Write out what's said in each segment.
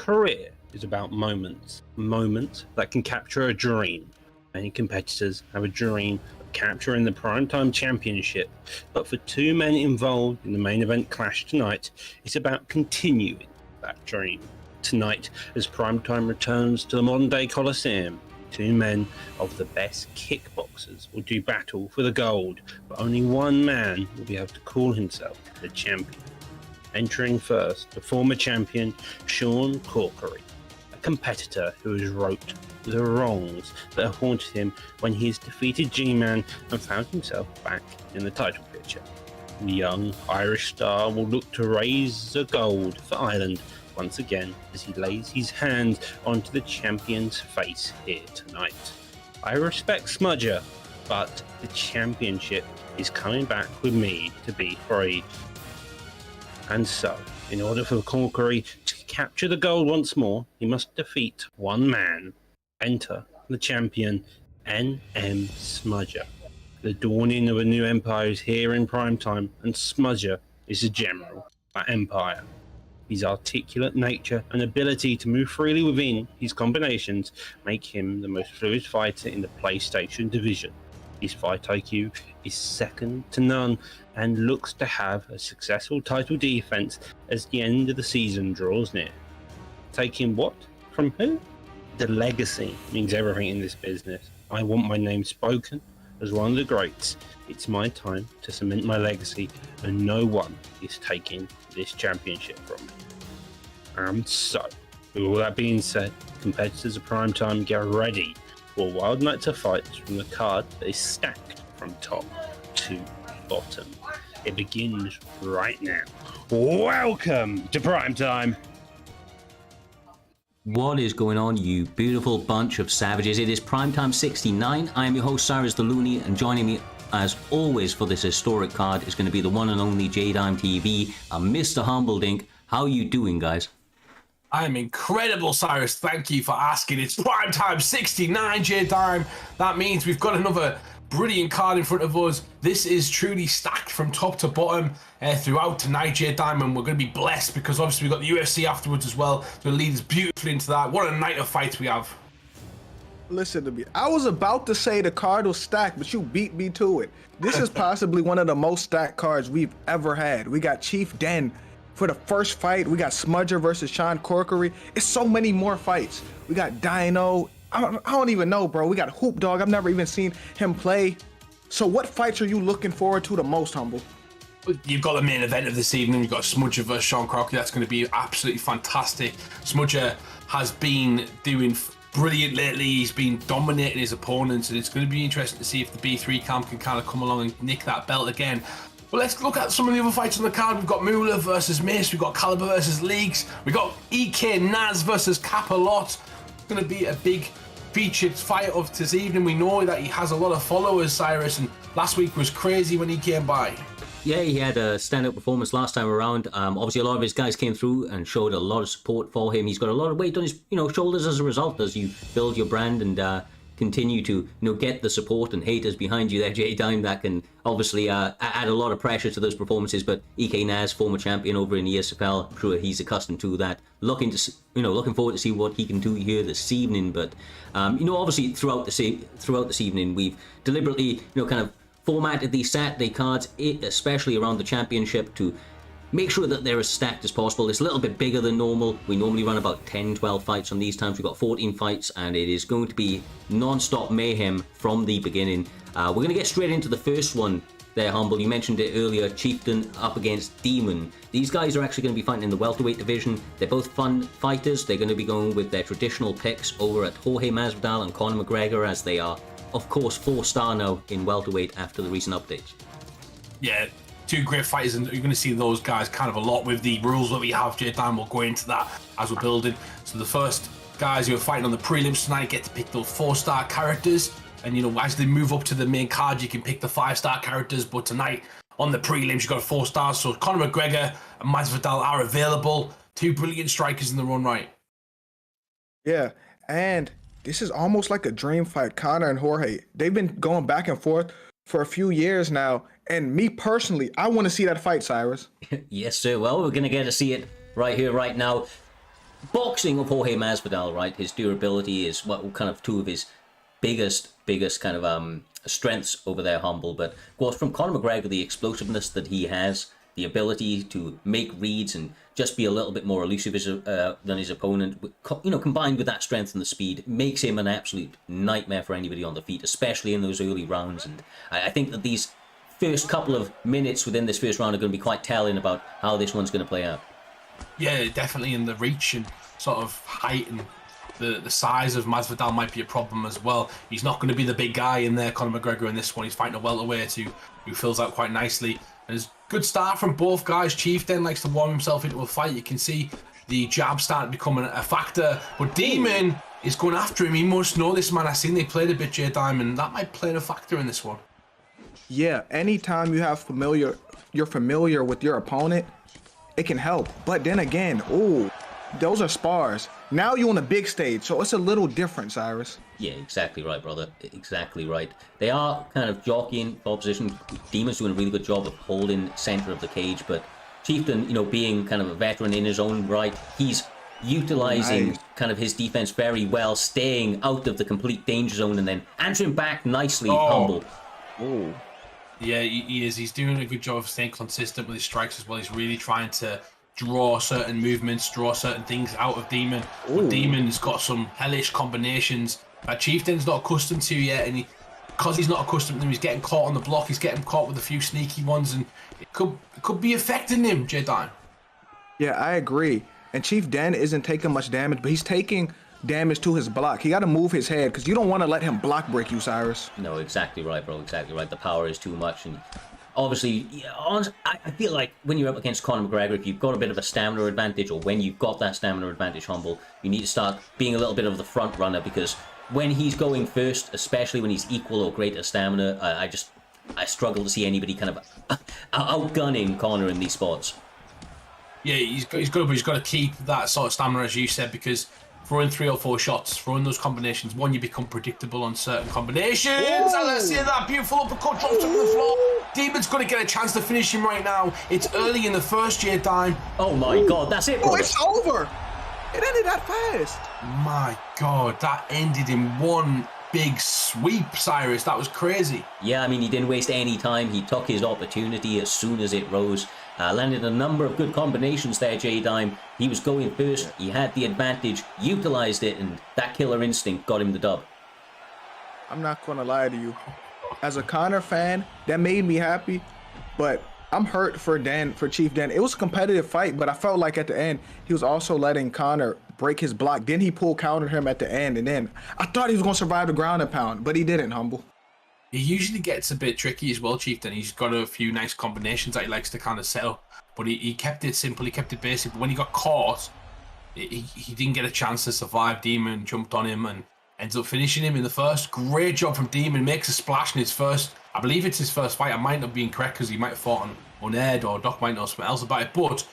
career is about moments that can capture a dream. Many competitors have a dream of capturing the Primetime Championship, but for two men involved in the main event clash tonight, it's about continuing that dream. Tonight, as Primetime returns to the modern-day Coliseum, two men of the best kickboxers will do battle for the gold, but only one man will be able to call himself the champion. Entering first, the former champion, Sean Corkery, a competitor who has wrote the wrongs that have haunted him when he has defeated G-Man and found himself back in the title picture. The young Irish star will look to raise the gold for Ireland once again as he lays his hand onto the champion's face here tonight. I respect Smudger, but the championship is coming back with me to be free. And so, in order for Corkery to capture the gold once more, he must defeat one man. Enter the champion, NM Smudger. The dawning of a new empire is here in Primetime, and Smudger is the general of that empire. His articulate nature and ability to move freely within his combinations make him the most fluid fighter in the PlayStation division. His fight IQ is second to none and looks to have a successful title defense as the end of the season draws near. Taking what? From who? The legacy means everything in this business. I want my name spoken as one of the greats. It's my time to cement my legacy, and no one is taking this championship from me. And so, with all that being said, competitors of Primetime, get ready for wild nights of fights from the card that is stacked from top to bottom. It begins right now. Welcome to Primetime. What is going on, you beautiful bunch of savages? It is Primetime 69. I am your host, Cyrus the Looney, and joining me as always for this historic card is going to be the one and only J-Dime TV and Mr. Humbledink. How are you doing, guys? I'm incredible, Cyrus. Thank you for asking. It's Primetime 69, J-Dime. That means we've got another brilliant card in front of us. This is truly stacked from top to bottom throughout tonight, J-Dime, and we're going to be blessed because obviously we've got the UFC afterwards as well. So it leads beautifully into that. What a night of fights we have. Listen to me. I was about to say the card was stacked, but you beat me to it. This is possibly one of the most stacked cards we've ever had. We got Chief Den for the first fight. We got Smudger versus Sean Corkery. It's so many more fights. We got Dino. I don't even know, bro. We got Hoop Dog. I've never even seen him play. So what fights are you looking forward to the most, Humble? You've got the main event of this evening. You've got Smudger versus Sean Corkery. That's going to be absolutely fantastic. Smudger has been doing brilliant lately. He's been dominating his opponents, and it's going to be interesting to see if the B3 camp can kind of come along and nick that belt again. But let's look at some of the other fights on the card. We've got Moolah versus Mace. We've got Caliber versus Leagues. We've got EK Naz versus Kapalot. It's going to be a big featured fight of this evening. We know that he has a lot of followers, Cyrus, and last week was crazy when he came by. Yeah, he had a stand-up performance last time around. Obviously, a lot of his guys came through and showed a lot of support for him. He's got a lot of weight on his, shoulders as a result as you build your brand and continue to, get the support and haters behind you there, J-Dime. That can obviously add a lot of pressure to those performances. But EK Naz, former champion over in the ESFL, I'm sure he's accustomed to that. Looking forward to see what he can do here this evening. But obviously throughout this evening, we've deliberately, kind of formatted these Saturday cards, especially around the championship, to make sure that they're as stacked as possible. It's a little bit bigger than normal. We normally run about 10, 12 fights on these times. We've got 14 fights, and it is going to be non-stop mayhem from the beginning. We're going to get straight into the first one there, Humble. You mentioned it earlier, Chieftain up against Demon. These guys are actually going to be fighting in the welterweight division. They're both fun fighters. They're going to be going with their traditional picks over at Jorge Masvidal and Conor McGregor, as they are, of course, 4-star now in welterweight after the recent updates. Yeah, two great fighters, and you're going to see those guys kind of a lot with the rules that we have. J-Dime will go into that as we're building. So the first guys who are fighting on the prelims tonight get to pick those 4-star characters, and as they move up to the main card, you can pick the 5-star characters. But tonight on the prelims, you got 4 stars. So Conor McGregor and Masvidal are available. Two brilliant strikers in their own right. Yeah, and this is almost like a dream fight. Conor and Jorge, they've been going back and forth for a few years now. And me personally, I want to see that fight, Cyrus. Yes, sir. Well, we're going to get to see it right here, right now. boxing of Jorge Masvidal, right? His durability is what kind of two of his biggest kind of strengths over there, Humble. But of course, from Conor McGregor, the explosiveness that he has, the ability to make reads and just be a little bit more elusive than his opponent, combined with that strength and the speed, makes him an absolute nightmare for anybody on the feet, especially in those early rounds. And I think that these first couple of minutes within this first round are going to be quite telling about how this one's going to play out. Yeah, definitely in the reach and sort of height and the size of Masvidal might be a problem as well. He's not going to be the big guy in there, Conor McGregor, in this one. He's fighting a welterweight who fills out quite nicely. And it's a good start from both guys. Chieftain likes to warm himself into a fight. You can see the jab starting to become a factor. But Demon is going after him. He must know this man. I've seen they played a bit, J Diamond. That might play a factor in this one. Yeah, anytime you have you're familiar with your opponent, it can help. But then again, those are spars. Now you're on a big stage, so it's a little different, Cyrus. Yeah, exactly right, brother. Exactly right. They are kind of jockeying for position. Demon's doing a really good job of holding center of the cage, but Chieftain, being kind of a veteran in his own right, he's utilizing kind of his defense very well, staying out of the complete danger zone and then answering back nicely, Humble. Oh. Yeah, he is. He's doing a good job of staying consistent with his strikes as well. He's really trying to draw certain movements, draw certain things out of Demon. But Demon's got some hellish combinations that Chieftain's not accustomed to yet, and because he's not accustomed to them, he's getting caught on the block. He's getting caught with a few sneaky ones, and it could be affecting him, J-Dime. Yeah, I agree. And Chief Den isn't taking much damage, but he's taking damage to his block. He got to move his head because you don't want to let him block break you, Cyrus. No, exactly right, bro. Exactly right. The power is too much, and obviously, I feel like when you're up against Conor McGregor, if you've got a bit of a stamina advantage, or when you've got that stamina advantage, Humble, you need to start being a little bit of the front runner, because when he's going first, especially when he's equal or greater stamina, I struggle to see anybody kind of outgunning Conor in these spots. Yeah, he's got to keep that sort of stamina, as you said, because throwing 3 or 4 shots, throwing those combinations, one, you become predictable on certain combinations. And let's see that beautiful uppercut drops to the floor. Demon's going to get a chance to finish him right now. It's early in the first year time. Oh my God, that's it, brother. It's over. It ended that fast. My God, that ended in one big sweep, Cyrus. That was crazy. Yeah, I mean, he didn't waste any time. He took his opportunity as soon as it rose. Landed a number of good combinations there, J-Dime. He was going first. He had the advantage, utilized it, and that killer instinct got him the dub. I'm not going to lie to you. As a Conor fan, that made me happy, but I'm hurt for Chief Dan. It was a competitive fight, but I felt like at the end, he was also letting Conor break his block. Then he countered him at the end, and then I thought he was going to survive the ground and pound, but he didn't, Humble. He usually gets a bit tricky as well, Chieftain. He's got a few nice combinations that he likes to kind of set up, but he kept it simple, he kept it basic. But when he got caught, he didn't get a chance to survive. Demon jumped on him and ends up finishing him in the first. Great job from Demon, makes a splash in his first, I believe it's his first fight. I might not be incorrect because he might have fought on Ed, or Doc might know something else about it, but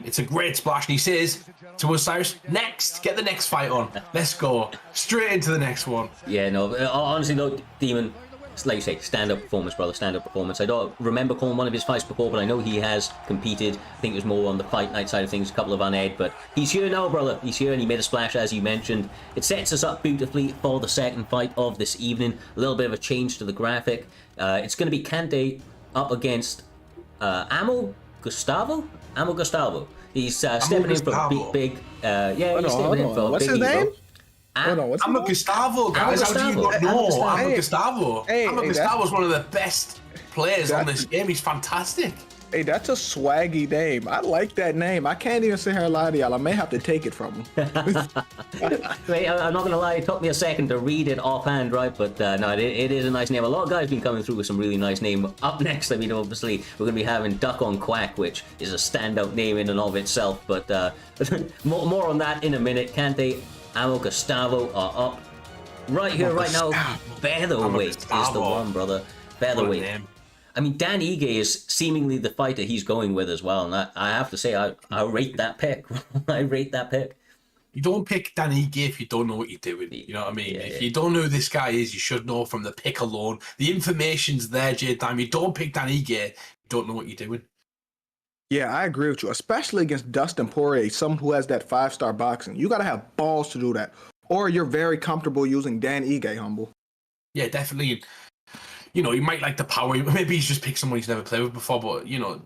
it's a great splash, and he says to us, Cyrus, next, get the next fight on. Let's go. Straight into the next one. Yeah, no, honestly, though, Demon, like you say, stand-up performance, brother, stand-up performance. I don't remember calling one of his fights before, but I know he has competed. I think it was more on the fight night side of things, a couple of on Ed, but he's here now, brother. He's here, and he made a splash, as you mentioned. It sets us up beautifully for the second fight of this evening. A little bit of a change to the graphic. It's going to be Kante up against Amo Gustavo. He's stepping in for a big. He's stepping in for a What's big his name? bro. I'm a Gustavo, guys. How do you not know? I'm a Gustavo. Gustavo's one of the best players on this game. He's fantastic. Hey, that's a swaggy name. I like that name. I can't even sit here and lie to y'all. I may have to take it from him. Wait, I'm not gonna lie, it took me a second to read it offhand, right? But no, it is a nice name. A lot of guys been coming through with some really nice name. Up next, I mean, obviously, we're gonna be having Duck on Quack, which is a standout name in and of itself. But more on that in a minute. Kante, Amo Gustavo are up right here, right now. Featherweight is the one, brother. Featherweight. I mean, Dan Ige is seemingly the fighter he's going with as well, and I have to say, I rate that pick. I rate that pick. You don't pick Dan Ige if you don't know what you're doing. You know what I mean? Yeah, if you don't know who this guy is, you should know from the pick alone. The information's there, J-Time. You don't pick Dan Ige if you don't know what you're doing. Yeah, I agree with you, especially against Dustin Poirier, someone who has that 5-star boxing. You got to have balls to do that, or you're very comfortable using Dan Ige, humble. Yeah, definitely. You know, he might like the power. Maybe he's just picked someone he's never played with before. But you know,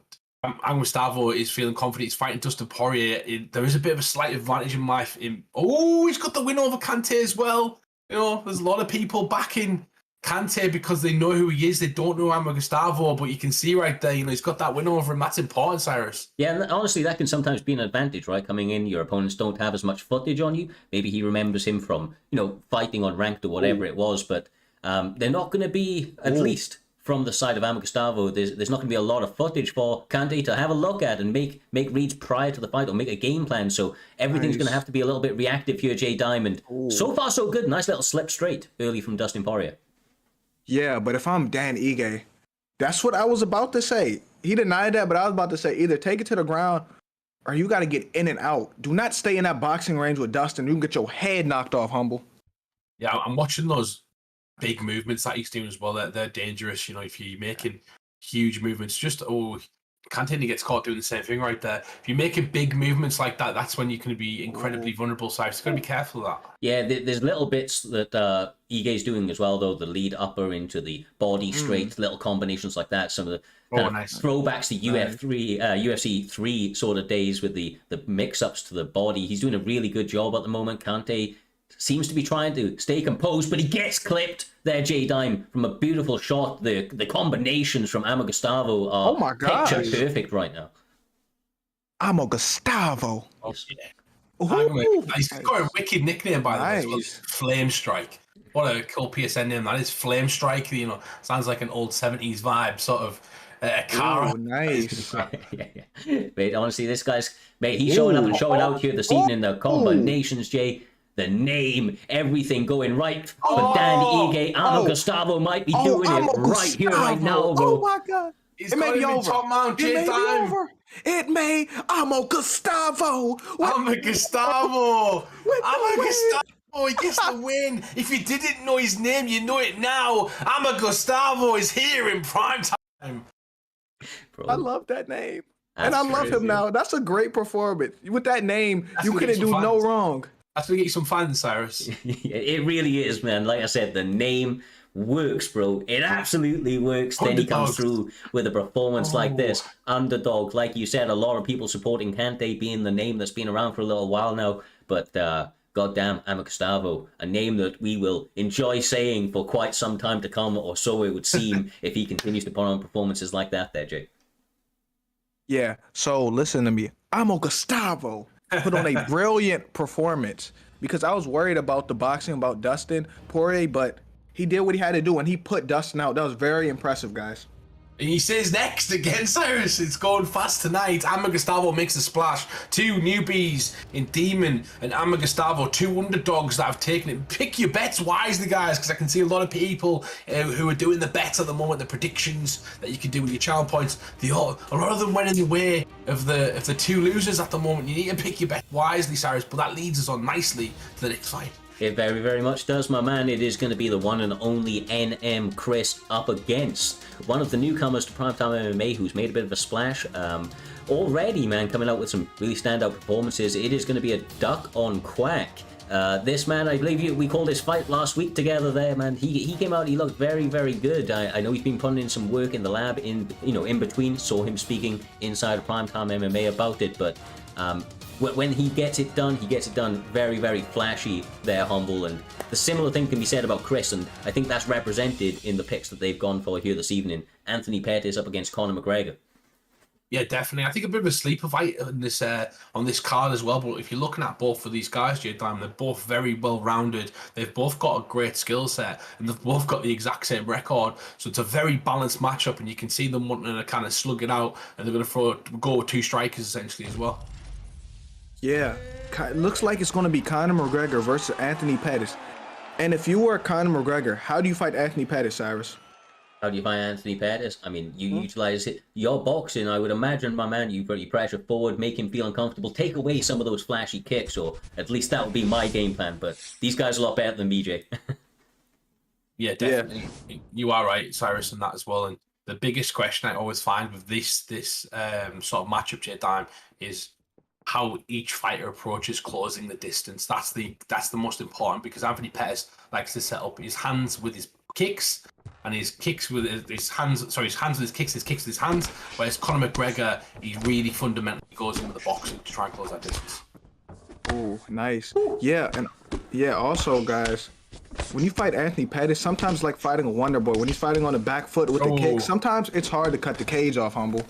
Gustavo is feeling confident. He's fighting Dustin Poirier. There is a bit of a slight advantage in my. Oh, he's got the win over Kante as well. You know, there's a lot of people backing Kante because they know who he is. They don't know Amma Gustavo, but you can see right there, you know, he's got that win over him. That's important, Cyrus. Yeah, and honestly, that can sometimes be an advantage, right? Coming in, your opponents don't have as much footage on you. Maybe he remembers him from, you know, fighting on ranked or whatever it was, but they're not going to be, at least from the side of Amma Gustavo, there's not going to be a lot of footage for Kante to have a look at and make reads prior to the fight or make a game plan. So everything's going to have to be a little bit reactive here, Jay Diamond. So far, so good. Nice little slip straight early from Dustin Poirier. Yeah, but if I'm Dan Ige, that's what I was about to say. He denied that, but I was about to say either take it to the ground or you got to get in and out. Do not stay in that boxing range with Dustin. You can get your head knocked off, humble. Yeah, I'm watching those big movements that he's doing as well. They're dangerous. You know, if you're making huge movements, Cantini gets caught doing the same thing right there. If you're making big movements like that, that's when you're going to be incredibly vulnerable. So you've got to be careful of that. Yeah, there's little bits that Ige's doing as well, though. The lead upper into the body straight, little combinations like that. Some of the Nice. throwbacks to UFC 3 sort of days with the mix-ups to the body. He's doing a really good job at the moment. Kante seems to be trying to stay composed, but he gets clipped there, J-Dime, from a beautiful shot. The combinations from Amma Gustavo are Oh my gosh. picture perfect right now. Amma Gustavo. Oh, yeah. He's got a wicked nickname, by the way, as well. Nice. Flame Strike. What a cool PSN name that is. Flame Strike, you know, sounds like an old 70s vibe, sort of car. Oh, nice. Yeah. Mate, honestly, this guy's... Mate, he's showing up and showing out here this evening. The combinations, Jay, the name, everything going right for Dan Ige. Amma Gustavo might be doing it right here, right now, bro. Oh, my God. He's It may be over. Top mount, It may be time. over. It may. Amma Gustavo. Amma Gustavo. Amma win. Gustavo. He gets the win. If you didn't know his name, you know it now. Amma Gustavo is here in prime time. Bro. I love that name. That's and I love crazy. him now. That's a great performance. With that name, That's you gonna couldn't get do some no fans. wrong. That's going to get you some fans, Cyrus. It really is, man. Like I said, the name works, bro. It absolutely works. Then he comes through with a performance like this. Underdog. Like you said, a lot of people supporting Kante being the name that's been around for a little while now. But goddamn, Amma Gustavo, a name that we will enjoy saying for quite some time to come, or so it would seem, if he continues to put on performances like that there, Jay. Yeah. So listen to me. Amma Gustavo put on a brilliant performance because I was worried about the boxing, about Dustin Poirier, but he did what he had to do and he put Dustin out. That was very impressive, guys. And he says next again, Cyrus. It's going fast tonight. Amma Gustavo makes a splash. Two newbies in Demon and Amma Gustavo, two underdogs that have taken it. Pick your bets wisely, guys, because I can see a lot of people who are doing the bets at the moment, the predictions that you can do with your channel points. A lot of them went in the way of the two losers at the moment. You need to pick your bet wisely, Cyrus, but that leads us on nicely to the next fight. It very, very much does, my man. It is going to be the one and only NM Chris up against one of the newcomers to Primetime MMA who's made a bit of a splash. Already, man, coming out with some really standout performances. It is going to be a duck on Quack. This man, I believe we called his fight last week together there, man. He came out, he looked very, very good. I know he's been putting in some work in the lab in between. Saw him speaking inside of Primetime MMA about it, but when he gets it done very, very flashy there, humble. And the similar thing can be said about Chris, and I think that's represented in the picks that they've gone for here this evening. Anthony Pettis up against Conor McGregor. Yeah, definitely. I think a bit of a sleeper fight on this card as well. But if you're looking at both of these guys, J-Dime, they're both very well-rounded. They've both got a great skill set, and they've both got the exact same record. So it's a very balanced matchup, and you can see them wanting to kind of slug it out, and they're going to go with two strikers essentially as well. Yeah, it looks like it's going to be Conor McGregor versus Anthony Pettis. And if you were Conor McGregor, how do you fight Anthony Pettis, Cyrus? How do you find Anthony Pettis? I mean, you utilize it. Your boxing, I would imagine, my man, you pressure forward, make him feel uncomfortable, take away some of those flashy kicks, or at least that would be my game plan. But these guys are a lot better than BJ. Yeah, definitely. Yeah. You are right, Cyrus, and that as well. And the biggest question I always find with this sort of matchup, Jay Dime, is how each fighter approaches closing the distance. That's the most important, because Anthony Pettis likes to set up his hands with his kicks, and his kicks with his hands. Sorry, his hands with his kicks with his hands. Whereas Conor McGregor, he really fundamentally goes in with the boxing to try and close that distance. Oh, nice. Yeah, and yeah, also, guys, when you fight Anthony Pettis, sometimes like fighting a Wonder Boy, when he's fighting on the back foot with the kick, sometimes it's hard to cut the cage off, Humble.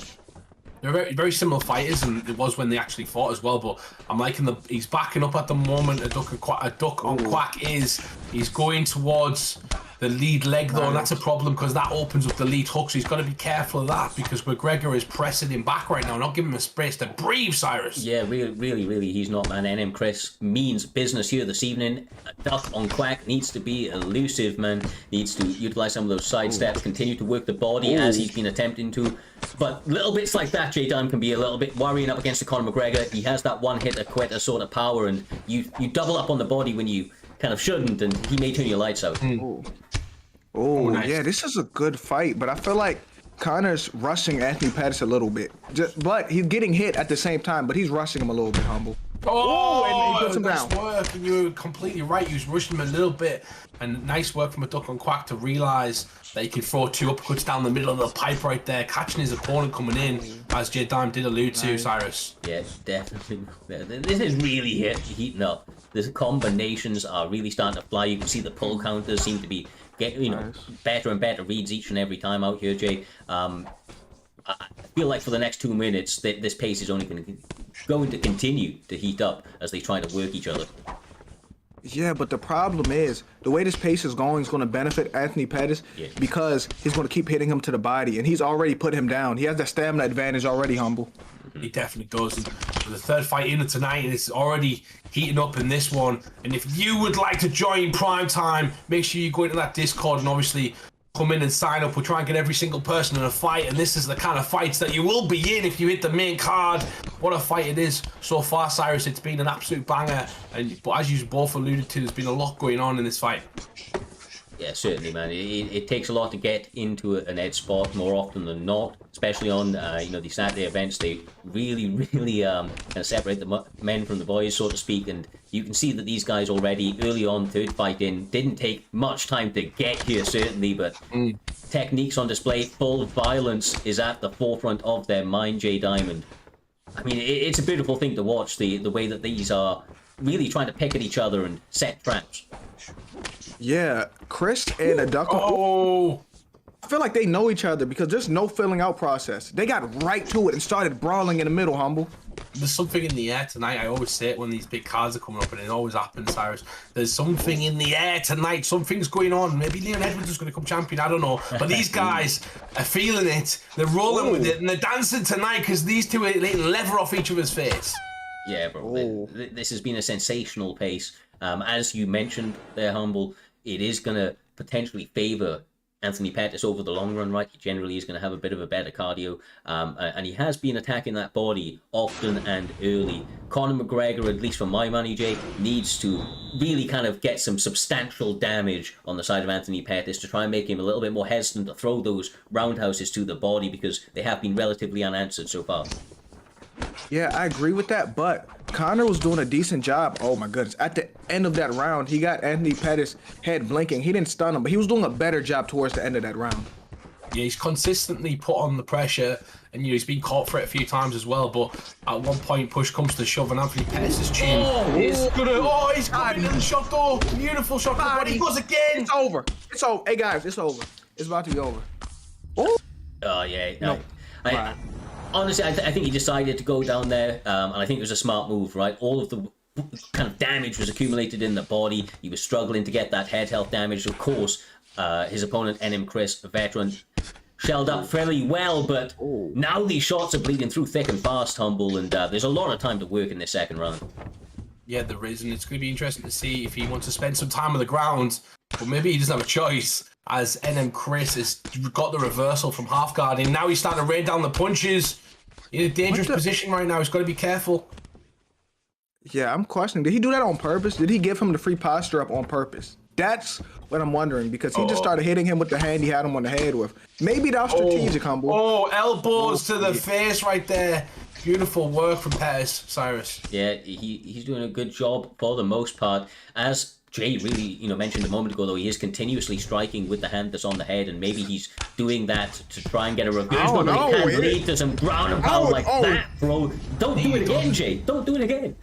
They're very, very similar fighters, and it was when they actually fought as well. But I'm liking he's backing up at the moment. A duck on Quack he's going towards the lead leg though, and that's a problem because that opens up the lead hook. So he's got to be careful of that, because McGregor is pressing him back right now, not giving him a space to breathe. Cyrus. Yeah, really, he's not, man. NM Chris means business here this evening. Duck on Quack needs to be elusive, man. Needs to utilize some of those side steps, continue to work the body as he's been attempting to. But little bits like that, J Dime, can be a little bit worrying up against the Conor McGregor. He has that one hit quitter sort of power, and you double up on the body when you kind of shouldn't, and he may turn your lights out. Oh, nice. Yeah, this is a good fight, but I feel like Conor's rushing Anthony Pettis a little bit. But he's getting hit at the same time, but he's rushing him a little bit, Humble. Oh, and he puts him nice down. work, and you're completely right. He was rushing him a little bit, and nice work from a Duck on Quack to realise that he could throw two uppercuts down the middle of the pipe right there, catching his opponent coming in, as J Dime did allude to, Cyrus. Yeah, definitely. This is really heating up. The combinations are really starting to fly. You can see the pull counters seem to be getting, better and better reads each and every time out here, Jay. I feel like for the next 2 minutes, this pace is only going to continue to heat up as they try to work each other. Yeah, but the problem is, the way this pace is going is going to benefit Anthony Pettis because he's going to keep hitting him to the body, and he's already put him down. He has that stamina advantage already, Humble. He definitely does. And the third fight in tonight, and it's already heating up in this one. And if you would like to join Primetime, make sure you go into that Discord and obviously come in and sign up. We'll try and get every single person in a fight, and this is the kind of fights that you will be in if you hit the main card. What a fight it is so far, Cyrus. It's been an absolute banger, but as you both alluded to, there's been a lot going on in this fight. Yeah, certainly, man. It takes a lot to get into an edge spot more often than not, especially on these Saturday events. They really kind of separate the men from the boys, so to speak. And you can see that these guys already early on, third fight in, didn't take much time to get here, certainly, but techniques on display, full violence is at the forefront of their mind, Jay Diamond. I mean, it's a beautiful thing to watch, the way that these are really trying to pick at each other and set traps. Yeah, Chris and a Duck. Oh! I feel like they know each other because there's no filling out process. They got right to it and started brawling in the middle, Humble. There's something in the air tonight. I always say it when these big cards are coming up, and it always happens, Cyrus. There's something in the air tonight. Something's going on. Maybe Leon Edwards is going to come champion. I don't know. But these guys are feeling it. They're rolling with it, and they're dancing tonight because these two are letting leather off each other's face. Yeah, bro. This has been a sensational pace. As you mentioned there, Humble, it is going to potentially favor Anthony Pettis over the long run, right? He generally is going to have a bit of a better cardio, and he has been attacking that body often and early. Conor McGregor, at least for my money, Jay, needs to really kind of get some substantial damage on the side of Anthony Pettis to try and make him a little bit more hesitant to throw those roundhouses to the body, because they have been relatively unanswered so far. Yeah, I agree with that, but Conor was doing a decent job. Oh my goodness. At the end of that round, he got Anthony Pettis' head blinking. He didn't stun him, but he was doing a better job towards the end of that round. Yeah, he's consistently put on the pressure, and he's been caught for it a few times as well. But at one point, push comes to shove, and Anthony Pettis' chin is gonna. Oh, he's coming in the shot though. Beautiful shot. But he goes again. It's over. It's over. Hey guys, it's over. It's about to be over. Oh yeah. No. Honestly, I think he decided to go down there, and I think it was a smart move, right? All of the kind of damage was accumulated in the body. He was struggling to get that head health damage. Of course, his opponent, NM Chris, a veteran, shelled up fairly well, but now these shots are bleeding through thick and fast, Humble, and there's a lot of time to work in this second round. Yeah, there is, and it's going to be interesting to see if he wants to spend some time on the ground, but maybe he doesn't have a choice, as NM Chris has got the reversal from half guard, and now he's starting to rain down the punches. In a dangerous position right now. He's got to be careful. Yeah, I'm questioning. Did he do that on purpose? Did he give him the free posture up on purpose? That's what I'm wondering, because he just started hitting him with the hand he had him on the head with. Maybe that was strategic, Humble. Oh, elbows to the face right there. Beautiful work from Pettis, Cyrus. Yeah, he's doing a good job for the most part. As Jay really, mentioned a moment ago, though, he is continuously striking with the hand that's on the head, and maybe he's doing that to try and get a revenge, but it can lead to some ground and pound like that, bro. Don't do it again, Jay. Don't do it again.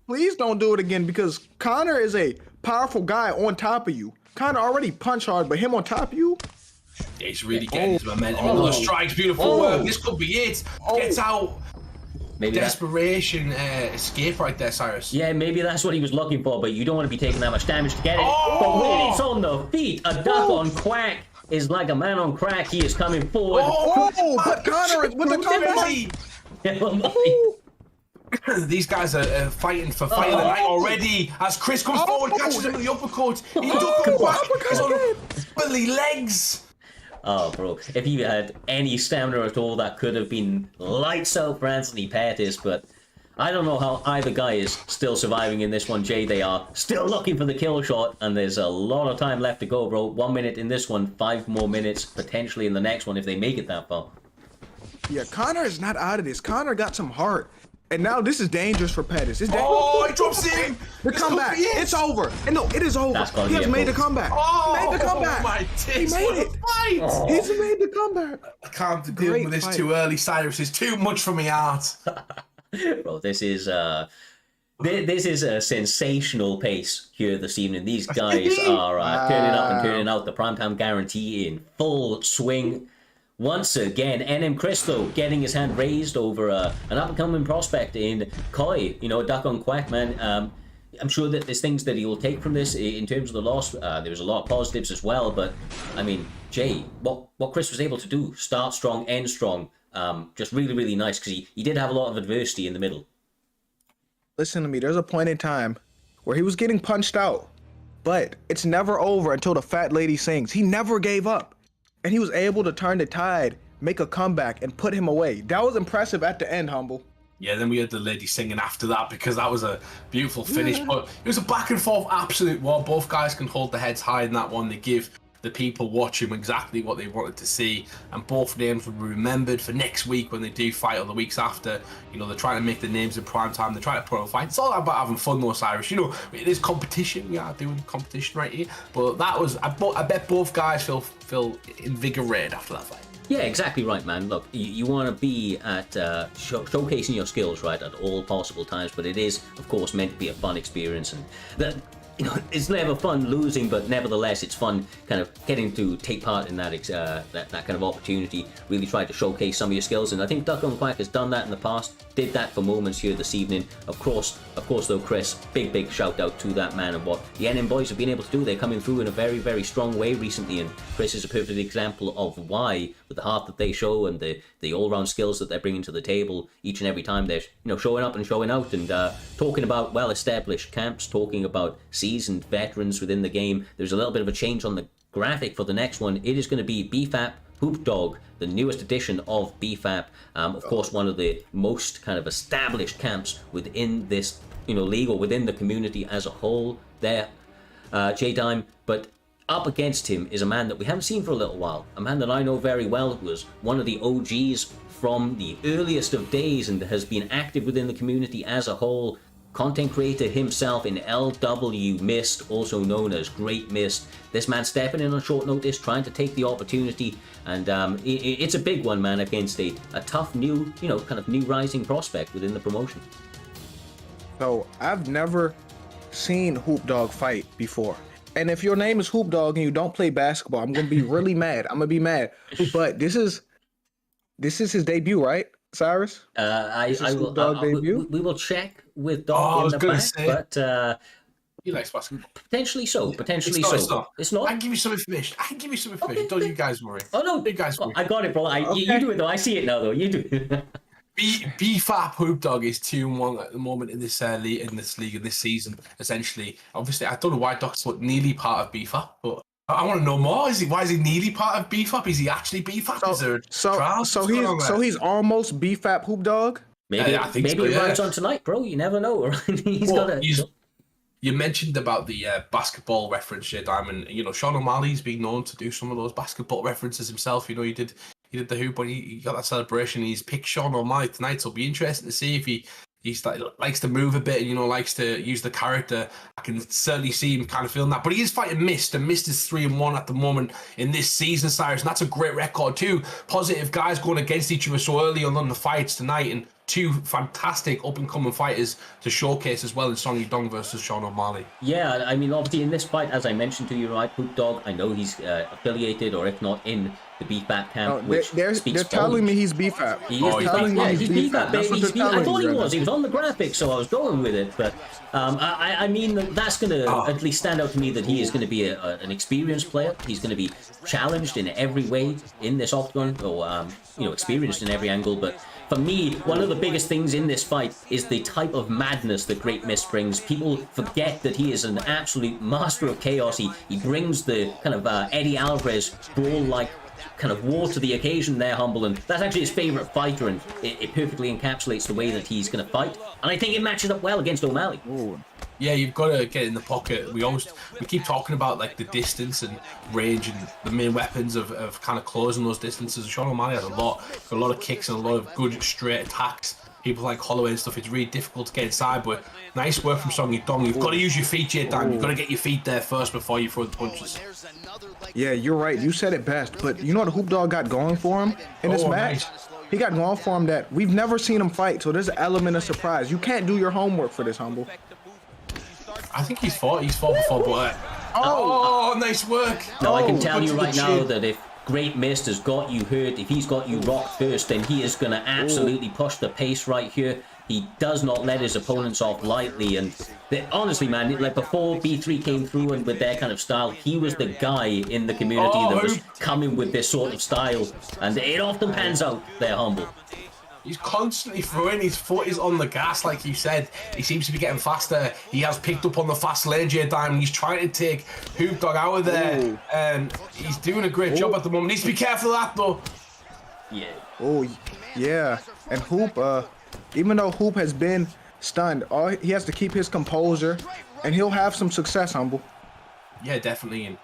Please don't do it again, because Connor is a powerful guy on top of you. Connor already punch hard, but him on top of you? Yeah, he's really getting his momentum. Another strikes, beautiful work. This could be it. Gets out. Maybe desperation escape right there, Cyrus. Yeah, maybe that's what he was looking for, but you don't want to be taking that much damage to get it. But when it's on the feet, a duck on Quack is like a man on crack. He is coming forward. But Connor is with the comeback. These guys are fighting for fight of the night already. As Chris comes forward, catches him with the uppercut. He ducks back. He's on Billy legs. Oh, bro, if he had any stamina at all, that could have been lights out for Anthony Pettis, but I don't know how either guy is still surviving in this one, Jay. They are still looking for the kill shot, and there's a lot of time left to go, bro. 1 minute in this one, 5 more minutes potentially in the next one if they make it that far. Yeah, Connor is not out of this. Connor got some heart. And now this is dangerous for Pettis. It's dangerous. Oh, he drops in. The comeback. It's over. And no, it is over. He has made the comeback. He made the comeback. My he made it. He's made the comeback. I can't deal with this too early, Cyrus. It's too much for me heart. Bro, this is a sensational pace here this evening. These guys are turning up and turning out. The primetime guarantee in full swing. Once again, NM Cristo getting his hand raised over an up-and-coming prospect in Koi, a duck on Quack, man. I'm sure that there's things that he will take from this in terms of the loss. There was a lot of positives as well, but, I mean, Jay, what Chris was able to do, start strong, end strong, just really, really nice, because he did have a lot of adversity in the middle. Listen to me, there's a point in time where he was getting punched out, but it's never over until the fat lady sings. He never gave up. And he was able to turn the tide, make a comeback, and put him away. That was impressive at the end, Humble. Yeah, then we had the lady singing after that, because that was a beautiful finish. But it was a back and forth absolute war. Both guys can hold their heads high in that one. They give the people watching exactly what they wanted to see, and both names will be remembered for next week when they do fight, or the weeks after. They're trying to make the names in prime time. They're trying to put on a fight. It's all about having fun, though, Cyrus. It is competition. We are doing competition right here, but that was I bet both guys feel invigorated after that fight. Yeah, exactly right, man. Look, you want to be at showcasing your skills, right, at all possible times, but it is, of course, meant to be a fun experience, and that it's never fun losing, but nevertheless, it's fun kind of getting to take part in that that kind of opportunity, really try to showcase some of your skills, and I think Duck on Quack has done that in the past, did that for moments here this evening. Of course, though, Chris, big shout out to that man and what the NM boys have been able to do. They're coming through in a very, very strong way recently, and Chris is a perfect example of why, with the heart that they show and the all-round skills that they're bringing to the table each and every time they're showing up and showing out, and talking about well-established camps, talking about seasoned veterans within the game. There's a little bit of a change on the graphic for the next one. It is going to be BFAP Hoop Dog, the newest edition of BFAP. Of course, one of the most kind of established camps within this league, or within the community as a whole there, J-Dime. But up against him is a man that we haven't seen for a little while, a man that I know very well, who was one of the OGs from the earliest of days and has been active within the community as a whole. Content creator himself in LW Mist, also known as Great Mist. This man stepping in on short notice, trying to take the opportunity, and it's a big one, man, against a tough new, kind of new rising prospect within the promotion. So I've never seen Hoop Dog fight before. And if your name is Hoop Dog and you don't play basketball, I'm gonna be really mad. I'm gonna be mad. But this is his debut, right, Cyrus? We will check with Dog in the back, but he likes basketball. Potentially so. It's not. I can give you some information. Okay. Don't you guys worry. Oh no, you guys worry. I got it, bro. You do it though. I see it now, though. You do. BFAP Hoop Dog is 2-1 at the moment in this league, in this season. Essentially, obviously, I don't know why Doc's nearly part of BFAP, but I want to know more. Why is he nearly part of BFAP? Is he actually BFAP? Is there so he's almost BFAP Hoop Dog? Maybe he rides on tonight, bro. You never know. He's got a. You mentioned about the basketball reference, Jay Diamond. You know, Sean O'Malley's been known to do some of those basketball references himself. You know, he did the hoop when he got that celebration. He's picked Sean O'Malley tonight, so it'll be interesting to see if he likes to move a bit, and, you know, likes to use the character. I can certainly see him kind of feeling that. But he is fighting Mist, and Mist is 3-1 at the moment in this season, Cyrus, and that's a great record too. Positive guys going against each other so early on the fights tonight, and two fantastic up-and-coming fighters to showcase as well in Song Yudong versus Sean O'Malley. Yeah, I mean, obviously in this fight, as I mentioned to you, right, Hoop Dog, I know he's affiliated, or if not in the BFAP camp, which they're telling me he's BFAP. He is he's BFAP, baby. I thought he was. He was on the graphics, so I was going with it. But I mean, that's going to at least stand out to me that he is going to be an experienced player. He's going to be challenged in every way in this octagon, or you know, experienced in every angle. But for me, one of the biggest things in this fight is the type of madness that Great Mist brings. People forget that he is an absolute master of chaos. He brings the kind of Eddie Alvarez brawl-like kind of war to the occasion there, Humble, and that's actually his favorite fighter, and it perfectly encapsulates the way that he's going to fight, and I think it matches up well against O'Malley. Ooh. Yeah, you've got to get in the pocket. We keep talking about like the distance and range and the main weapons of kind of closing those distances. Sean O'Malley has a lot of kicks and a lot of good straight attacks. People like Holloway and stuff, it's really difficult to get inside, but nice work from Song Yudong. You've got to use your feet, Jay Dan. You've got to get your feet there first before you throw the punches. Yeah, you're right. You said it best. But you know what Hoop Dog got going for him in this match? Nice. He got going for him that we've never seen him fight, so there's an element of surprise. You can't do your homework for this, Humble. I think he's fought before, but nice work. Now, I can tell you right now that if Great Mist has got you hurt, if he's got you rocked first, then he is going to absolutely push the pace right here. He does not let his opponents off lightly, and honestly, man, like before B3 came through and with their kind of style, he was the guy in the community that was coming with this sort of style, and it often pans out there, Humble. He's constantly throwing. His foot is on the gas, like you said. He seems to be getting faster. He has picked up on the fast lane, Jay Diamond. He's trying to take Hoop Dog out of there. And he's doing a great job at the moment. Needs to be careful of that, though. Yeah. Oh, yeah. And Hoop, even though Hoop has been stunned, he has to keep his composure, and he'll have some success, Humble. Yeah, definitely. And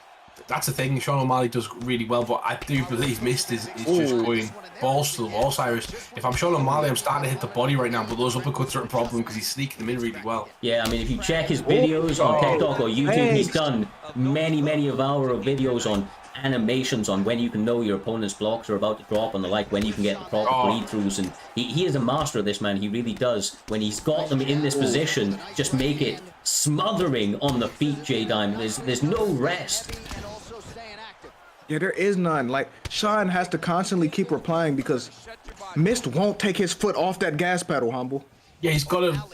that's the thing. Sean O'Malley does really well, but I do believe Mist is just going balls to the wall, Cyrus. If I'm Sean O'Malley, I'm starting to hit the body right now, but those uppercuts are a problem because he's sneaking them in really well. Yeah, I mean, if you check his videos on TikTok or YouTube, he's done many of our videos on animations on when you can know your opponent's blocks are about to drop and the like, when you can get the proper bleed-throughs, and he is a master of this, man. He really does. When he's got them in this position, just make it smothering on the feet, Jay Diamond. There's no rest. Yeah, there is none. Like, Sean has to constantly keep replying because Mist won't take his foot off that gas pedal, Humble. Yeah,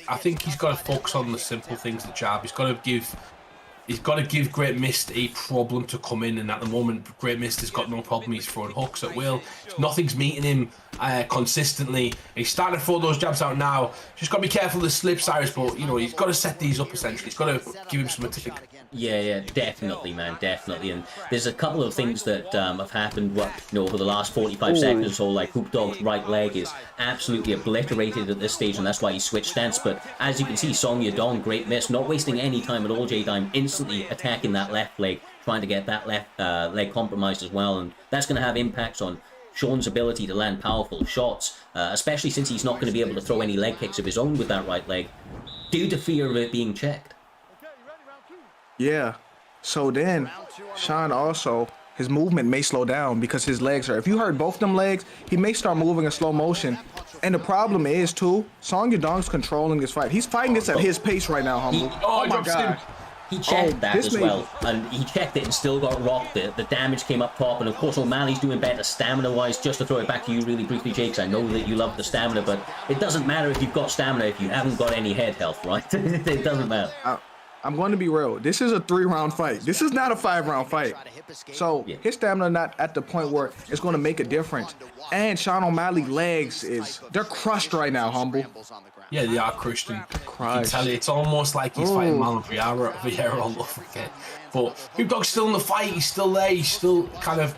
I think he's got to focus on the simple things, the jab. He's got to give Great Mist a problem to come in, and at the moment, Great Mist has got no problem. He's throwing hooks at will. Nothing's meeting him consistently. He's starting to throw those jabs out now. Just got to be careful of the slip, Cyrus, but, you know, he's got to set these up, essentially. He's got to give him some attack. Yeah, definitely, man, definitely. And there's a couple of things that have happened, over the last 45 seconds or so. Like, Hoop Dog's right leg is absolutely obliterated at this stage, and that's why he switched stance. But as you can see, Song Yudong, Great Mist, not wasting any time at all, J-Dime, instantly attacking that left leg, trying to get that left leg compromised as well. And that's going to have impacts on Sean's ability to land powerful shots, especially since he's not going to be able to throw any leg kicks of his own with that right leg, due to fear of it being checked. Yeah. So then, Sean also, his movement may slow down because his legs are, if you hurt both them legs, he may start moving in slow motion. And the problem is, too, Song Yudong's controlling this fight. He's fighting this at his pace right now, Humble. Oh my God. He checked that as well, and he checked it and still got rocked. The damage came up top, and of course O'Malley's doing better stamina-wise. Just to throw it back to you really briefly, Jake, 'cause I know that you love the stamina, but it doesn't matter if you've got stamina if you haven't got any head health, right? It doesn't matter. I'm going to be real. This is a 3-round fight. This is not a 5-round fight. So his stamina not at the point where it's going to make a difference. And Sean O'Malley's legs they're crushed right now, Humble. Yeah, they are crushed. And you can tell you, it's almost like he's fighting Marlon Vieira all over again. But Hoop Dog's still in the fight. He's still there. He's still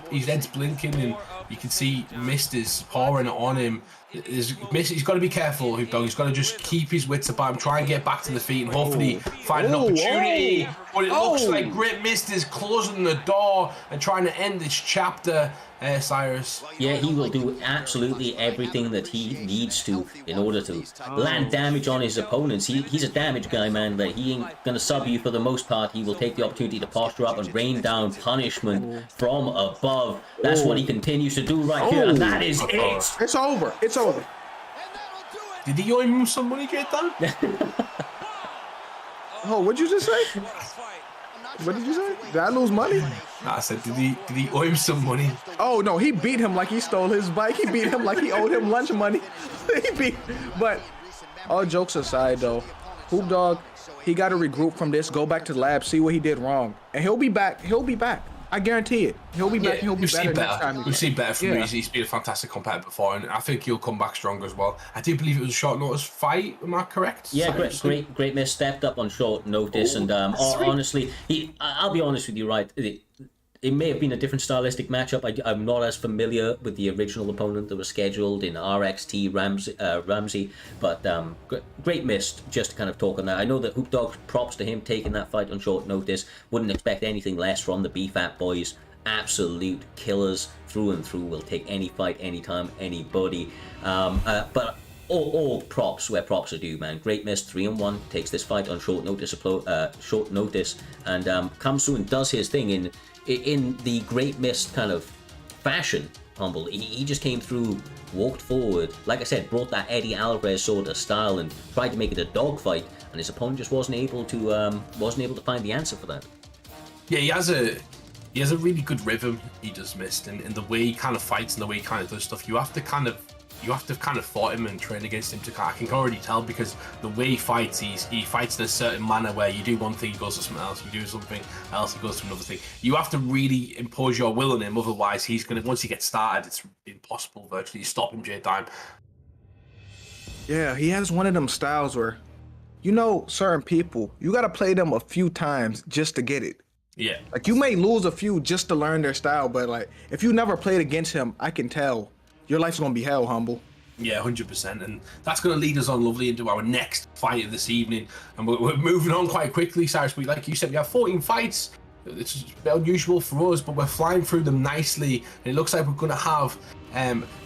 his head's blinking, and You can see Mist is pouring it on him. He's got to be careful, Hoop Dog. He's got to just keep his wits about him, try and get back to the feet, and hopefully find an opportunity. But it looks like Great Mist is closing the door and trying to end this chapter, Cyrus. Yeah, he will do absolutely everything that he needs to in order to land damage on his opponents. He's a damage guy, man, but he ain't going to sub you for the most part. He will take the opportunity to posture up and rain down punishment from above. That's what he continues to do right here, and that is it. It's over. It's over. Did he owe him some money, Gaetan? Oh, what'd you just say? What did you say? Did I lose money? Nah, I said, did he owe him some money? Oh no, he beat him like he stole his bike. He beat him like he owed him lunch money. But all jokes aside though, Hoop Dog, he got to regroup from this, go back to the lab, see what he did wrong, and he'll be back. He'll be back. I guarantee it. He'll be back. He'll be better next time. We've seen better from him. He's been a fantastic competitor before, and I think he'll come back stronger as well. I do believe it was a short notice fight. Am I correct? Yeah, great miss. Stepped up on short notice, and honestly, I'll be honest with you, right? It may have been a different stylistic matchup. I'm not as familiar with the original opponent that was scheduled in RXT Ramsey, but great miss just to kind of talk on that. I know that Hoop Dog, props to him taking that fight on short notice. Wouldn't expect anything less from the BFAT boys. Absolute killers through and through. Will take any fight, anytime, anybody. But all props where props are due, man. Great miss, 3-1, takes this fight on short notice, and comes through and does his thing in the Great Mist kind of fashion. Humble, he just came through, walked forward, like I said, brought that Eddie Alvarez sort of style and tried to make it a dogfight, and his opponent just wasn't able to find the answer for that. Yeah, he has a really good rhythm. He does Mist, and the way he kind of fights and the way he kind of does stuff, you have to kind of fought him and train against him I can already tell, because the way he fights, he fights in a certain manner where you do one thing, he goes to something else, you do something else, he goes to another thing. You have to really impose your will on him, otherwise he's gonna, once he gets started, it's impossible virtually to stop him, J-Dime. Yeah, he has one of them styles where, certain people, you gotta play them a few times just to get it. Yeah. Like, you may lose a few just to learn their style, but like, if you never played against him, I can tell your life's gonna be hell, Humble. Yeah, 100%, and that's going to lead us on lovely into our next fight of this evening, and we're moving on quite quickly, Cyrus. But like you said, we have 14 fights. It's unusual for us, but we're flying through them nicely, and it looks like we're going to have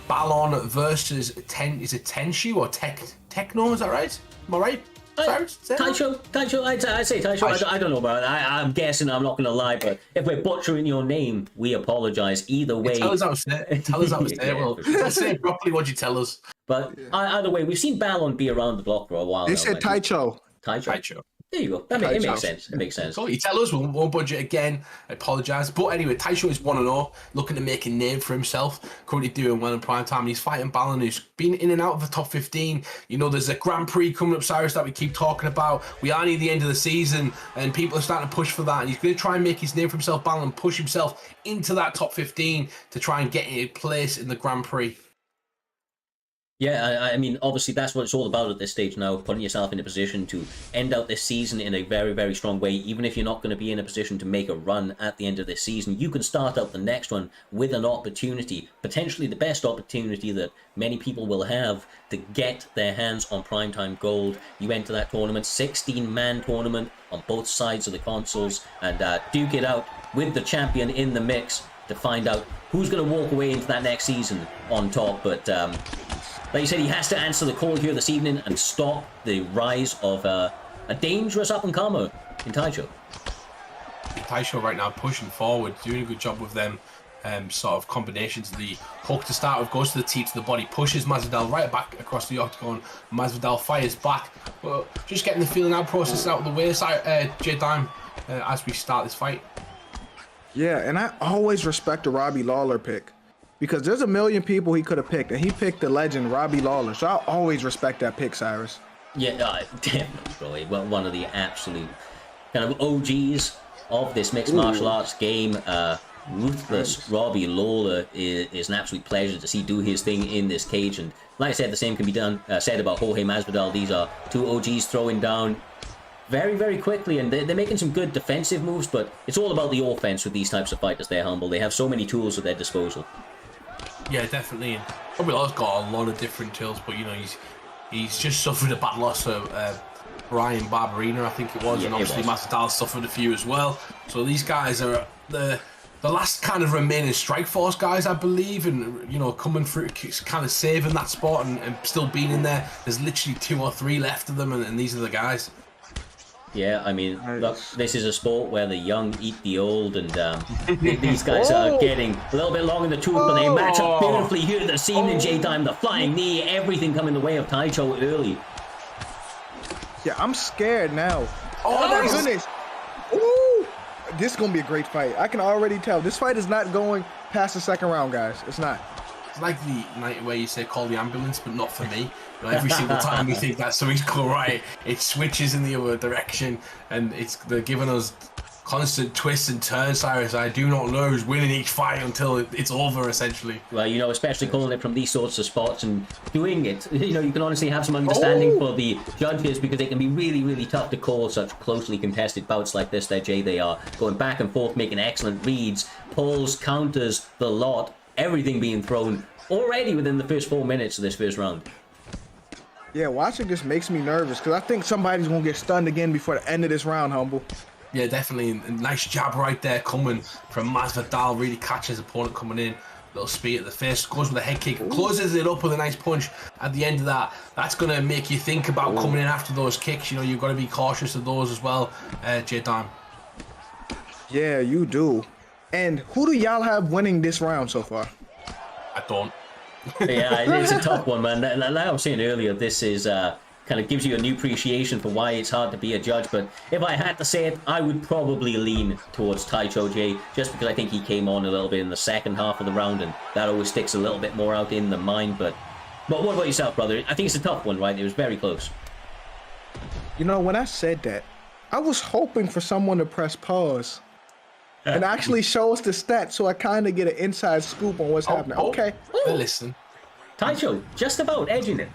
Ballon versus Tenshu or Techno, is that right? Am I right? Taicho, I'd say Taicho. I don't know about it. I'm guessing, I'm not going to lie, but if we're butchering your name, we apologize. Either way. Tell us how to say it. Well, let's say it properly what you tell us. But either way, we've seen Ballon be around the block for a while. They said Taicho. Taicho. There you go. It makes sense. It makes sense. So you tell us, we won't budget again. I apologise. But anyway, Taicho is 1-0, looking to make a name for himself. Currently doing well in prime time. He's fighting Ballon, who's been in and out of the top 15. There's a Grand Prix coming up, Cyrus, that we keep talking about. We are near the end of the season, and people are starting to push for that. And he's going to try and make his name for himself, Ballon, and push himself into that top 15 to try and get a place in the Grand Prix. Yeah, I mean, obviously that's what it's all about at this stage now, putting yourself in a position to end out this season in a very, very strong way. Even if you're not going to be in a position to make a run at the end of this season, you can start out the next one with an opportunity, potentially the best opportunity that many people will have to get their hands on Primetime Gold. You enter that tournament, 16-man tournament on both sides of the consoles, and duke it out with the champion in the mix to find out who's going to walk away into that next season on top. But like you said, he has to answer the call here this evening and stop the rise of a dangerous up-and-comer in Taicho. Taicho right now pushing forward, doing a good job with them sort of combinations. The hook to start with goes to the teeth to the body, pushes Masvidal right back across the octagon. Masvidal fires back. But just getting the feeling out process out of the way, J-Dime, as we start this fight. Yeah, and I always respect the Robbie Lawler pick, because there's a million people he could have picked, and he picked the legend Robbie Lawler. So I always respect that pick, Cyrus. Yeah, definitely, bro. One of the absolute kind of OGs of this mixed martial arts game. Ruthless Robbie Lawler is an absolute pleasure to see do his thing in this cage. And like I said, the same can be said about Jorge Masvidal. These are two OGs throwing down very, very quickly, and they're making some good defensive moves, but it's all about the offense with these types of fighters. They're Humble. They have so many tools at their disposal. Yeah, definitely. And Robbie got a lot of different tools, but he's just suffered a bad loss of Brian Barberina, I think it was, and obviously Masvidal suffered a few as well. So these guys are the last kind of remaining Strikeforce guys, I believe, and coming through, kind of saving that spot and still being in there. There's literally 2 or 3 left of them, and these are the guys. Yeah, I mean, look, this is a sport where the young eat the old, and these guys are getting a little bit long in the tooth, but they match up beautifully here this evening, J-Time. The flying knee, everything coming the way of Taicho early. Yeah, I'm scared now. Oh my goodness. Ooh, this is going to be a great fight. I can already tell. This fight is not going past the second round, guys. It's not. It's like the night where you say call the ambulance, but not for me. Every single time we think that something's going right, it switches in the other direction, and they're giving us constant twists and turns, Cyrus. I do not know who's winning each fight until it's over, essentially. Well, especially calling it from these sorts of spots and doing it, you can honestly have some understanding for the judges, because it can be really, really tough to call such closely contested bouts like this. Jay, they are going back and forth, making excellent reads, pulls, counters, the lot, everything being thrown already within the first 4 minutes of this first round. Yeah, watching this makes me nervous, because I think somebody's going to get stunned again before the end of this round, Humble. Yeah, definitely. A nice jab right there coming from Masvidal. Really catches his opponent coming in. Little speed at the face. Goes with a head kick. Closes it up with a nice punch at the end of that. That's going to make you think about coming in after those kicks. You've got to be cautious of those as well, J-Time. Yeah, you do. And who do y'all have winning this round so far? I don't. Yeah, it's a tough one, man. Like I was saying earlier, this is kind of gives you a new appreciation for why it's hard to be a judge. But if I had to say it, I would probably lean towards Taicho J, just because I think he came on a little bit in the second half of the round, and that always sticks a little bit more out in the mind. But what about yourself, brother? I think it's a tough one, right? It was very close. When I said that, I was hoping for someone to press pause and actually show us the stats, so I kind of get an inside scoop on what's happening. Okay. Listen. Taicho, just about edging it.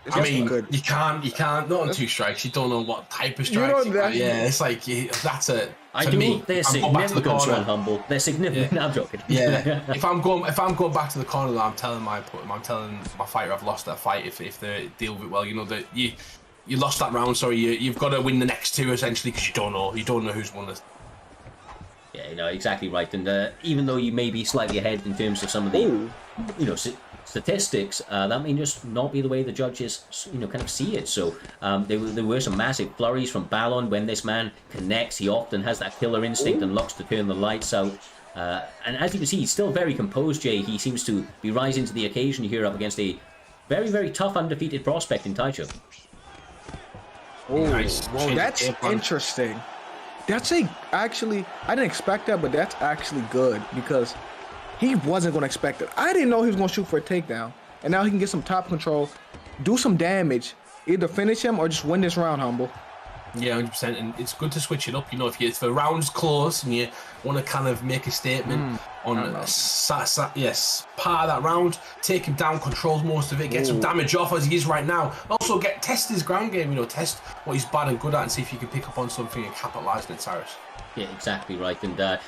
I mean, you can't, not on 2 strikes. You don't know what type of strikes. Yeah, it's like, that's a, they're significant, one, Humble. They're significant. Yeah. I'm joking. Yeah. if I'm going back to the corner, I'm telling my fighter I've lost that fight if they deal with it well. That you lost that round. Sorry, you've got to win the next 2 essentially, because you don't know who's won this. Yeah, exactly right. And even though you may be slightly ahead in terms of some of the, statistics, that may just not be the way the judges, kind of see it. So there were some massive flurries from Ballon. When this man connects, he often has that killer instinct and looks to turn the lights out. And as you can see, he's still very composed, Jay. He seems to be rising to the occasion here up against a very, very tough undefeated prospect in Taicho. Oh, nice. Well, that's interesting. Actually, I didn't expect that, but that's actually good, because he wasn't going to expect it. I didn't know he was going to shoot for a takedown, and now he can get some top control, do some damage, either finish him or just win this round, Humble. Yeah, 100%, and it's good to switch it up. If the round's close and you want to kind of make a statement on part of that round, take him down, controls most of it, get some damage off as he is right now. Also, test his ground game. Test what he's bad and good at, and see if you can pick up on something and capitalize on it, Cyrus. Yeah, exactly right. And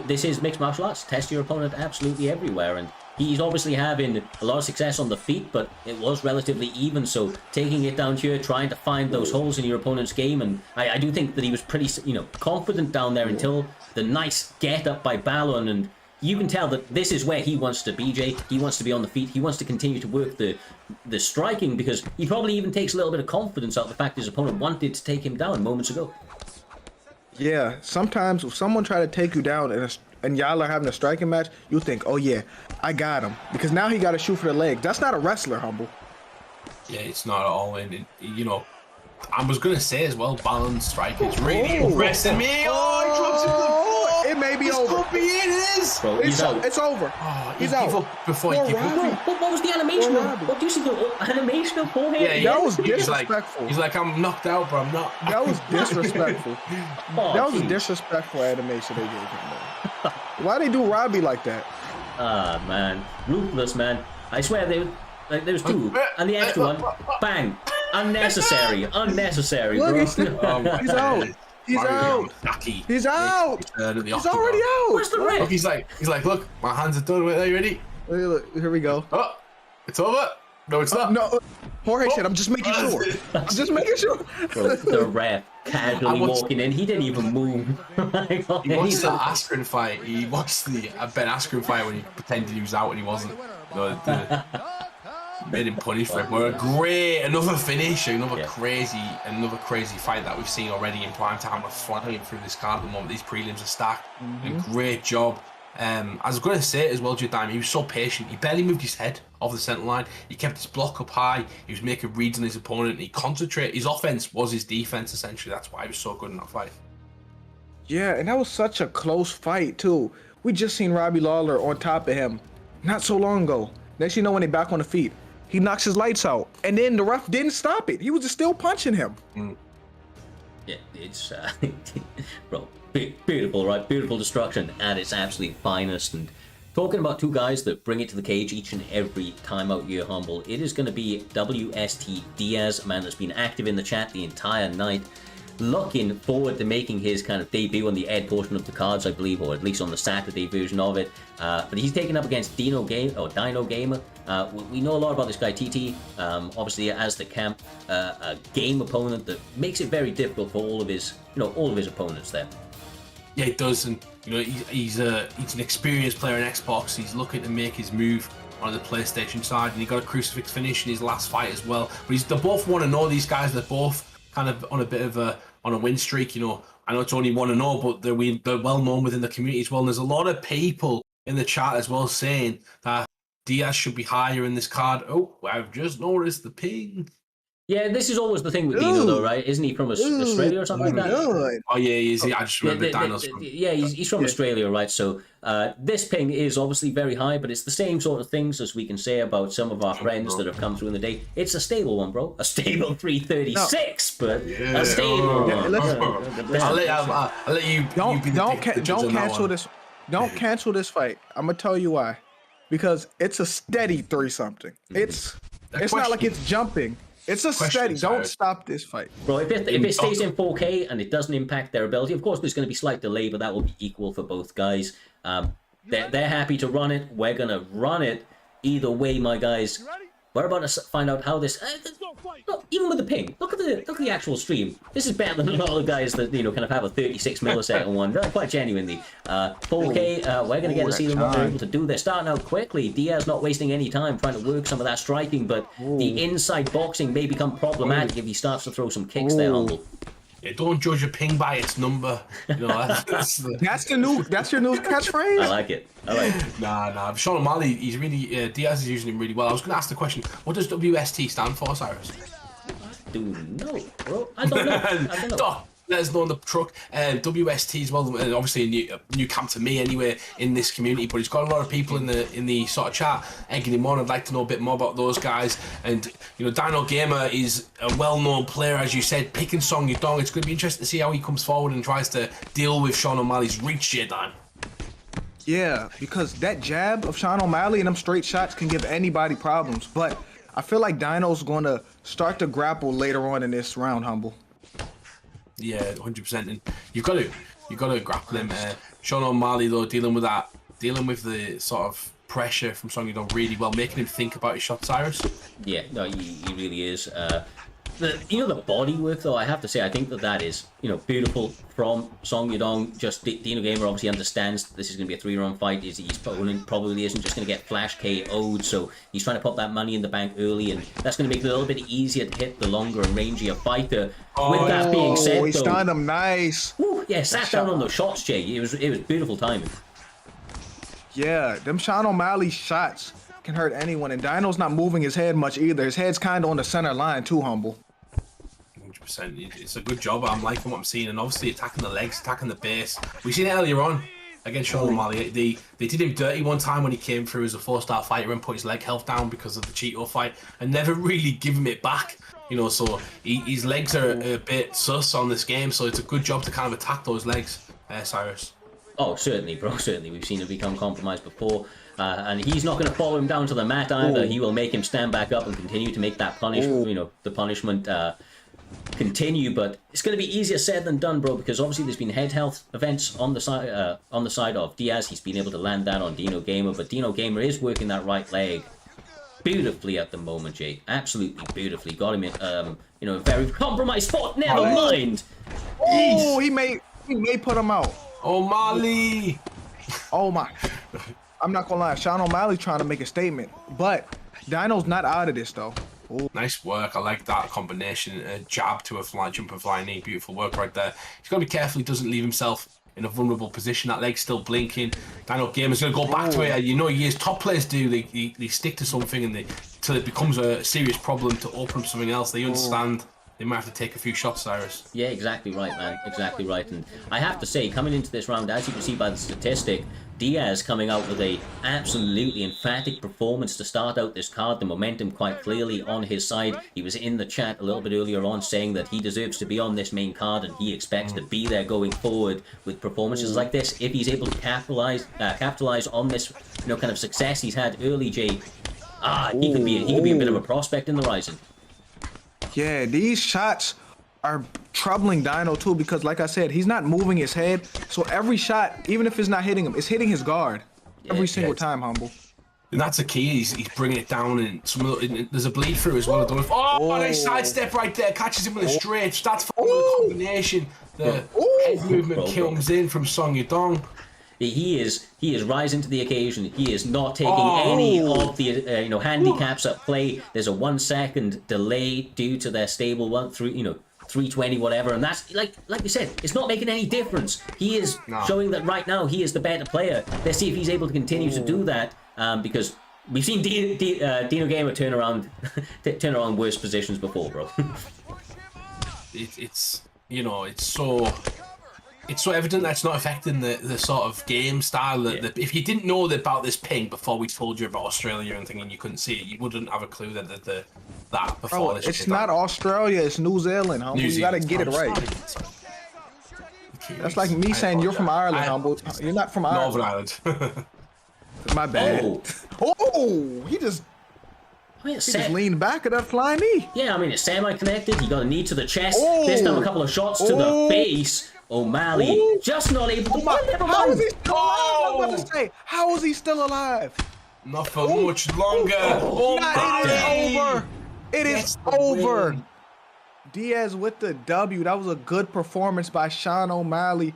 this is mixed martial arts. Test your opponent absolutely everywhere, and he's obviously having a lot of success on the feet, but it was relatively even. So taking it down here, trying to find those holes in your opponent's game, and I do think that he was pretty, confident down there until the nice get up by Ballon, and you can tell that this is where he wants to be, Jay. He wants to be on the feet. He wants to continue to work the striking, because he probably even takes a little bit of confidence out of the fact his opponent wanted to take him down moments ago. Yeah, sometimes if someone try to take you down and y'all are having a striking match, you think, oh yeah, I got him. Because now he got to shoot for the legs. That's not a wrestler, Humble. Yeah, it's not at all. And I was going to say as well, balanced strike is really impressing me. Oh, he drops it to the floor. It may be over. It is. Bro, it's over. Oh, he's out. Before he gives up. What was the animation? What do you see the animation of forehead? Yeah, that was disrespectful. He's like, I'm knocked out, but I'm not. That was disrespectful. That was a disrespectful animation they gave him, man. Why they do Robbie like that? Ah, man. Ruthless, man. I swear there's 2. And the extra one, bang. Unnecessary, Look, bro. He's out. He's out. He's out. He's already out. Where's the red? Look, he's like, look, my hands are done. Are you ready? Look, here we go. Oh, it's over. No, it's not. No, Jorge said, I'm just making sure. I'm just making sure. Bro, the ref casually walking in. He didn't even move. He watched the Askren fight. He watched the Ben Askren fight when he pretended he was out and he wasn't. Made him punish for it. But another finish, another crazy fight that we've seen already in Primetime. We're flying through this card at the moment. These prelims are stacked. And great job. I was going to say it as well, Jadime, he was so patient. He barely moved his head off the centre line. He kept his block up high. He was making reads on his opponent. He concentrated. His offense was his defense, essentially. That's why he was so good in that fight. Yeah, and that was such a close fight, too. We just seen Robbie Lawler on top of him not so long ago. Next you know, when they back on the feet, he knocks his lights out. And then the ref didn't stop it. He was just still punching him. Yeah, it's bro, beautiful, right? Beautiful destruction at its absolute finest. And talking about two guys that bring it to the cage each and every time out here, Humble, it is going to be WST Diaz, a man that's been active in the chat the entire night. Looking forward to making his kind of debut on the Ed portion of the cards, I believe, or at least on the Saturday version of it. But he's taken up against Dino Gamer. We know a lot about this guy, TT. Obviously, as the camp, a game opponent that makes it very difficult for all of his opponents there. Yeah, it does, and he's an experienced player in Xbox. He's looking to make his move on the PlayStation side, and he got a crucifix finish in his last fight as well. But they both want to know, these guys. They're both kind of on a bit of a win streak. I know it's only 1-0, but they're well known within the community as well. And there's a lot of people in the chat as well saying that Diaz should be higher in this card. Oh, I've just noticed the ping. Yeah, this is always the thing with Dino, though, right? Isn't he from Australia or something like that? Oh, yeah, he is. I just remember Dino's from... Yeah, he's from Australia, right? So this ping is obviously very high, but it's the same sort of things as we can say about some of our friends that have come through in the day. It's a stable one, bro. A stable 336, but a stable one. I'll let you... Don't cancel this. Don't cancel this fight. I'm going to tell you why. Because it's a steady 3-something. It's not like it's jumping. It's a steady. Don't stop this fight. Bro, if it stays in 4K and it doesn't impact their ability, of course there's going to be slight delay, but that will be equal for both guys. They're happy to run it. We're going to run it either way, my guys. We're about to find out how this... look, even with the ping, look at the actual stream. This is better than a lot of guys that kind of have a 36 millisecond one. Quite genuinely. 4K, we're going to get to see them what they're able to do. They're starting out quickly. Diaz not wasting any time trying to work some of that striking, but the inside boxing may become problematic if he starts to throw some kicks there, Humble. Yeah, don't judge a ping by its number. That's your new catchphrase. I like it. Nah. Sean O'Malley, he's really Diaz is using him really well. I was going to ask the question: what does WST stand for, Cyrus? Dude, no, bro. I don't know. Let us know on the truck. WST as well, obviously a new camp to me anyway in this community, but he's got a lot of people in the sort of chat egging him on. I'd like to know a bit more about those guys. And Dino Gamer is a well-known player, as you said, picking Song Yudong. It's going to be interesting to see how he comes forward and tries to deal with Sean O'Malley's reach here, Dan. Yeah, because that jab of Sean O'Malley and them straight shots can give anybody problems. But I feel like Dino's going to start to grapple later on in this round, Humble. Yeah, 100%. And you've got to grapple him. Sean O'Malley though, dealing with the sort of pressure from Song Yudong really well, making him think about his shot, Cyrus. Yeah, no, he really is. The body work though, I have to say, I think that is beautiful from Song Yudong. Just Dino Gamer obviously understands this is going to be a 3-round fight. His opponent probably isn't just going to get flash KO'd, so he's trying to put that money in the bank early, and that's going to make it a little bit easier to hit the longer and rangier fighter. With that being said, he stunned him nice. Sat down on those shots, Jay. It was beautiful timing. Yeah, them Sean O'Malley shots can hurt anyone, and Dino's not moving his head much either. His head's kind of on the center line too, Humble. 100%. It's a good job. I'm liking what I'm seeing, and obviously attacking the legs, attacking the base. We seen it earlier on against Sean O'Malley. They did him dirty one time when he came through as a 4-star fighter and put his leg health down because of the Cheeto fight, and never really give him it back. So his legs are a bit sus on this game, so it's a good job to kind of attack those legs, Cyrus. Oh, certainly, bro. Certainly, we've seen him become compromised before. And he's not going to follow him down to the mat either. He will make him stand back up and continue to make that the punishment continue, but it's going to be easier said than done, bro, because obviously there's been head health events on the side of Diaz. He's been able to land that on Dino Gamer, but Dino Gamer is working that right leg beautifully at the moment, Jay. Absolutely beautifully. Got him in, a very compromised spot. Never mind. Oh, he may put him out. O'Malley. Oh my. I'm not gonna lie, Sean O'Malley trying to make a statement, but Dino's not out of this though. Ooh. Nice work. I like that combination. A jab to a jump and flying knee. Beautiful work right there. He's got to be careful he doesn't leave himself in a vulnerable position. That leg's still blinking. Dino Gamer's going to go back to it. You know, years top players do. They stick to something and till it becomes a serious problem to open up something else. They understand. They might have to take a few shots, Cyrus. Yeah, exactly right, man. Exactly right. And I have to say, coming into this round, as you can see by the statistic, Diaz coming out with a absolutely emphatic performance to start out this card. The momentum quite clearly on his side. He was in the chat a little bit earlier on saying that he deserves to be on this main card and he expects to be there going forward with performances like this. If he's able to capitalize on this, kind of success he's had early, Jay, he could be a bit of a prospect in the Rising. Yeah, these shots are troubling Dino too because, like I said, he's not moving his head. So every shot, even if it's not hitting him, it's hitting his guard every single time, Humble. And that's the key. He's bringing it down, and there's a bleed through as well. Nice sidestep right there. Catches him with a straight. That's for the combination. The head movement comes in from Song Yudong. He is rising to the occasion. He is not taking any of the handicaps at play. There's a 1 second delay due to their stable 320 whatever, and that's like you said, it's not making any difference. He is showing that right now he is the better player. Let's see if he's able to continue to do that, because we've seen Dino Gamer turn around worse positions before, bro. It's so evident that's not affecting the sort of game style. That if you didn't know about this ping before we told you about Australia and thinking you couldn't see it, you wouldn't have a clue that before. Bro, it's not Australia, it's New Zealand, Humble. You gotta get it right. That's like me saying you're from Ireland, Humble. You're not from Ireland. Northern Ireland. My bad. He just leaned back at that flying knee. Yeah, I mean, it's semi-connected. He got a knee to the chest. This time a couple of shots to the face. O'Malley just not able to. How is he still alive? I was about to say, how is he still alive? Not for much longer. It is over. It is over. Diaz with the W. That was a good performance by Sean O'Malley.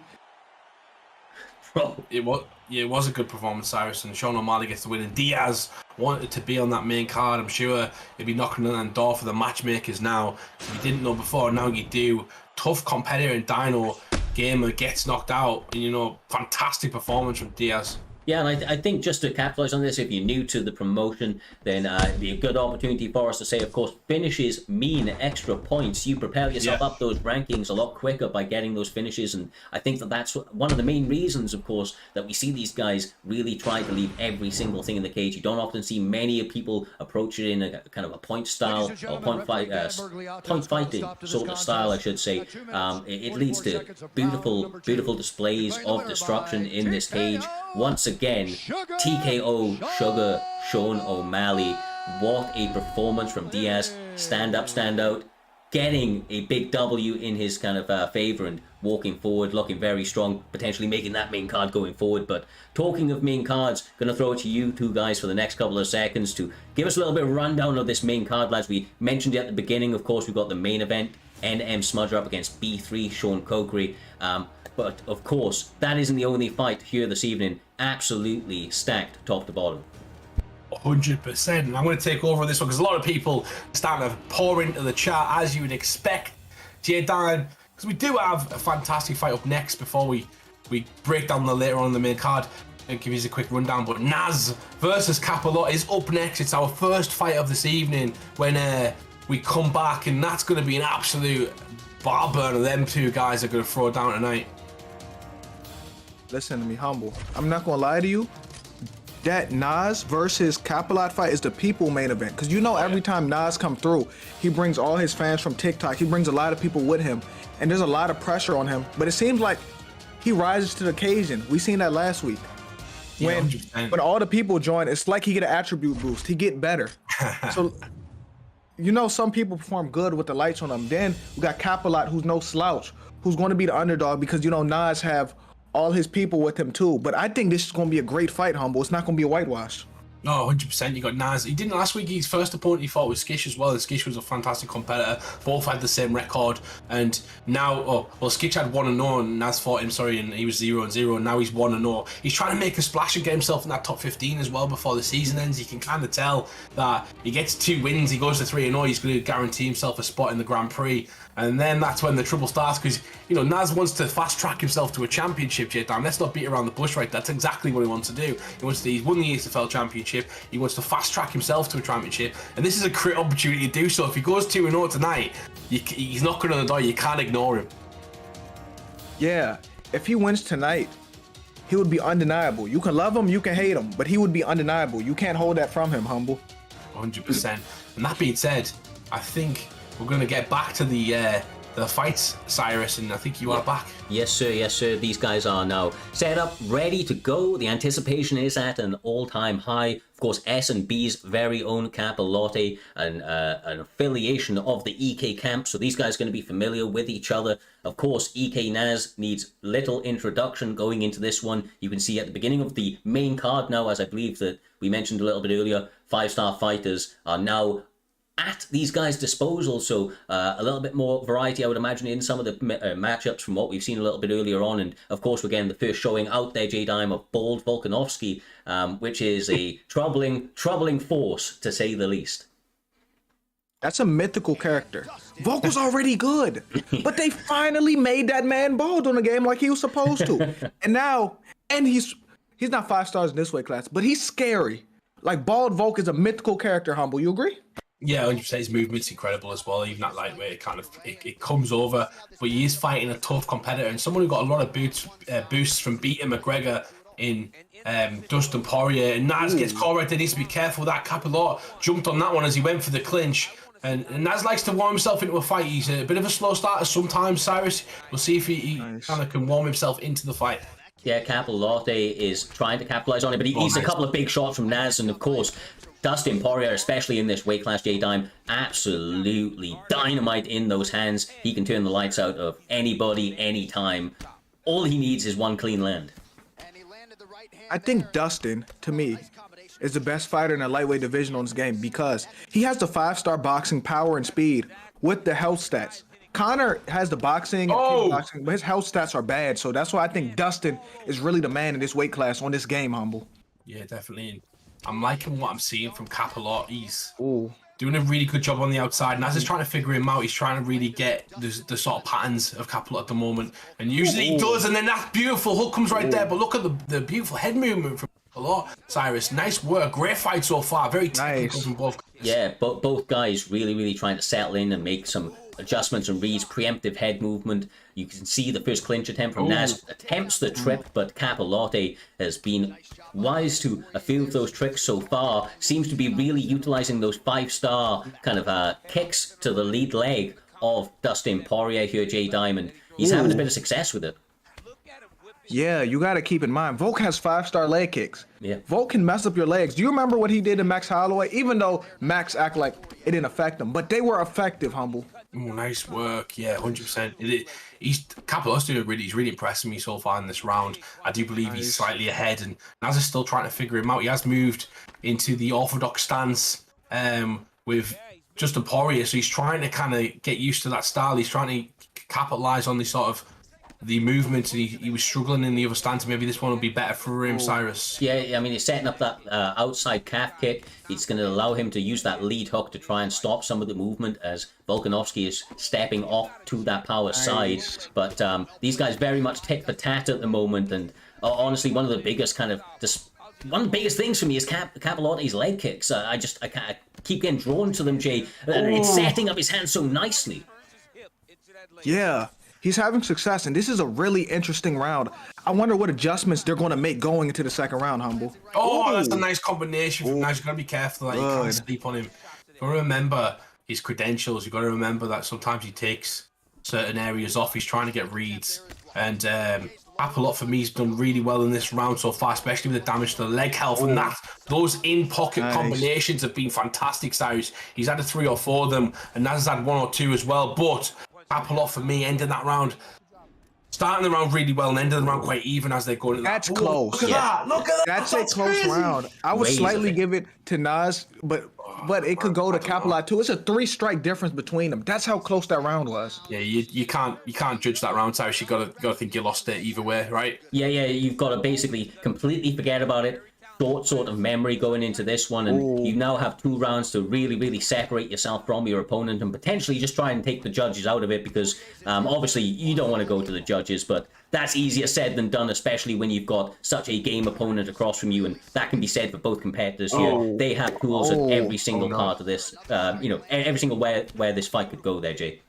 Bro, it was a good performance, Cyrus, and Sean O'Malley gets the win. And Diaz wanted to be on that main card. I'm sure he'll be knocking on the door for the matchmakers now. You didn't know before, now you do. Tough competitor in Dino Gamer gets knocked out, and fantastic performance from Diaz. Yeah, and I think just to capitalize on this, if you're new to the promotion, then it'd be a good opportunity for us to say, of course, finishes mean extra points. You propel yourself up those rankings a lot quicker by getting those finishes, and I think that's one of the main reasons, of course, that we see these guys really try to leave every single thing in the cage. You don't often see many people approach it in a kind of a point style, or point fighting sort of style, I should say. It leads to beautiful displays of destruction in this cage. Once again, TKO Sugar Sean O'Malley. What a performance from Diaz. Stand up, stand out. Getting a big W in his kind of favor and walking forward, looking very strong, potentially making that main card going forward. But talking of main cards, going to throw it to you two guys for the next couple of seconds to give us a little bit of rundown of this main card, lads. We mentioned it at the beginning. Of course, we've got the main event, NM Smudger up against B3 Sean Cokery. But of course, that isn't the only fight here this evening. Absolutely stacked top to bottom. 100%. And I'm going to take over this one because a lot of people starting to pour into the chat as you would expect. J-Dan, because we do have a fantastic fight up next before we break down the later on in the main card and give you a quick rundown. But Naz versus Capalotta is up next. It's our first fight of this evening when we come back, and that's going to be an absolute bar burner. Them two guys are going to throw it down tonight. Listen to me, Humble. I'm not gonna lie to you. That Nas versus Capalotta fight is the people main event. Because every time Nas come through, he brings all his fans from TikTok. He brings a lot of people with him. And there's a lot of pressure on him. But it seems like he rises to the occasion. We seen that last week. When all the people join, it's like he get an attribute boost. He get better. So you know, some people perform good with the lights on them. Then we got Capalot, who's no slouch, who's going to be the underdog because, you know, Nas have all his people with him too. But I think this is going to be a great fight, Humble. It's not going to be a whitewash. No, 100%. You got Naz. He didn't last week. His first opponent he fought was Skish as well. And Skish was a fantastic competitor. Both had the same record. And now, Skish had 1-0 and Naz fought him, and he was 0-0. And now he's 1-0. He's trying to make a splash and get himself in that top 15 as well before the season ends. You can kind of tell that he gets 2 wins. He goes to 3-0. He's going to guarantee himself a spot in the Grand Prix. And then that's when the trouble starts because, you know, Naz wants to fast track himself to a championship, J-Dime. Let's not beat around the bush, right? That's exactly what he wants to do. He's won the ESFL championship. He wants to fast track himself to a championship. And this is a great opportunity to do so. If he goes 2-0 tonight, he's knocking on the door. You can't ignore him. Yeah, if he wins tonight, he would be undeniable. You can love him, you can hate him, but he would be undeniable. You can't hold that from him, Humble. 100%. And that being said, I think we're going to get back to the fights, Cyrus, and I think you are back. Yes, sir. Yes, sir. These guys are now set up, ready to go. The anticipation is at an all-time high. Of course, S&B's very own Capalotti, an affiliation of the EK camp. So these guys are going to be familiar with each other. Of course, EK Naz needs little introduction going into this one. You can see at the beginning of the main card now, as I believe that we mentioned a little bit earlier, 5-star fighters are now at these guys' disposal, so a little bit more variety, I would imagine, in some of the matchups from what we've seen a little bit earlier on. And of course, we're getting the first showing out there, J-Dime, of Bold Volkanovski, which is a troubling force, to say the least. That's a mythical character. Volk was already good, but they finally made that man bold on the game like he was supposed to. And he's not 5 stars in this weight class, but he's scary. Like, Bald Volk is a mythical character, Humble. You agree? Yeah, 100%. His movement's incredible as well. Even that lightweight, it comes over. But he is fighting a tough competitor and someone who got a lot of boosts from beating McGregor in Dustin Poirier. And Naz gets caught right there. Needs to be careful. That Capalot jumped on that one as he went for the clinch. And Naz likes to warm himself into a fight. He's a bit of a slow starter sometimes, Cyrus. We'll see if he kind of can warm himself into the fight. Yeah, Capalotti is trying to capitalize on it, but he's a couple of big shots from Naz, and of course, Dustin Poirier, especially in this weight class, J-Dime, absolutely dynamite in those hands. He can turn the lights out of anybody, anytime. All he needs is one clean land. I think Dustin, to me, is the best fighter in the lightweight division on this game because he has the 5-star boxing power and speed with the health stats. Connor has the boxing, but his health stats are bad, so that's why I think Dustin is really the man in this weight class on this game, Humble. Yeah, definitely. I'm liking what I'm seeing from Capalot. He's doing a really good job on the outside, and as he's trying to figure him out, he's trying to really get the sort of patterns of Capalot at the moment. And usually he does, and then that beautiful hook comes right there. But look at the beautiful head movement from Capalot. Cyrus, nice work. Great fight so far. Very technical from both guys. Yeah, both guys really trying to settle in and make some adjustments and reads, preemptive head movement. You can see the first clinch attempt from Naz attempts the trip, but Capalotti has been wise to a few of those tricks so far. Seems to be really utilizing those 5-star kind of kicks to the lead leg of Dustin Poirier here, J-Dime. He's having a bit of success with it. Yeah, you got to keep in mind, Volk has 5-star leg kicks. Yeah. Volk can mess up your legs. Do you remember what he did to Max Holloway? Even though Max act like it didn't affect him, but they were effective, Humble. Nice work. Yeah, 100%. Capalot's he's really impressing me so far in this round. I do believe he's slightly ahead, and Naz is still trying to figure him out. He has moved into the orthodox stance with Justin Poirier, so he's trying to kind of get used to that style. He's trying to capitalize on the movement, and he was struggling in the other stance. Maybe this one will be better for him, Cyrus. Yeah, I mean, he's setting up that outside calf kick. It's going to allow him to use that lead hook to try and stop some of the movement as Volkanovski is stepping off to that power side. But these guys very much tit for tat at the moment, and honestly, one of the biggest things for me is Capalotti's leg kicks. I keep getting drawn to them, Jay. It's setting up his hands so nicely. Yeah. He's having success, and this is a really interesting round. I wonder what adjustments they're going to make going into the second round, Humble. That's a nice combination from Naz. You've got to be careful that you can't sleep on him. You've got to remember his credentials. You've got to remember that sometimes he takes certain areas off. He's trying to get reads. And Apollo for me has done really well in this round so far, especially with the damage to the leg health. And those in-pocket combinations have been fantastic, Cyrus. He's had 3 or 4 of them, and Naz has had 1 or 2 as well. But Apollo for me, ending that round, starting the round really well and ending the round quite even as they go into That's that. close. Look at that. Look at that. That's a close crazy. round. I would Ways slightly of it. give it to Nas, but it could go to Capelot too. It's a 3-strike difference between them. That's how close that round was. Yeah, you can't judge that round, Cyrus. You gotta think you lost it either way, right? Yeah, you've got to basically completely forget about it. Short sort of memory going into this one, and you now have 2 rounds to really, really separate yourself from your opponent and potentially just try and take the judges out of it, because obviously you don't want to go to the judges, but that's easier said than done, especially when you've got such a game opponent across from you, and that can be said for both competitors here. They have tools at every single part of this, every single where this fight could go there, Jay.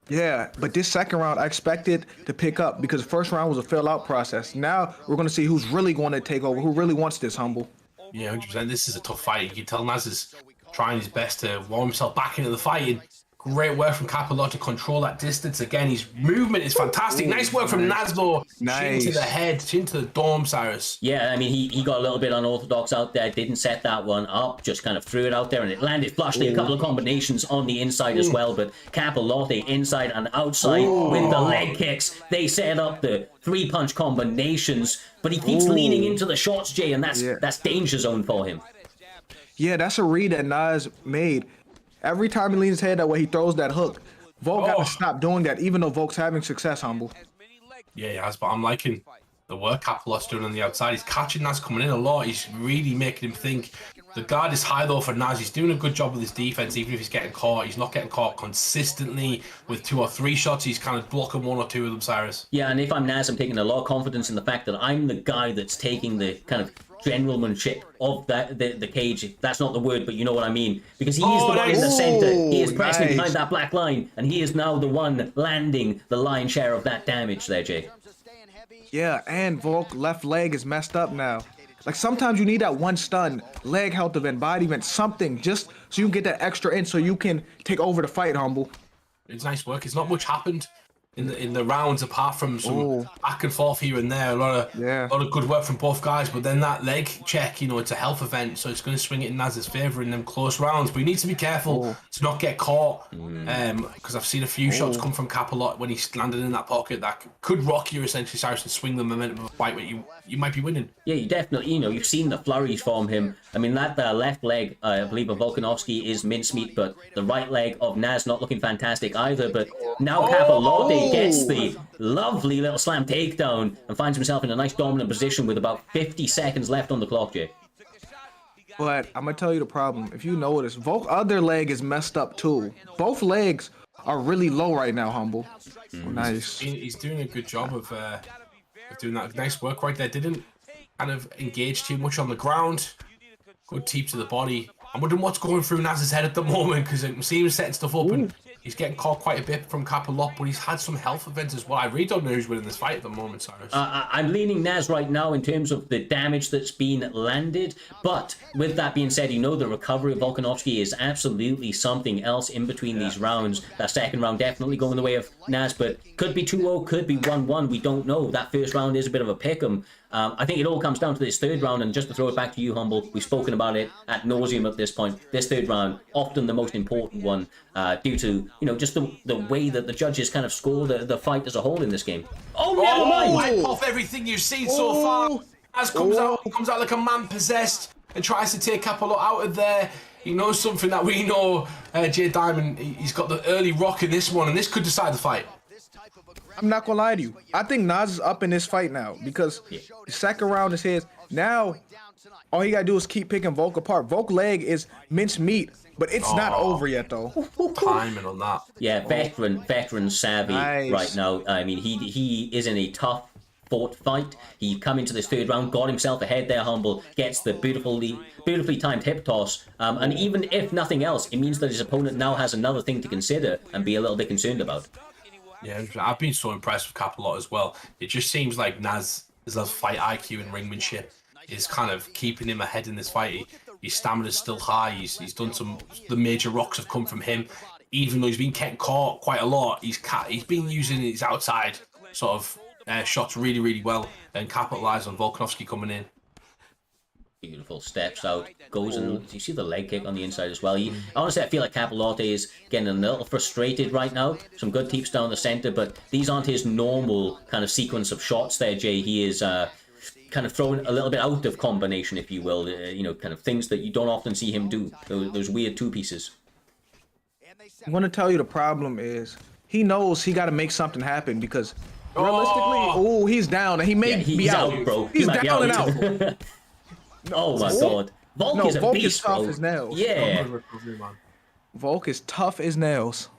Yeah, but this second round I expected to pick up because the first round was a fill-out process. Now we're going to see who's really going to take over, who really wants this, Humble. Yeah, 100%. This is a tough fight. You can tell Naz is trying his best to warm himself back into the fight. And great work from Capelot to control that distance. Again, his movement is fantastic. Nice work from Naslo. Chin to the head, chin to the dome, Cyrus. Yeah, I mean, he got a little bit unorthodox out there, didn't set that one up, just kind of threw it out there, and it landed flushly. A couple of combinations on the inside as well, but Capellotti inside and outside with the leg kicks. They set up the 3-punch combinations, but he keeps leaning into the shots, Jay, and that's danger zone for him. Yeah, that's a read that Nas made. Every time he leans his head that way, he throws that hook. Volk got to stop doing that, even though Volk's having success, Humble. Yeah, he has, but I'm liking the work Capelot's doing on the outside. He's catching Naz coming in a lot. He's really making him think. The guard is high, though, for Naz. He's doing a good job with his defense, even if he's getting caught. He's not getting caught consistently with 2 or 3 shots. He's kind of blocking 1 or 2 of them, Cyrus. Yeah, and if I'm Naz, I'm taking a lot of confidence in the fact that I'm the guy that's taking the kind of generalmanship of the cage. That's not the word, but you know what I mean. Because he is the one in the center. He is pressing behind that black line, and he is now the one landing the lion's share of that damage there, Jay. Yeah, and Volk left leg is messed up now. Like sometimes you need that one stun, leg health event, body event, something just so you can get that extra in so you can take over the fight, Humble. It's nice work. It's not much happened in the rounds apart from some back and forth here and there. A lot of good work from both guys, but then that leg check, it's a health event, so it's going to swing it in Naz's favor in them close rounds. But you need to be careful to not get caught, because I've seen a few shots come from Capelot when he's landed in that pocket that could rock you essentially, Cyrus, and swing the momentum of a fight where you might be winning. Yeah, you definitely, you've seen the flurries from him. I mean, that left leg, I believe, of Volkanovski is mincemeat, but the right leg of Naz not looking fantastic either. But now Capellotti gets the lovely little slam takedown and finds himself in a nice dominant position with about 50 seconds left on the clock, Jay. But I'm going to tell you the problem. If you notice, Volk's other leg is messed up too. Both legs are really low right now, Humble. Nice. He's doing a good job of doing that. Nice work right there. Didn't kind of engage too much on the ground. Good teep to the body. I'm wondering what's going through Naz's head at the moment, because it seems setting stuff up and he's getting caught quite a bit from Capelot, but he's had some health events as well. I really don't know who's winning this fight at the moment, Cyrus. I'm leaning Naz right now in terms of the damage that's been landed, but with that being said, the recovery of Volkanovski is absolutely something else in between these rounds. That second round definitely going the way of Naz, but could be 2-0, could be 1-1, we don't know. That first round is a bit of a pick'em. I think it all comes down to this third round, and just to throw it back to you, Humble, we've spoken about it ad nauseum at this point. This third round, often the most important one, due to, just the way that the judges kind of score the fight as a whole in this game. Oh, never mind! Wipe off everything you've seen so far. As comes out like a man possessed and tries to take Capelot out of there. He knows something that we know, Jay Diamond. He's got the early rock in this one, and this could decide the fight. I'm not gonna lie to you. I think Nas is up in this fight now because the second round is his. Now, all he gotta do is keep picking Volk apart. Volk leg is minced meat, but it's not over yet though. Timing on that. Yeah, veteran savvy right now. I mean, he is in a tough fought fight. He come into this third round, got himself ahead there, Humble, gets the beautifully timed hip toss, and even if nothing else, it means that his opponent now has another thing to consider and be a little bit concerned about. Yeah, I've been so impressed with Capelot as well. It just seems like Naz's fight IQ and ringmanship is kind of keeping him ahead in this fight. His stamina's still high. He's done the major rocks have come from him. Even though he's been getting caught quite a lot, he's been using his outside sort of shots really, really well and capitalize on Volkanovski coming in. Beautiful, steps out, goes and you see the leg kick on the inside as well. Honestly, I feel like Capellotti is getting a little frustrated right now. Some good teeps down the center, but these aren't his normal kind of sequence of shots there, Jay. He is kind of throwing a little bit out of combination, if you will, you know, kind of things that you don't often see him do, those weird two pieces. I'm going to tell you the problem is he knows he got to make something happen because realistically, he's down and he may be out, bro. He's down and out. Oh my god. Volk is a beast, is tough bro. as nails. Yeah. Volk is tough as nails.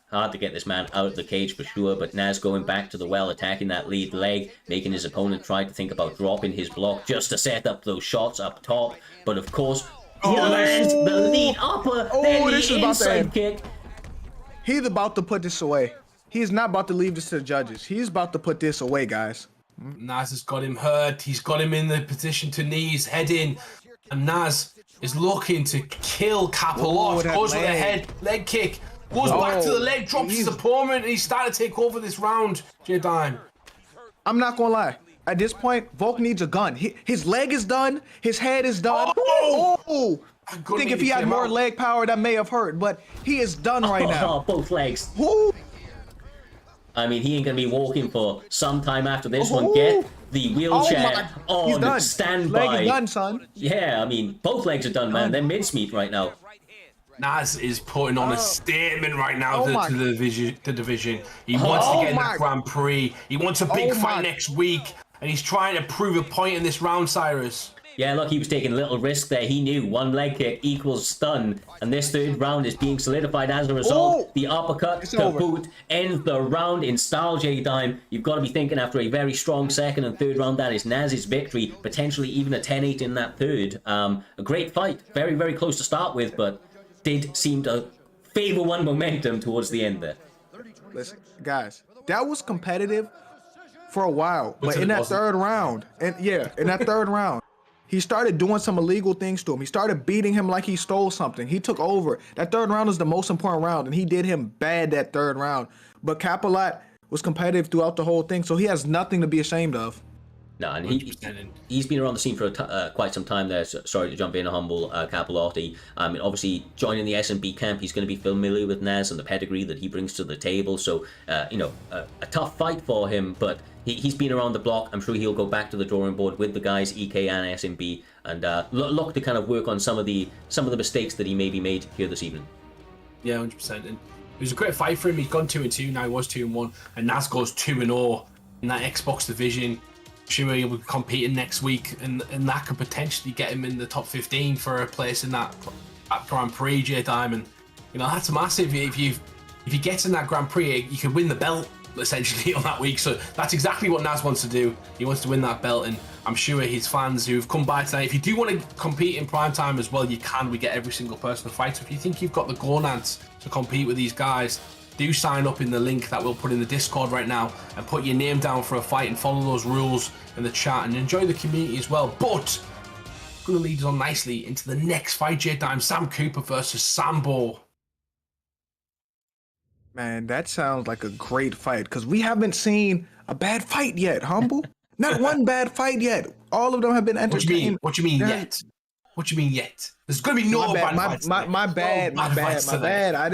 Hard to get this man out of the cage for sure, but Naz going back to the well, attacking that lead leg, making his opponent try to think about dropping his block just to set up those shots up top. But of course, he lands the lead upper, then the inside kick. He's about to put this away. He's not about to leave this to the judges. He's about to put this away, guys. Naz has got him hurt. He's got him in the position to knee his head in. And Naz is looking to kill Kapolov. Goes with a leg kick. Goes back to the leg, drops his opponent, and he's starting to take over this round, J-Dime. I'm not going to lie. At this point, Volk needs a gun. His leg is done. His head is done. I think if he had more leg power, that may have hurt. But he is done right now. Both legs. I mean, he ain't going to be walking for some time after this one. Get the wheelchair on standby. Leg is done, son. Yeah, I mean, both legs are done, man. They're mincemeat right now. Naz is putting on a statement right now to the division. He wants to get in that Grand Prix. He wants a big fight next week. And he's trying to prove a point in this round, Cyrus. Yeah, look, he was taking a little risk there. He knew one leg kick equals stun. And this third round is being solidified as a result. The uppercut to boot ends the round in style, J-Dime. You've got to be thinking after a very strong second and third round, that is Naz's victory. Potentially even a 10-8 in that third. A great fight. Very, very close to start with, but did seem to favor one momentum towards the end there. Listen, guys, that was competitive for a while. But in that third round, he started doing some illegal things to him. He started beating him like he stole something. He took over. That third round is the most important round, and he did him bad that third round. But Kapolov was competitive throughout the whole thing, so he has nothing to be ashamed of. No, and he's been around the scene for quite some time there. So, sorry to jump in, humble Capellotti. Obviously, joining the S&B camp, he's going to be familiar with Naz and the pedigree that he brings to the table. So, a tough fight for him, but he's been around the block. I'm sure he'll go back to the drawing board with the guys, EK and S&B, and look to kind of work on some of the mistakes that he maybe made here this evening. Yeah, 100%. And it was a great fight for him. He's gone 2-2, now he was 2-1, and Naz goes 2-0 in that Xbox division. Sure, he'll be competing next week, and that could potentially get him in the top 15 for a place in that Grand Prix, J-Dime. That's massive. If he gets in that Grand Prix, you can win the belt essentially on that week. So that's exactly what Naz wants to do. He wants to win that belt, and I'm sure his fans who've come by tonight, if you do want to compete in Primetime as well, you can. We get every single person to fight. So if you think you've got the gonads to compete with these guys, do sign up in the link that we'll put in the Discord right now and put your name down for a fight and follow those rules in the chat and enjoy the community as well. But going to lead us on nicely into the next fight, J-Dime. Sam Cooper versus Sambo. Man, that sounds like a great fight because we haven't seen a bad fight yet, Humble. Not one bad fight yet. All of them have been entertaining. What do you mean yet? What do you mean yet? There's going to be no bad fights. My bad. I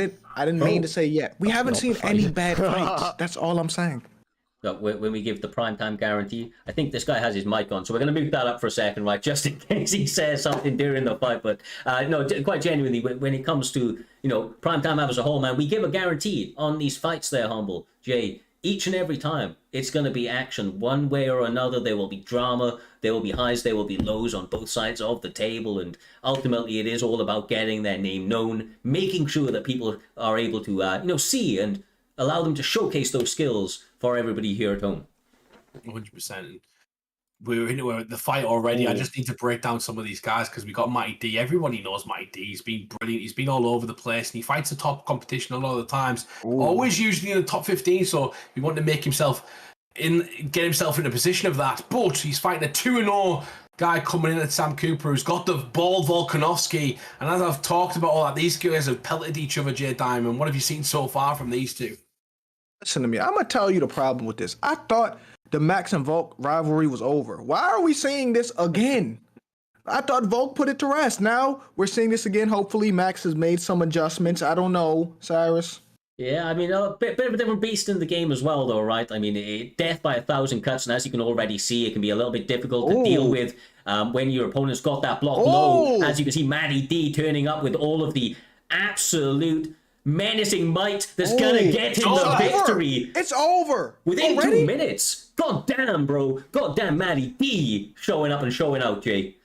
didn't mean to say yet. We haven't seen any bad fights. That's all I'm saying. Look, when we give the primetime guarantee, I think this guy has his mic on, so we're going to move that up for a second, right, just in case he says something during the fight. But no, quite genuinely, when it comes to primetime as a whole, man, we give a guarantee on these fights there, Humble Jay. Each and every time, it's going to be action one way or another. There will be drama, there will be highs, there will be lows on both sides of the table. And ultimately, it is all about getting their name known, making sure that people are able to, see and allow them to showcase those skills for everybody here at home. 100%. We're into the fight already. I just need to break down some of these guys because we got Matty D. Everybody knows Matty D. He's been brilliant. He's been all over the place, and he fights the top competition a lot of the times. Always usually in the top 15. So we want to make get himself in a position of that. But he's fighting a 2-0 guy coming in at Sam Cooper, who's got the bald Volkanovski. And as I've talked about all that, these guys have pelted each other, J-Dime. And what have you seen so far from these two? Listen to me. I'm gonna tell you the problem with this. I thought the Max and Volk rivalry was over. Why are we seeing this again? I thought Volk put it to rest. Now we're seeing this again. Hopefully, Max has made some adjustments. I don't know, Cyrus. Yeah, I mean, a bit of a different beast in the game as well, though, right? I mean, death by 1,000 cuts, and as you can already see, it can be a little bit difficult to deal with when your opponent's got that block low. As you can see, Matty D turning up with all of the absolute menacing might that's gonna get him the victory. It's over. Within 2 minutes. God damn, bro. God damn, Matty D showing up and showing out, Jay.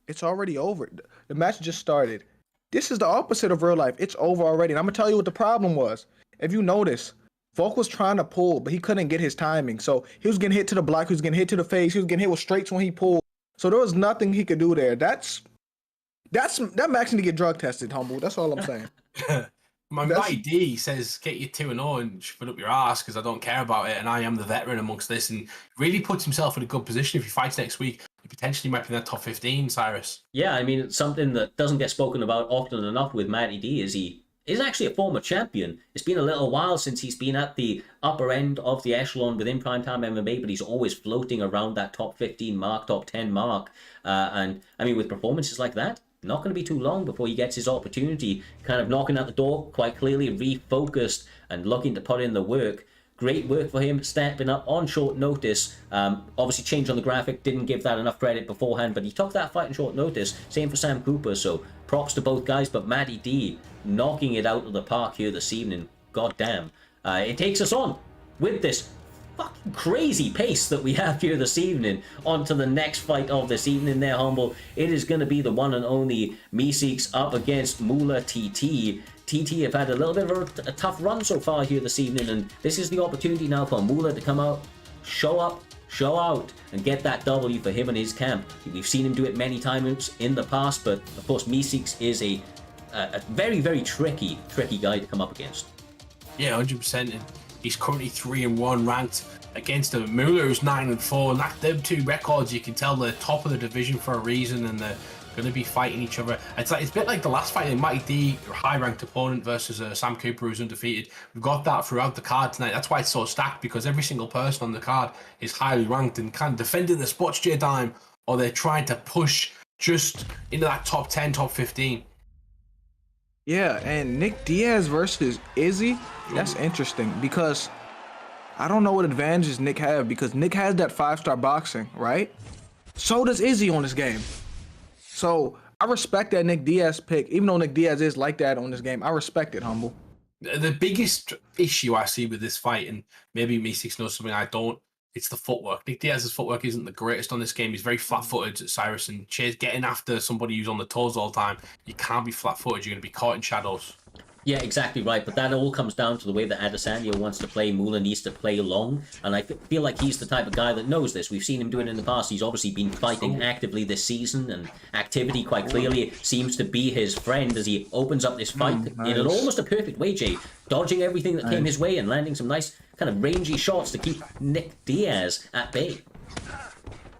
It's already over. The match just started. This is the opposite of real life. It's over already. And I'm going to tell you what the problem was. If you notice, Volk was trying to pull, but he couldn't get his timing. So he was getting hit to the block. He was getting hit to the face. He was getting hit with straights when he pulled. So there was nothing he could do there. That Max need to get drug tested, Humble. That's all I'm saying. My D says, get you 2-0 and shove it up your ass because I don't care about it and I am the veteran amongst this, and really puts himself in a good position. If he fights next week, he potentially might be in that top 15, Cyrus. Yeah, I mean, it's something that doesn't get spoken about often enough with Matty D is he is actually a former champion. It's been a little while since he's been at the upper end of the echelon within Primetime MMA, but he's always floating around that top 15 mark, top 10 mark. And I mean, with performances like that, not going to be too long before he gets his opportunity, kind of knocking at the door quite clearly, refocused and looking to put in the work. Great work for him, stepping up on short notice. Obviously, change on the graphic, didn't give that enough credit beforehand, but he took that fight in short notice. Same for Sam Cooper, so props to both guys, but Matty D knocking it out of the park here this evening. God damn. It takes us on with this fucking crazy pace that we have here this evening on to the next fight of this evening there, Humble. It is going to be the one and only Meeseeks up against Mma TT. TT have had a little bit of a tough run so far here this evening, and this is the opportunity now for Mma to come out, show up, show out, and get that W for him and his camp. We've seen him do it many times in the past, but of course Meeseeks is a very, very tricky guy to come up against. Yeah, 100%. He's currently 3-1 ranked against Mma, who's 9-4, and that them two records, you can tell they're top of the division for a reason, and they're going to be fighting each other. It's a bit like the last fight in Matty D, high-ranked opponent versus Sam Cooper, who's undefeated. We've got that throughout the card tonight. That's why it's so stacked, because every single person on the card is highly ranked and kind of defending the spots, J-Dime, or they're trying to push just into that top 10, top 15. Yeah, and Nick Diaz versus Izzy, that's interesting because I don't know what advantages Nick have, because Nick has that 5-star boxing, right? So does Izzy on this game. So I respect that Nick Diaz pick, even though Nick Diaz is like that on this game. I respect it, Humble. The biggest issue I see with this fight, and maybe Meeseeks knows something I don't, it's the footwork. Nick Diaz's footwork isn't the greatest on this game. He's very flat-footed, Cyrus, and getting after somebody who's on the toes all the time. You can't be flat-footed. You're going to be caught in shadows. Yeah, exactly right. But that all comes down to the way that Adesanya wants to play. Mma needs to play long. And I feel like he's the type of guy that knows this. We've seen him do it in the past. He's obviously been fighting actively this season, and activity quite clearly seems to be his friend as he opens up this fight in an almost a perfect way, Jay. Dodging everything that came his way and landing some nice kind of rangy shots to keep Nick Diaz at bay.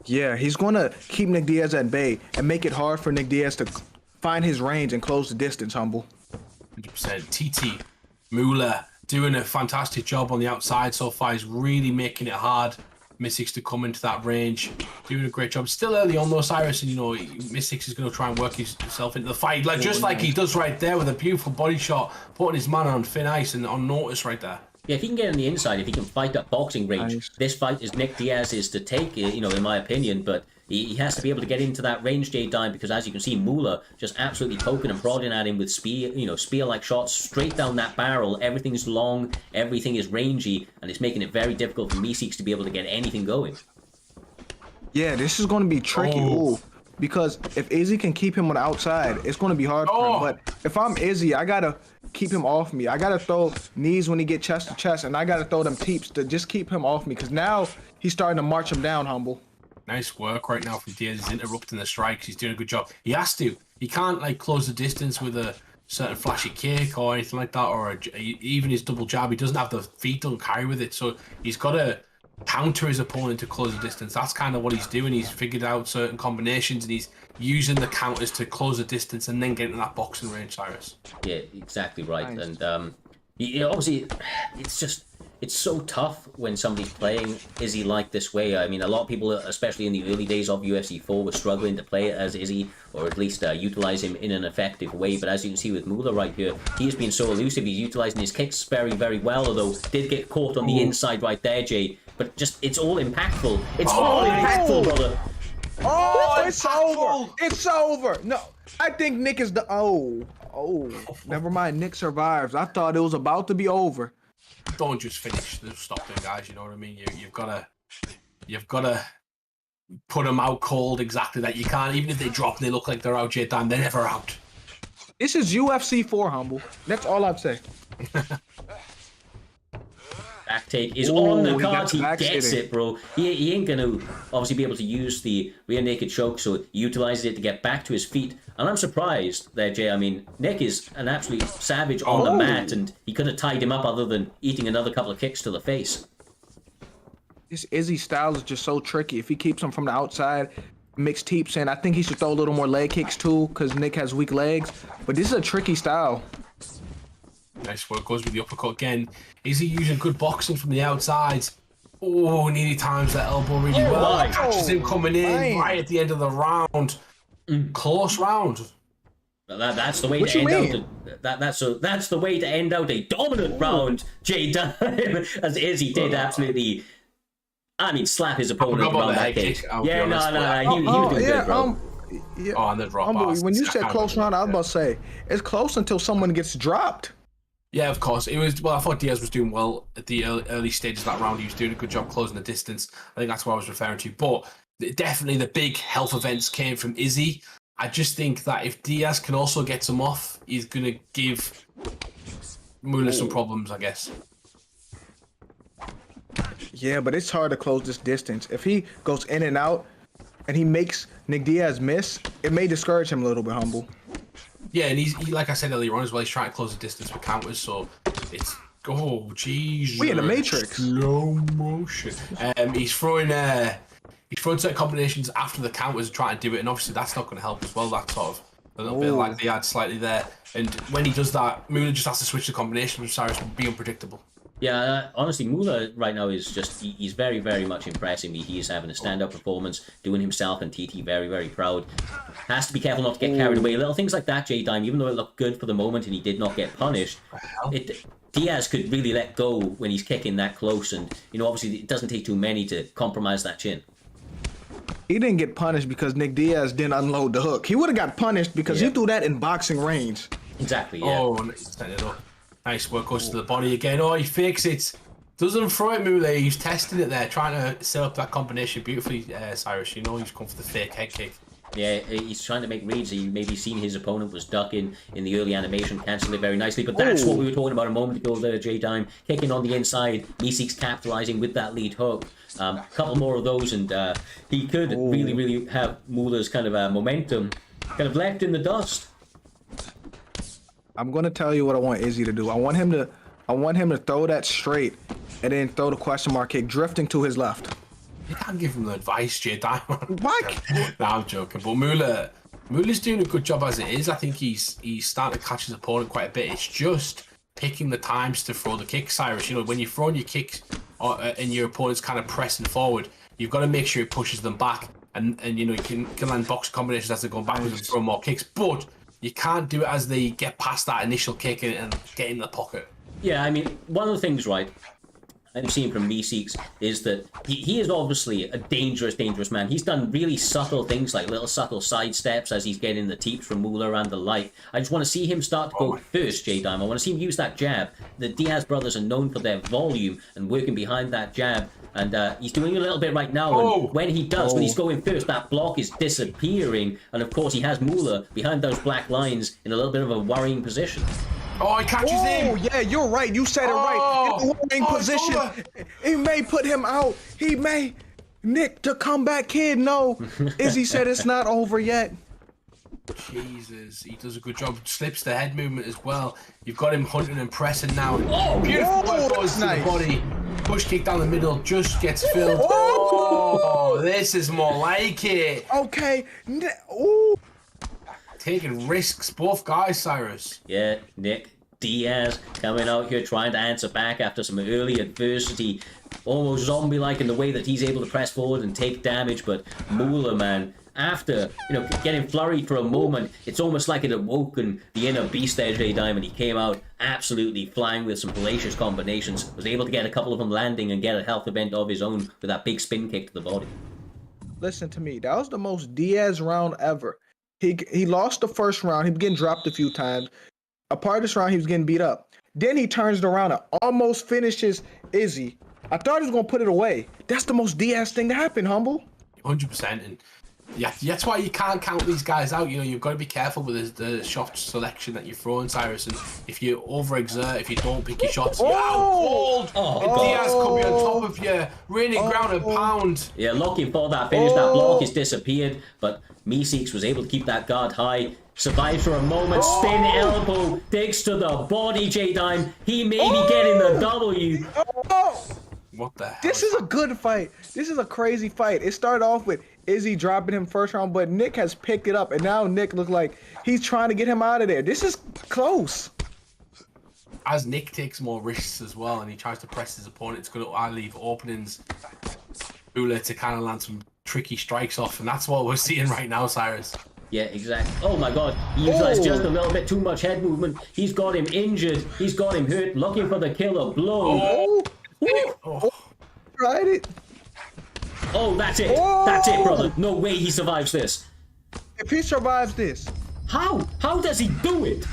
Yeah, he's going to keep Nick Diaz at bay and make it hard for Nick Diaz to find his range and close the distance, Humble. 100%. TT Mma doing a fantastic job on the outside so far. He's really making it hard Meeseeks to come into that range. Doing a great job. Still early on though, Cyrus, and you know Meeseeks is going to try and work himself into the fight, like he does right there with a beautiful body shot, putting his man on thin ice and on notice right there. Yeah, if he can get on the inside, if he can fight at boxing range, this fight is Nick Diaz's to take, you know, in my opinion, but he has to be able to get into that range, J-Dime, because as you can see, Mma just absolutely poking and prodding at him with spear-like shots straight down that barrel. Everything's long, everything is rangy, and it's making it very difficult for Meeseeks to be able to get anything going. Yeah, this is going to be tricky. Ooh, because if Izzy can keep him on the outside, it's going to be hard for him. But if I'm Izzy, I got to keep him off me. I got to throw knees when he get chest to chest, and I got to throw them teeps to just keep him off me, because now he's starting to march him down, Humble. Nice work right now from Diaz. He's interrupting the strikes. He's doing a good job. He has to. He can't like close the distance with a certain flashy kick or anything like that, or even his double jab. He doesn't have the feet, don't carry with it. So he's got to counter his opponent to close the distance. That's kind of what he's doing. He's figured out certain combinations and he's using the counters to close the distance and then get into that boxing range, Cyrus. Yeah, exactly right. Nice. And obviously, it's just it's so tough when somebody's playing Izzy like this way. I mean, a lot of people, especially in the early days of UFC 4, were struggling to play it as Izzy, or at least utilize him in an effective way. But as you can see with Mula right here, he has been so elusive. He's utilizing his kicks very, very well, although did get caught on the inside right there, Jay. But just, it's all impactful. It's all impactful, brother. Oh, it's over. It's over. No, I think Nick is the. Oh, never mind. Nick survives. I thought it was about to be over. Don't just finish the stopping, guys. You know what I mean? You've gotta put them out cold exactly that. You can't, even if they drop and they look like they're out, J-Time, they're never out. This is UFC 4, Humble. That's all I'd say. Back take is on the he cards. He got gets back-sitting. it, bro. He ain't gonna obviously be able to use the rear naked choke, so he utilizes it to get back to his feet. And I'm surprised there, Jay. I mean, Nick is an absolute savage on the mat, and he could have tied him up other than eating another couple of kicks to the face. This Izzy style is just so tricky. If he keeps him from the outside, mixed teeps in, I think he should throw a little more leg kicks too, because Nick has weak legs. But this is a tricky style. Nice work, goes with the uppercut again. Is he using good boxing from the outside? Oh, nearly times that elbow really well. my. Catches him coming in Man. right at the end of the round. Close round. That's the way What to you end mean? out. That's the way to end out a dominant round. Jay Dime, as Izzy did absolutely. I mean, slap his opponent forgot about around the that head kick. kick, I'll be Yeah, honest, no, but- he was doing good, bro. Yeah. Oh, and the drop Humble, bars. when you I said can't close remember round, I was that. about to say it's close until someone gets dropped. Yeah, of course. It was. Well, I thought Diaz was doing well at the early stages of that round. He was doing a good job closing the distance. I think that's what I was referring to. But definitely the big health events came from Izzy. I just think that if Diaz can also get some off, he's going to give Mula some problems, I guess. Yeah, but it's hard to close this distance. If he goes in and out and he makes Nick Diaz miss, it may discourage him a little bit, Humble. Yeah, and he, like I said earlier on as well, he's trying to close the distance with counters, so it's... Oh, jeez. We in the Matrix. Slow motion. He's throwing certain combinations after the counters trying to do it, and obviously that's not going to help as well. That's sort of a little bit like they had slightly there. And when he does that, Mula just has to switch the combination, which Cyrus will be unpredictable. Yeah, honestly, Mula right now is just, he's very, very much impressing me. He is having a stand-up performance, doing himself and TT very, very proud. Has to be careful not to get carried away. Little things like that, J-Dime, even though it looked good for the moment and he did not get punished, Diaz could really let go when he's kicking that close. And, you know, obviously it doesn't take too many to compromise that chin. He didn't get punished because Nick Diaz didn't unload the hook. He would have got punished because he threw that in boxing range. Exactly, yeah. Oh, nice. Set it up. Nice work, goes to the body again. Oh, he fakes it. Doesn't throw it, Mule. He's testing it there, trying to set up that combination beautifully, Cyrus. You know he's come for the fake head kick. Yeah, he's trying to make reads. He maybe seen his opponent was ducking in the early animation, cancelled it very nicely. But that's what we were talking about a moment ago there, J-Dime. Kicking on the inside, Meeseeks capitalizing with that lead hook. A couple more of those, and he could really, really have Mula's kind of momentum kind of left in the dust. I'm gonna tell you what I want Izzy to do. I want him to throw that straight and then throw the question mark kick drifting to his left. You can't give him the advice, J-Dime. What? No, I'm joking. But Mula's doing a good job as it is. I think he's starting to catch his opponent quite a bit. It's just picking the times to throw the kick, Cyrus. You know, when you're throwing your kicks and your opponent's kind of pressing forward, you've got to make sure it pushes them back. And you know, you can land box combinations as they're going backwards and throw more kicks. But you can't do it as they get past that initial kick and get in the pocket. Yeah, I mean, one of the things, right, I'm seeing from Meeseeks is that he is obviously a dangerous, dangerous man. He's done really subtle things like little subtle side steps as he's getting the teeps from Mula and the like. I just want to see him start to go first, J-Dime. I want to see him use that jab. The Diaz brothers are known for their volume and working behind that jab. And he's doing a little bit right now. And when he does, when he's going first, that block is disappearing. And of course, he has Mula behind those black lines in a little bit of a worrying position. Oh, he catches him. Oh, yeah, you're right. You said it right. In the warning position, he may put him out. He may. Nick, the comeback kid, no. Izzy said it's not over yet. Jesus, he does a good job. Slips the head movement as well. You've got him hunting and pressing now. Beautiful work goes to the body. Push kick down the middle, just gets filled. Oh, this is more like it. Okay. Ooh. Taking risks, both guys, Cyrus. Yeah, Nick Diaz coming out here trying to answer back after some early adversity. Almost zombie-like in the way that he's able to press forward and take damage, but Moolah, man, after, getting flurried for a moment, it's almost like it awoken the inner beast there, Jay Diamond. He came out absolutely flying with some hellacious combinations, was able to get a couple of them landing and get a health event of his own with that big spin kick to the body. Listen to me. That was the most Diaz round ever. He lost the first round. He was getting dropped a few times. A part of this round, he was getting beat up. Then he turns around and almost finishes Izzy. I thought he was going to put it away. That's the most Diaz thing to happen, Humble. 100%. And yeah, that's why you can't count these guys out. You've got to be careful with the shot selection that you're throwing, Cyrus. And if you overexert, if you don't pick your shots, you're out cold. Diaz could be on top of you, raining ground and pound. Yeah, looking for that finish. That block has disappeared, but Meeseeks was able to keep that guard high. Survives for a moment, spin elbow, digs to the body, J-Dime. He may be getting the W. What the hell? This is a good fight. This is a crazy fight. It started off with Izzy dropping him first round, but Nick has picked it up, and now Nick looks like he's trying to get him out of there. This is close. As Nick takes more risks as well, and he tries to press his opponent, it's going to leave openings Ula to kind of land some tricky strikes off, and that's what we're seeing right now, Cyrus. Yeah, exactly. Oh my god, he utilized just a little bit too much head movement. He's got him injured. He's got him hurt, looking for the killer blow. Tried it. Oh, that's it. That's it, brother. No way he survives this. If he survives this. How? How does he do it?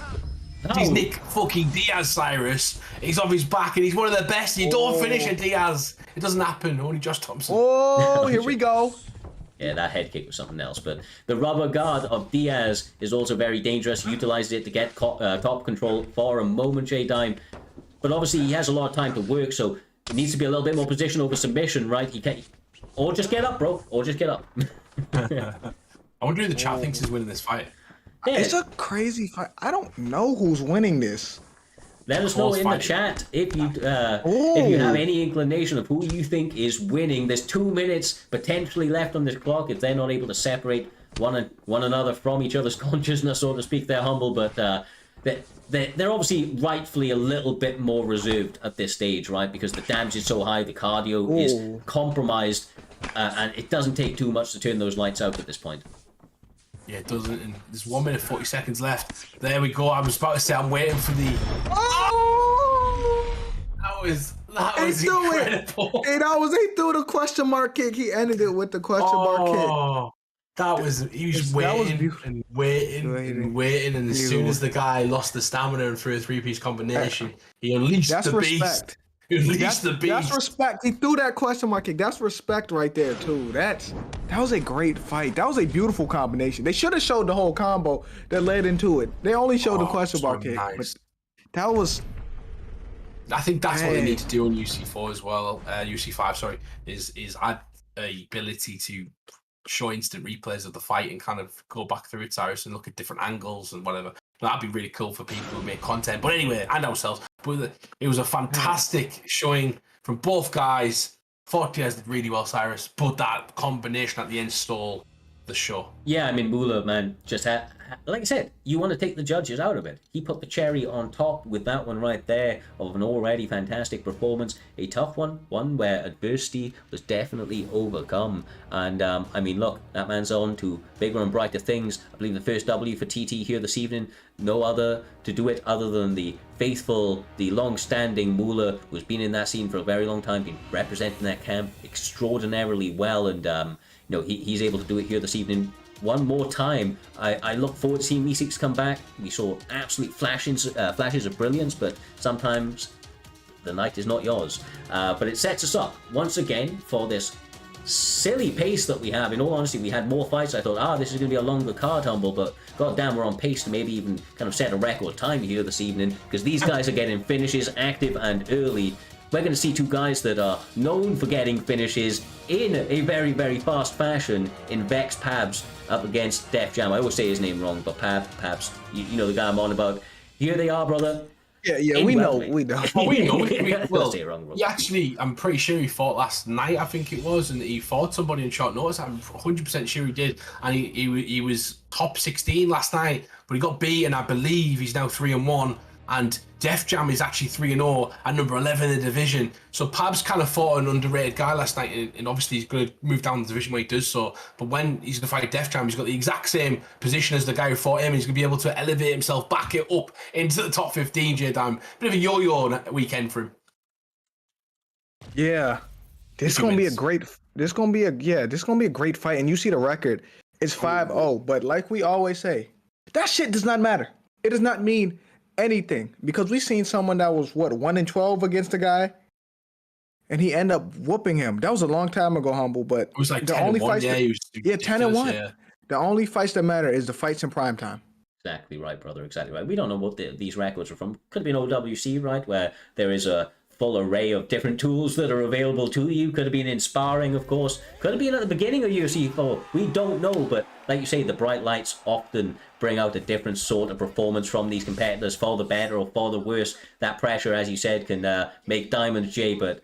He's Nick fucking Diaz, Cyrus. He's off his back and he's one of the best. You don't finish a Diaz. It doesn't happen. Only Josh Thompson. Oh, here we go. Yeah, that head kick was something else. But the rubber guard of Diaz is also very dangerous. He utilized it to get top control for a moment, J-Dime. But obviously he has a lot of time to work, so it needs to be a little bit more position over submission, right? He can't... Or just get up, bro. Or just get up. I wonder who the chat thinks is winning this fight. Yeah. It's a crazy fight. I don't know who's winning this. Let us know in the chat if you have any inclination of who you think is winning. There's 2 minutes potentially left on this clock if they're not able to separate one another from each other's consciousness, so to speak. They're humble, but they're obviously rightfully a little bit more reserved at this stage, right? Because the damage is so high, the cardio is compromised, and it doesn't take too much to turn those lights out at this point. Yeah, it doesn't. And there's 1 minute 40 seconds left. There we go. I was about to say I'm waiting for the. That was incredible. Hey, he threw the question mark kick. He ended it with the question mark kick. He was waiting and waiting, and as soon as the guy lost the stamina and threw a three-piece combination, he unleashed the beast. That's respect. He threw that question mark kick. That's respect right there too. That was a great fight. That was a beautiful combination. They should have showed the whole combo that led into it. They only showed the question mark kick. But that was. I think that's what they need to do on UC4 as well. UC5, sorry, is add a ability to show instant replays of the fight and kind of go back through it, Cyrus, and look at different angles and whatever. That'd be really cool for people who make content. But anyway, and ourselves. But it was a fantastic showing from both guys. Fortiez did really well, Cyrus, but that combination at the end stole the show. Yeah, I mean, Moolah, man, just like I said, you want to take the judges out of it. He put the cherry on top with that one right there of an already fantastic performance. A tough one where adversity was definitely overcome. And, I mean, look, that man's on to bigger and brighter things. I believe the first W for TT here this evening. No other to do it other than the faithful, the long-standing Moolah, who's been in that scene for a very long time, been representing that camp extraordinarily well, and he's able to do it here this evening one more time. I look forward to seeing Meeseeks come back. We saw absolute flashes of brilliance, but sometimes the night is not yours. But it sets us up once again for this silly pace that we have. In all honesty, we had more fights. I thought, this is going to be a longer card, Humble, but goddamn, we're on pace to maybe even kind of set a record time here this evening, because these guys are getting finishes active and early. We're going to see two guys that are known for getting finishes in a very, very fast fashion in Vex Pabs up against Def Jam. I always say his name wrong, but Pabs, you know the guy I'm on about. Here they are, brother. Yeah, we know. Well, we know. I'm pretty sure he fought last night, I think it was, and he fought somebody in short notice. I'm 100% sure he did, and he was top 16 last night, but he got beaten. I believe he's now 3-1, and Def Jam is actually 3-0 at number 11 in the division. So Pabs kind of fought an underrated guy last night, and obviously he's going to move down the division when he does so. But when he's going to fight Def Jam, he's got the exact same position as the guy who fought him. He's going to be able to elevate himself back it up into the top 15, J-Dime. Bit of a yo-yo weekend for him. Yeah. This is going to be a great fight, and you see the record. It's 5-0, but like we always say, that shit does not matter. It does not mean anything, because we seen someone that was 1-12 against a guy, and he ended up whooping him. That was a long time ago, Humble, but it was like the 10 only and 1, fights, yeah, 10-1. Yeah. The only fights that matter is the fights in prime time. Exactly right, brother. Exactly right. We don't know what these records are from. Could have been OWC, right, where there is a full array of different tools that are available to you. Could have been in sparring, of course. Could have been at the beginning of UFC 4. We don't know, but like you say, the bright lights often bring out a different sort of performance from these competitors, for the better or for the worse. That pressure, as you said, can make diamonds, Jay, but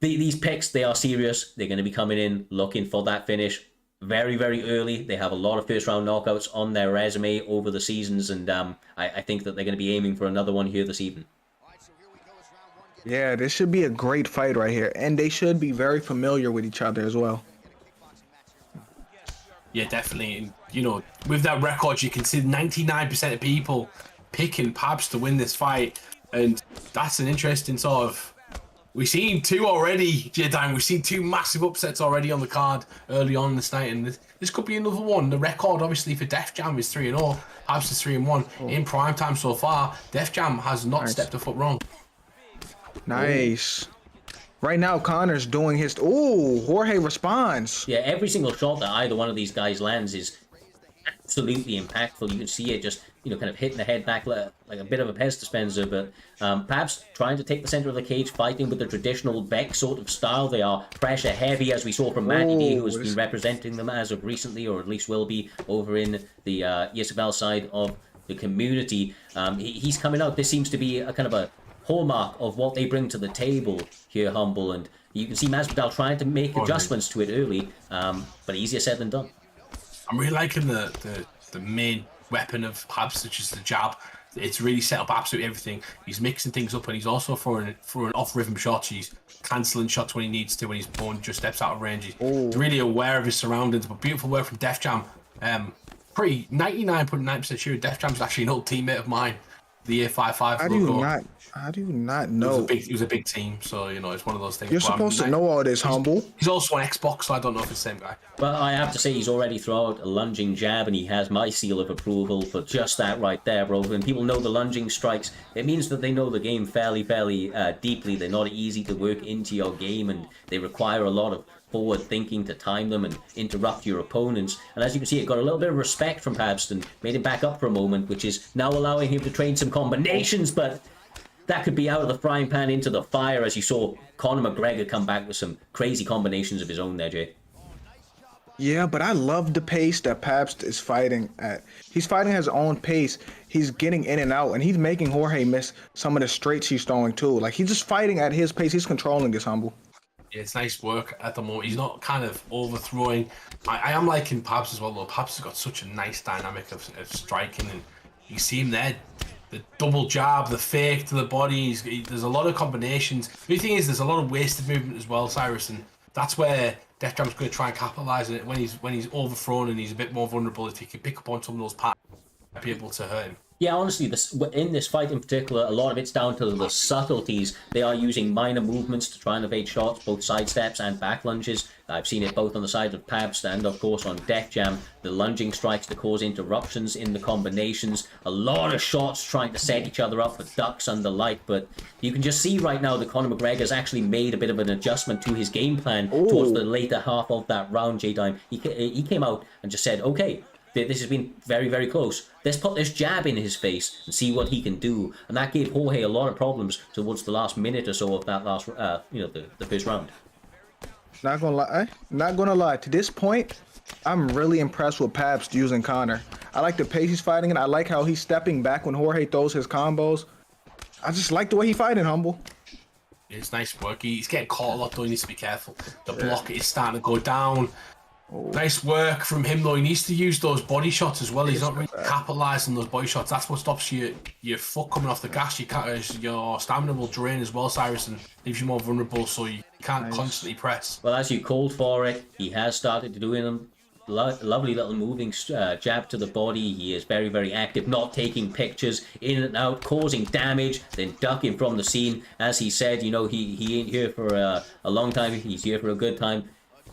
these picks, they are serious. They're going to be coming in looking for that finish very, very early. They have a lot of first-round knockouts on their resume over the seasons, and I think that they're going to be aiming for another one here this evening. Yeah, this should be a great fight right here, and they should be very familiar with each other as well. Yeah, definitely. And, you know, with that record, you can see 99% of people picking Pabs to win this fight, and that's an interesting sort of... We've seen two already, J-Dime. We've seen two massive upsets already on the card early on this night, and this could be another one. The record, obviously, for Def Jam is 3-0. Pabs is 3-1. In prime time so far, Def Jam has not stepped a foot wrong. Nice. Right now, Connor's doing his... Ooh, Jorge responds. Yeah, every single shot that either one of these guys lands is absolutely impactful. You can see it just, you know, kind of hitting the head back like a bit of a pest dispenser. But Pabs trying to take the center of the cage, fighting with the traditional Beck sort of style. They are pressure heavy, as we saw from Matty D, who has been representing them as of recently, or at least will be over in the ESFL side of the community. He's coming out. This seems to be a kind of a hallmark of what they bring to the table here, Humble, and you can see Masvidal trying to make adjustments to it early, but easier said than done. I'm really liking the main weapon of Pabs, which is the jab. It's really set up absolutely everything. He's mixing things up, and he's also throwing off-rhythm shots. He's cancelling shots when he needs to, when his opponent just steps out of range. He's really aware of his surroundings, but beautiful work from Def Jam. Pretty 99.9% sure Def Jam's actually an old teammate of mine. The year 5-5 logo. I do not know. It was a big team, so you know it's one of those things. You're supposed to know all this, Humble. He's also on Xbox, so I don't know if it's the same guy. Well, I have to say he's already thrown out a lunging jab, and he has my seal of approval for just that right there, bro. When people know the lunging strikes, it means that they know the game fairly deeply. They're not easy to work into your game, and they require a lot of forward thinking to time them and interrupt your opponents. And as you can see, it got a little bit of respect from Pabston, made him back up for a moment, which is now allowing him to train some combinations, but that could be out of the frying pan into the fire, as you saw Conor McGregor come back with some crazy combinations of his own there, Jay. Yeah, but I love the pace that Pabst is fighting at. He's fighting at his own pace. He's getting in and out, and he's making Jorge miss some of the straights he's throwing too. Like, he's just fighting at his pace. He's controlling this, Humble. Yeah, it's nice work at the moment. He's not kind of overthrowing. I am liking Pabs as well, though. Pabs has got such a nice dynamic of striking, and you see him there. The double jab, the fake to the body. There's a lot of combinations. The thing is, there's a lot of wasted movement as well, Cyrus, and that's where Def Jam's going to try and capitalise on it when he's overthrown and he's a bit more vulnerable. If he can pick up on some of those patterns, might be able to hurt him. Yeah, honestly, in this fight in particular, a lot of it's down to the subtleties. They are using minor movements to try and evade shots, both side steps and back lunges. I've seen it both on the side of Pabst and, of course, on Def Jam. The lunging strikes to cause interruptions in the combinations. A lot of shots trying to set each other up for ducks under light. But you can just see right now that Conor McGregor's actually made a bit of an adjustment to his game plan towards the later half of that round, J-Dime. He came out and just said, okay, this has been very, very close. Let's put this jab in his face and see what he can do. And that gave Jorge a lot of problems towards the last minute or so of that last, the first round. Not gonna lie. To this point, I'm really impressed with Pabst using Conor. I like the pace he's fighting, and I like how he's stepping back when Jorge throws his combos. I just like the way he's fighting, Humble. It's nice work. He's getting caught a lot, though. He needs to be careful. The block is starting to go down. Nice work from him, though. He needs to use those body shots as well. He's not really capitalising on those body shots. That's what stops your foot coming off the gas. Your stamina will drain as well, Cyrus, and leaves you more vulnerable, so you can't constantly press. Well, as you called for it, he has started to do them. Lovely little moving jab to the body. He is very, very active, not taking pictures, in and out, causing damage, then ducking from the scene. As he said, you know, he ain't here for a long time. He's here for a good time.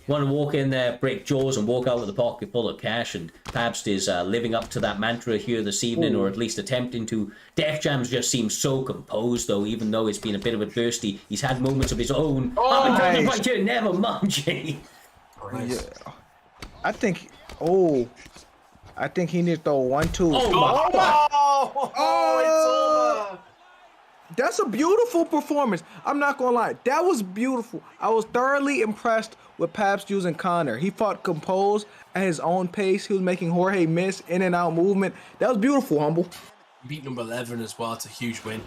Want to walk in there, break jaws, and walk out with a pocket full of cash, and Pabst is living up to that mantra here this evening, or at least attempting to. Def Jam's just seems so composed, though, even though it's been a bit of adversity. He's had moments of his own. Nice. Right here, never mind, Jay. Yeah. I think he needs to throw 1-2. Oh, it's over. That's a beautiful performance. I'm not gonna lie, that was beautiful. I was thoroughly impressed with Pabst using Connor. He fought composed at his own pace. He was making Jorge miss in and out movement. That was beautiful, Humble. Beat number 11 as well. It's a huge win.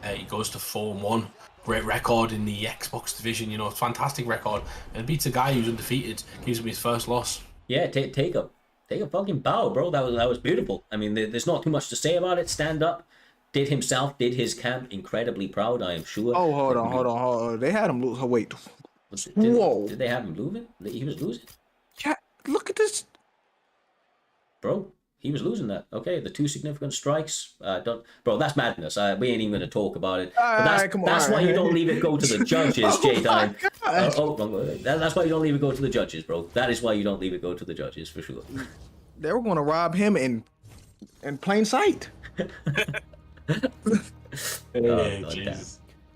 He goes to 4-1. Great record in the Xbox division. You know, fantastic record. And beats a guy who's undefeated. Gives him his first loss. Yeah, take a fucking bow, bro. That was beautiful. I mean, there's not too much to say about it. Stand up. Did his camp incredibly proud, I am sure. Oh, hold on. They had him lose. Oh, wait. Did they have him losing? He was losing? Yeah, look at this. Bro, he was losing that. Okay, the 2 significant strikes. Bro, that's madness. We ain't even going to talk about it. That's why you don't leave it go to the judges, J-Time. That's why you don't leave it go to the judges, bro. That is why you don't leave it go to the judges, for sure. They were going to rob him in plain sight.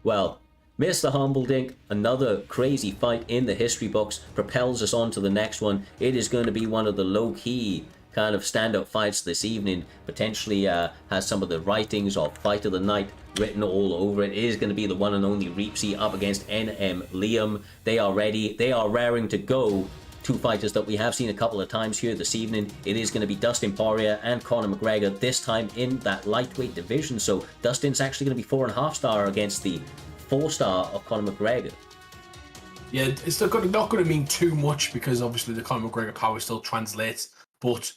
Well, Mr. Humbledink, another crazy fight in the history books, propels us on to the next one. It is going to be one of the low-key kind of stand-up fights this evening. Potentially has some of the writings of Fight of the Night written all over it. It is going to be the one and only Reepsy up against NM Liam. They are ready. They are raring to go. 2 fighters that we have seen a couple of times here this evening. It is going to be Dustin Poirier and Conor McGregor, this time in that lightweight division. So Dustin's actually going to be 4.5 star against the 4-star of Conor McGregor. Yeah, it's not going to mean too much because obviously the Conor McGregor power still translates, but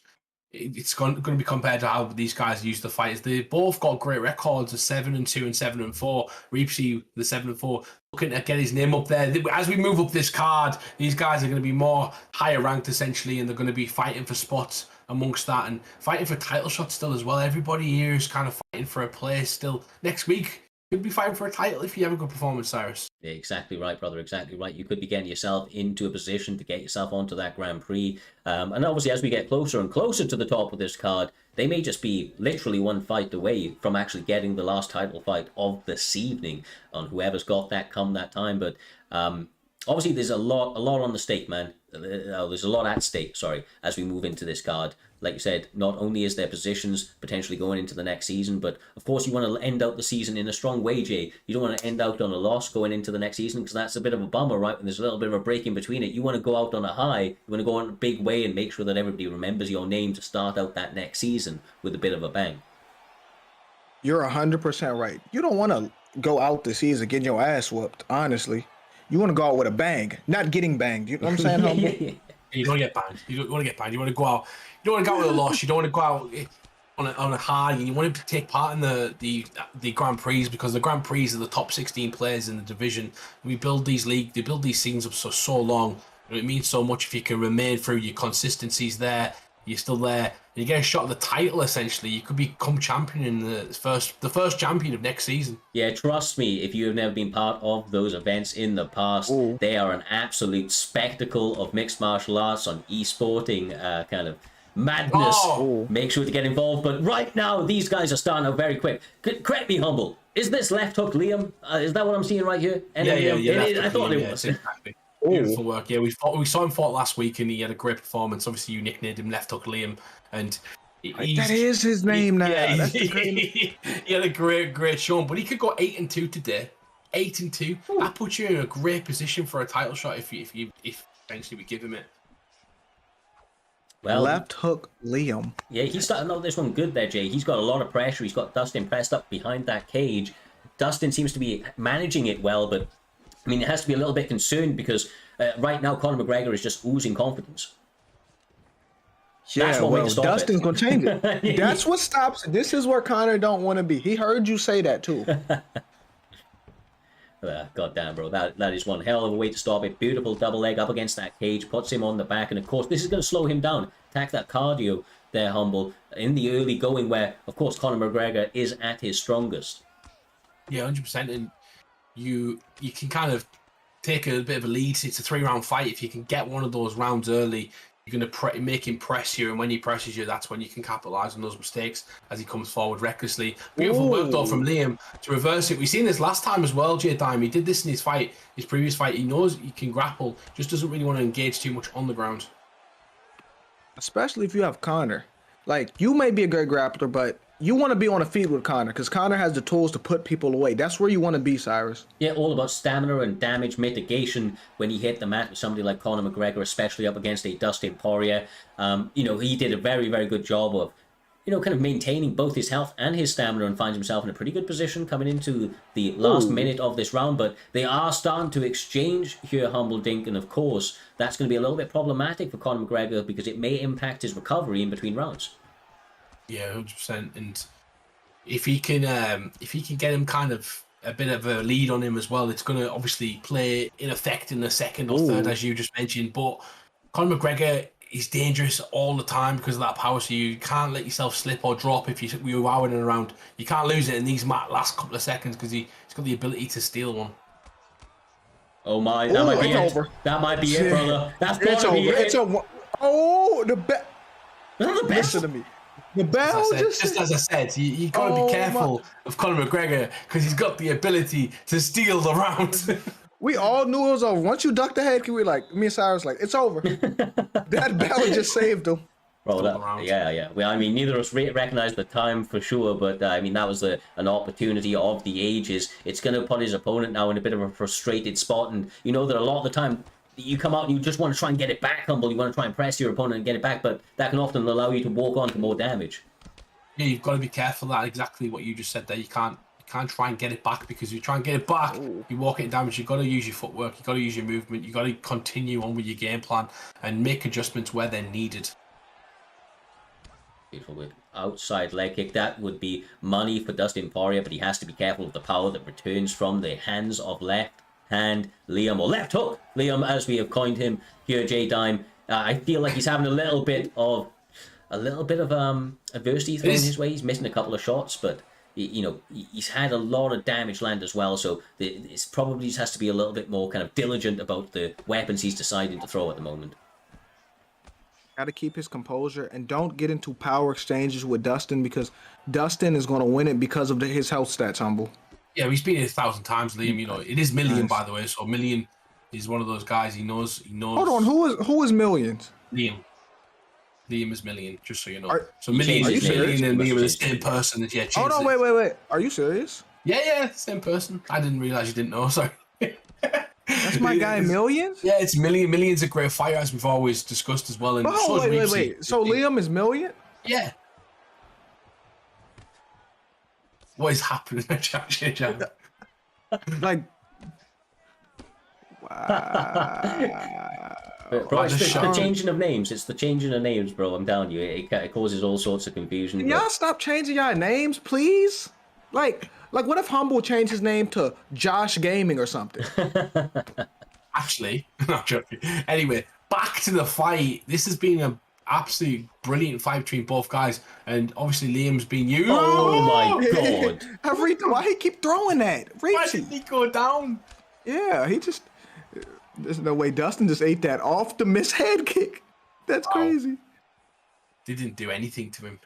it's going to be compared to how these guys used to fight. They both got great records of 7-2 and 7-4. Reepsy, the 7-4, looking to get his name up there. As we move up this card, these guys are going to be more higher ranked essentially, and they're going to be fighting for spots amongst that and fighting for title shots still as well. Everybody here is kind of fighting for a place still. Next week, you'll be fighting for a title if you have a good performance, Cyrus. Yeah, exactly right, brother. Exactly right. You could be getting yourself into a position to get yourself onto that Grand Prix. And obviously, as we get closer and closer to the top of this card, they may just be literally 1 fight away from actually getting the last title fight of this evening on whoever's got that come that time. But obviously, there's a lot on the stake, man. There's a lot at stake, as we move into this card. Like you said, not only is there positions potentially going into the next season, but of course you want to end out the season in a strong way, Jay. You don't want to end out on a loss going into the next season because that's a bit of a bummer, right? When there's a little bit of a break in between it. You want to go out on a high. You want to go on a big way and make sure that everybody remembers your name to start out that next season with a bit of a bang. You're 100% right. You don't want to go out the season getting your ass whooped, honestly. You want to go out with a bang, not getting banged. You know what I'm saying, Humble? You don't get banged. You don't want to get banged. You want to go out. You don't want to go out with a loss. You don't want to go out on a high, and you want to take part in the Grand Prix because the Grand Prix are the top 16 players in the division. We build these they build these things up so long. And it means so much if you can remain through your consistencies there. You're still there. And you get a shot at the title, essentially. You could become champion in the first champion of next season. Yeah, trust me, if you have never been part of those events in the past, they are an absolute spectacle of mixed martial arts on esporting kind of madness. Make sure to get involved. But right now, these guys are starting out very quick. Correct me, Humble. Is this left hook Liam? Is that what I'm seeing right here? Yeah. I thought it was. Exactly. Beautiful work. Yeah, we saw him fight last week, and he had a great performance. Obviously, you nicknamed him Left Hook Liam, and that is his name now. Yeah, That's he had a great showing, but he could go 8-2 today. 8-2. That puts you in a great position for a title shot if eventually we give him it. Well, Left Hook Liam. Yeah, he's starting out this one good there, Jay. He's got a lot of pressure. He's got Dustin pressed up behind that cage. Dustin seems to be managing it well, but I mean, it has to be a little bit concerned because right now Conor McGregor is just oozing confidence. That's one way to stop Dustin's it. gonna change it. That's what stops it. This is where Connor don't want to be. He heard you say that too. God damn, bro. That is one hell of a way to stop it. Beautiful double leg up against that cage. Puts him on the back. And, of course, this is going to slow him down. Attack that cardio there, Humble. In the early going where, of course, Conor McGregor is at his strongest. Yeah, 100%. And you can kind of take a bit of a lead. It's a 3-round fight. If you can get one of those rounds early, you're going to make him press you, and when he presses you, that's when you can capitalize on those mistakes as he comes forward recklessly. Beautiful work though from Liam to reverse it. We've seen this last time as well, J-Dime. He did this in his previous fight. He knows he can grapple, just doesn't really want to engage too much on the ground. Especially if you have Connor. Like, you may be a great grappler, but you want to be on the feet with Connor because Connor has the tools to put people away. That's where you want to be, Cyrus. Yeah, all about stamina and damage mitigation when he hit the mat with somebody like Conor McGregor, especially up against a Dustin Poirier. He did a very, very good job of, kind of maintaining both his health and his stamina and finds himself in a pretty good position coming into the last minute of this round. But they are starting to exchange here, Humble Dink, and of course, that's going to be a little bit problematic for Conor McGregor because it may impact his recovery in between rounds. Yeah, 100%. And if he can get him kind of a bit of a lead on him as well, it's going to obviously play in effect in the second or third, as you just mentioned. But Conor McGregor is dangerous all the time because of that power, so you can't let yourself slip or drop if you're wowing around. You can't lose it in these last couple of seconds because he's got the ability to steal one. Oh my, that might be it. Over. That might be it, brother. That's It's gotta be over. it. It's over. Oh, the best. Is that the best? Listen to me. The bell Just as I said, you got to be careful of Conor McGregor because he's got the ability to steal the round. We all knew it was over. Once you ducked the head, me and Cyrus it's over. That bell just saved him. Bro, yeah. Well, I mean, neither of us recognized the time for sure, but that was an opportunity of the ages. It's going to put his opponent now in a bit of a frustrated spot, and you know that a lot of the time you come out and you just want to try and get it back, Humble. You want to try and press your opponent and get it back, but that can often allow you to walk on to more damage. Yeah, you've got to be careful. That exactly what you just said there. You can't try and get it back because if you try and get it back, you walk it damage. You've got to use your footwork. You've got to use your movement. You've got to continue on with your game plan and make adjustments where they're needed. Beautiful with outside leg kick. That would be money for Dustin Poirier, but he has to be careful of the power that returns from the hands of left hand Liam, or left hook Liam, as we have coined him here, J-Dime. I feel like he's having a little bit of adversity thrown his way. He's missing a couple of shots, but he's had a lot of damage land as well, so it probably just has to be a little bit more kind of diligent about the weapons he's deciding to throw at the moment. Got to keep his composure and don't get into power exchanges with Dustin because Dustin is going to win it because of his health stats, Humble. Yeah, he's been here 1,000 times, Liam. It is Million, by the way. So Million is one of those guys. He knows. Hold on, who is Millions? Liam is Million, just so you know. So Million and Liam are the same person. Yeah. Hold on, wait. Are you serious? Yeah, same person. I didn't realize you didn't know. Sorry. That's my guy, Millions? Yeah, it's Million. Million's a great fighter, as we've always discussed as well. And wait. So Liam is Million? Yeah. What is happening? Like, wow. Bro, it's the changing of names. It's the changing of names, bro. I'm telling you, it causes all sorts of confusion. Can y'all stop changing y'all names, please? Like, what if Humble changed his name to Josh Gaming or something? Actually, not joking. Anyway, back to the fight. This has been an absolutely brilliant fight between both guys, and obviously Liam's been used. Oh my god! Why he keep throwing that? Why did he go down? Yeah, he just. There's no way Dustin just ate that off the miss head kick. That's crazy. Didn't do anything to him.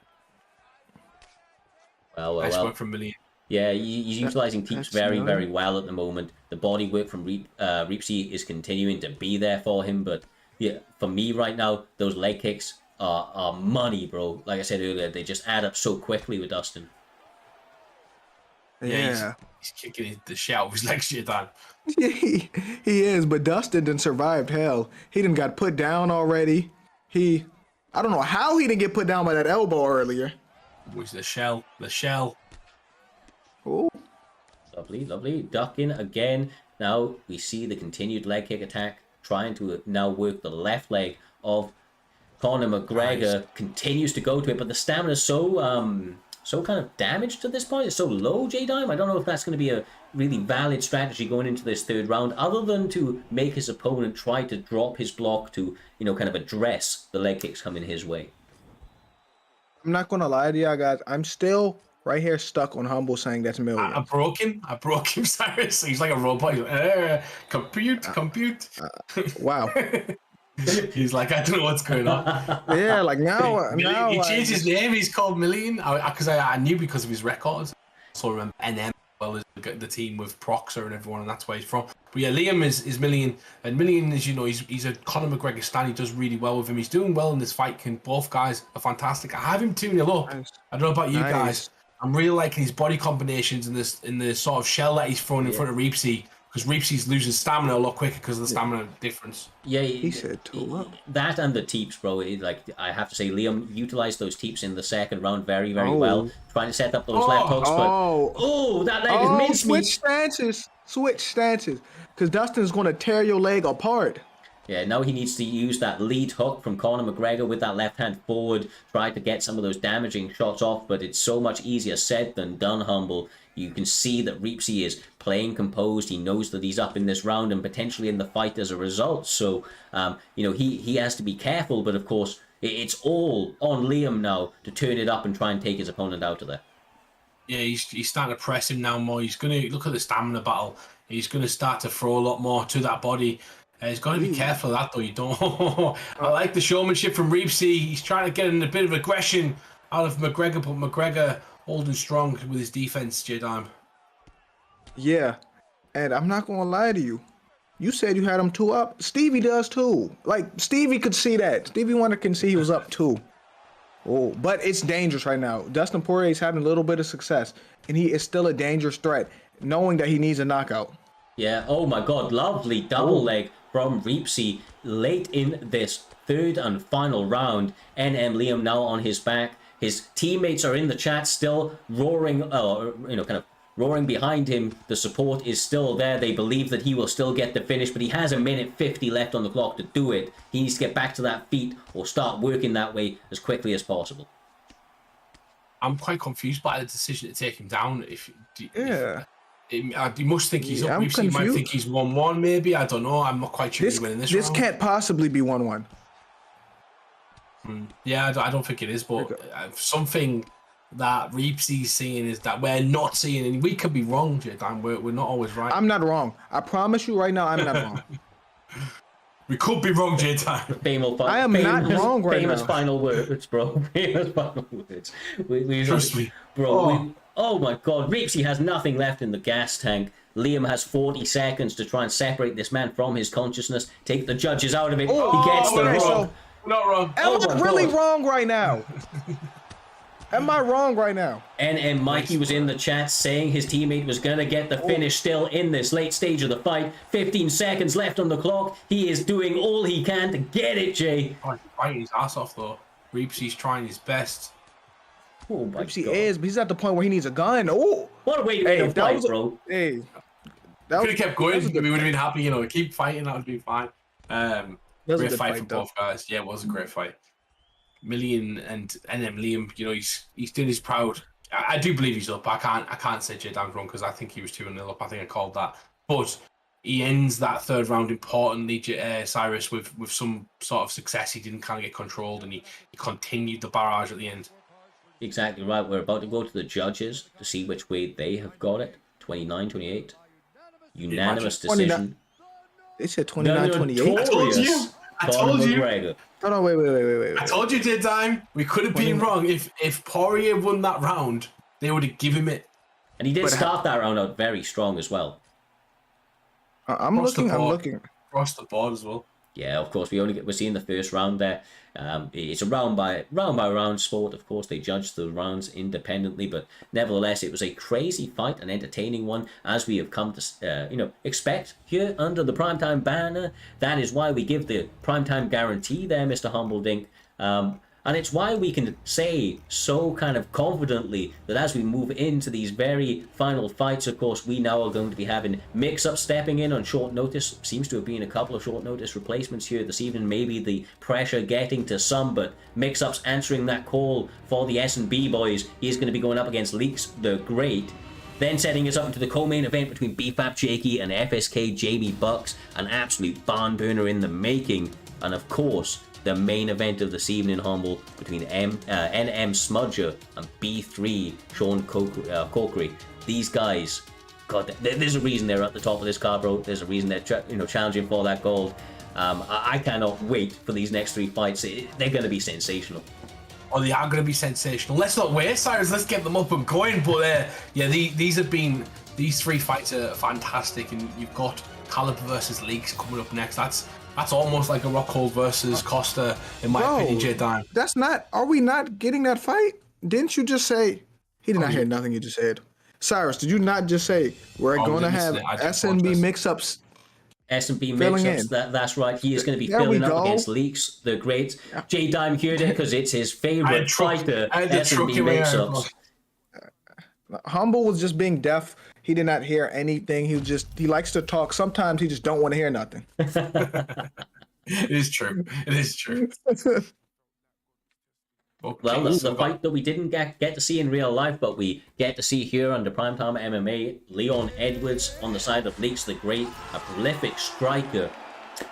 Well. Nice work from Million. Yeah, he's utilising Teeps very, very well at the moment. The body work from Reepsy is continuing to be there for him, but yeah, for me right now, those leg kicks are money, bro. Like I said earlier, they just add up so quickly with Dustin. Yeah. He's kicking the shit out of his legs shit down. He is, but Dustin done survived hell. He done got put down already. I don't know how he didn't get put down by that elbow earlier. Was the shell. Oh. Lovely. Ducking again. Now we see the continued leg kick attack, trying to now work the left leg of Conor McGregor continues to go to it, but the stamina is so kind of damaged at this point. It's so low, J-Dime. I don't know if that's going to be a really valid strategy going into this third round, other than to make his opponent try to drop his block to, kind of address the leg kicks coming his way. I'm not gonna lie to you guys. I'm still right here stuck on Humble saying that's millions. I broke him, Cyrus. He's like a robot. He's like, compute. Wow. He's like, I don't know what's going on. Yeah, like now he changed his name. He's called Million because I knew because of his records. So I remember NM well as the team with Proxer and everyone, and that's where he's from. But yeah, Liam is Million, and Million is he's a Conor McGregor stan. He does really well with him. He's doing well in this fight. Both guys are fantastic. I have him 2-0 up. Nice. I don't know about you guys. I'm really liking his body combinations in the sort of shell that he's throwing in front of Reepsy. Because Reepsy's losing stamina a lot quicker because of the stamina difference. Yeah, he said 2 up. That and the teeps, bro. I have to say, Liam utilized those teeps in the second round very, very well, trying to set up those left hooks. But that leg is mincemeat. Switch stances, because Dustin's going to tear your leg apart. Yeah, now he needs to use that lead hook from Conor McGregor with that left hand forward, try to get some of those damaging shots off, but it's so much easier said than done, Humble. You can see that Reepsy is playing composed. He knows that he's up in this round and potentially in the fight as a result. So, he has to be careful. But of course, it's all on Liam now to turn it up and try and take his opponent out of there. Yeah, he's starting to press him now more. He's going to look at the stamina battle. He's going to start to throw a lot more to that body. He's got to be careful of that, though. You don't. I like the showmanship from Reepsy. He's trying to get in a bit of aggression out of McGregor, but McGregor holding strong with his defense, J-Dime. Yeah, and I'm not gonna lie to you. You said you had him 2 up. Stevie does too. Like Stevie could see that. Stevie Wonder can see he was up 2. Oh, but it's dangerous right now. Dustin Poirier is having a little bit of success, and he is still a dangerous threat, knowing that he needs a knockout. Yeah. Oh my God! Lovely double leg from Reepsy late in this third and final round. NM Liam now on his back. His teammates are in the chat still roaring, kind of roaring behind him. The support is still there. They believe that he will still get the finish, but he has 1:50 left on the clock to do it. He needs to get back to that feet or start working that way as quickly as possible. I'm quite confused by the decision to take him down. You must think he's up. You might think he's 1-1 maybe. I don't know. I'm not quite sure he's winning this round. This can't possibly be 1-1. Yeah, I don't think it is, but something that Reepsy's seeing is that we're not seeing, and we could be wrong, J-Dan. We're not always right. I'm not wrong. I promise you right now, I'm not wrong. We could be wrong, J-Dan. I am not wrong right now. Famous final words, bro. Famous final words. Trust me. Bro, oh my God. Reepsy has nothing left in the gas tank. Liam has 40 seconds to try and separate this man from his consciousness, take the judges out of it. He gets the wrong. Not wrong. Am I really wrong right now? Am I wrong right now? NM Mikey was in the chat saying his teammate was going to get the finish still in this late stage of the fight. 15 seconds left on the clock. He is doing all he can to get it, Jay. Oh, he's fighting his ass off, though. Reepsy's trying his best. Oh, my God. Is, but he's at the point where he needs a gun. Oh, what a way to win a fight, bro. Hey. Could have kept going. We would have been happy, keep fighting. That would be fine. Great fight for both guys. Yeah, it was a great fight. Million and then Liam, he's doing his proud. I do believe he's up. I can't say J-Dan's wrong because I think he was 2-0 up. I think I called that. But he ends that third round importantly, Cyrus, with some sort of success. He didn't kind of get controlled, and he continued the barrage at the end. Exactly right. We're about to go to the judges to see which way they have got it. 29-28. Unanimous decision. They said 29-28. I told you. McGregor. Hold on, wait. I told you, J-Dime. We could have been wrong. If Poirier won that round, they would have given him it. And he did start that round out very strong as well. I'm looking. Across the board as well. Yeah, of course. We're seeing the first round there. It's a round by round sport. Of course, they judge the rounds independently, but nevertheless, it was a crazy fight, an entertaining one, as we have come to expect here under the Primetime banner. That is why we give the Primetime guarantee there, Mr. Humbledink. And it's why we can say so kind of confidently that as we move into these very final fights, of course, we now are going to be having Mix-Up stepping in on short notice. Seems to have been a couple of short notice replacements here this evening. Maybe the pressure getting to some, but Mix-Up's answering that call for the S&B boys. He's going to be going up against Leaks the Great. Then setting us up into the co-main event between BFAP Jakey and FSK Jamie Bucks. An absolute barn burner in the making. And of course, the main event of this evening, Humble, between NM Smudger and B3 Sean Cokery. These guys, God, there's a reason they're at the top of this card, bro. There's a reason they're challenging for that gold. I cannot wait for these next 3 fights. They're going to be sensational. Oh, they are going to be sensational. Let's not wait, Cyrus. Let's get them up and going. But yeah, these 3 fights are fantastic, and you've got Caliber versus Leaks coming up next. That's almost like a Rockhold versus Costa, in my opinion, J Dime. That's not. Are we not getting that fight? Didn't you just say? He did not hear nothing you just said. Cyrus, did you not just say we're going to have SNB Mix-Ups? S&B Mix-Ups, that's right. He is going to be filling up against Leaks the Great. J Dime heard it because it's his favorite fighter. S&B Mix-Ups. Humble was just being deaf. He did not hear anything. He likes to talk. Sometimes he just don't want to hear nothing. It is true. It is true. Okay, well, that's the fight that we didn't get to see in real life, but we get to see here under Primetime MMA. Leon Edwards on the side of Leaks the Great, a prolific striker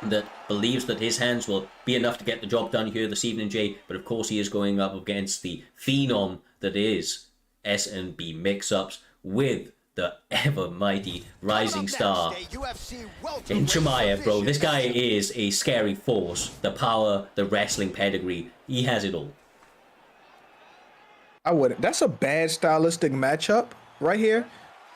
that believes that his hands will be enough to get the job done here this evening, Jay. But of course, he is going up against the phenom that is S&B Mix-Ups with the ever mighty rising star in Chimaev, bro. This guy is a scary force. The power, the wrestling pedigree, he has it all. I wouldn't. That's a bad stylistic matchup right here,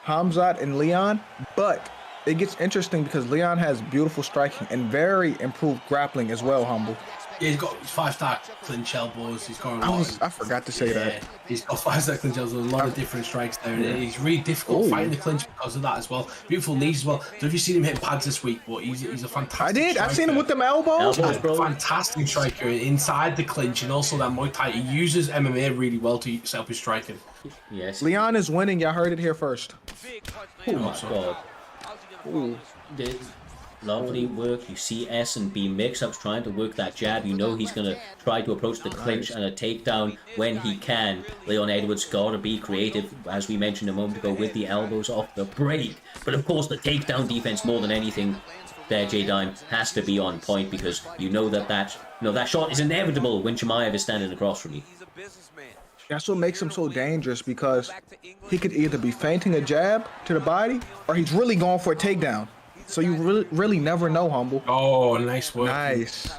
Hamzat and Leon. But it gets interesting because Leon has beautiful striking and very improved grappling as well, Humble. Yeah, he's got 5-star clinch elbows. He's got a lot I forgot to say that. He's got 5-star clinch elbows, a lot of different strikes there. And he's really difficult fighting the clinch because of that as well. Beautiful knees as well. I don't know if you've seen him hit pads this week, but he's a fantastic I did. striker. I've seen him with them elbows. Fantastic striker inside the clinch and also that Muay Thai. He uses MMA really well to set up his striking. Yes. Leon is winning. Y'all heard it here first. Oh my God. Ooh. Lovely work. You see S&B Mix-Ups trying to work that jab. You know he's going to try to approach the clinch and a takedown when he can. Leon Edwards got to be creative, as we mentioned a moment ago, with the elbows off the break. But of course, the takedown defense more than anything there, J-Dime, has to be on point because you know that shot is inevitable when Chimaev is standing across from you. That's what makes him so dangerous because he could either be feinting a jab to the body or he's really going for a takedown. So you really never know, Humble. Oh, nice work. Nice.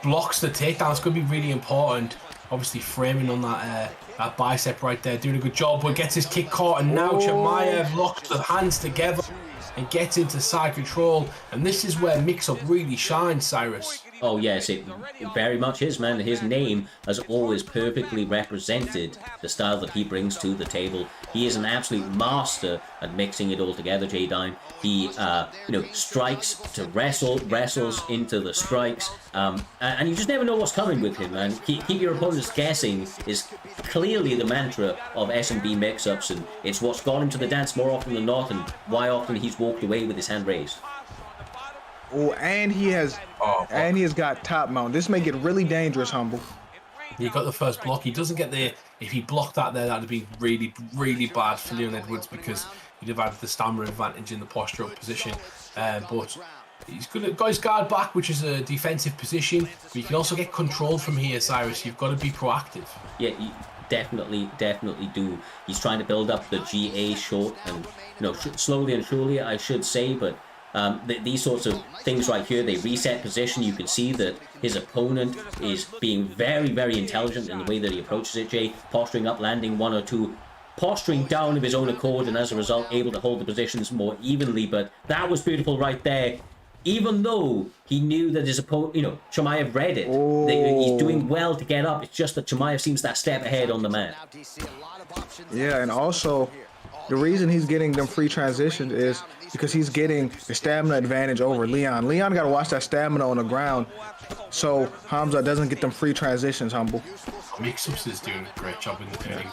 Blocks the takedown. It's going to be really important. Obviously framing on that bicep right there. Doing a good job. But gets his kick caught. And now Chimaev locks the hands together and gets into side control. And this is where Mix-Up really shines, Cyrus. Oh yes, it very much is, man. His name has always perfectly represented the style that he brings to the table. He is an absolute master at mixing it all together, J-Dime. He, strikes to wrestles into the strikes, and you just never know what's coming with him, man. Keep your opponents guessing is clearly the mantra of S&B Mix-Ups, and it's what's got him to the dance more often than not, and why often he's walked away with his hand raised. Oh, and he has got top mount. This may get really dangerous, Humble. He got the first block. He doesn't get the. If he blocked that there, that'd be really, really bad for Leon Edwards because he'd have had the stamina advantage in the postural position. But he's got his guard back, which is a defensive position. But you can also get control from here, Cyrus. You've got to be proactive. Yeah, you definitely do. He's trying to build up the GA short and slowly and surely, I should say, but. These sorts of things right here, they reset position. You can see that his opponent is being very, very intelligent in the way that he approaches it, Jay. Posturing up, landing one or two, posturing down of his own accord, and as a result, able to hold the positions more evenly. But that was beautiful right there. Even though he knew that his opponent, Chimaev read it. He's doing well to get up. It's just that Chimaev seems that step ahead on the mat. Yeah, and also The reason he's getting them free transitions is because he's getting the stamina advantage over Leon. Leon got to watch that stamina on the ground so Hamza doesn't get them free transitions, Humble. Mix-ups is doing a great job in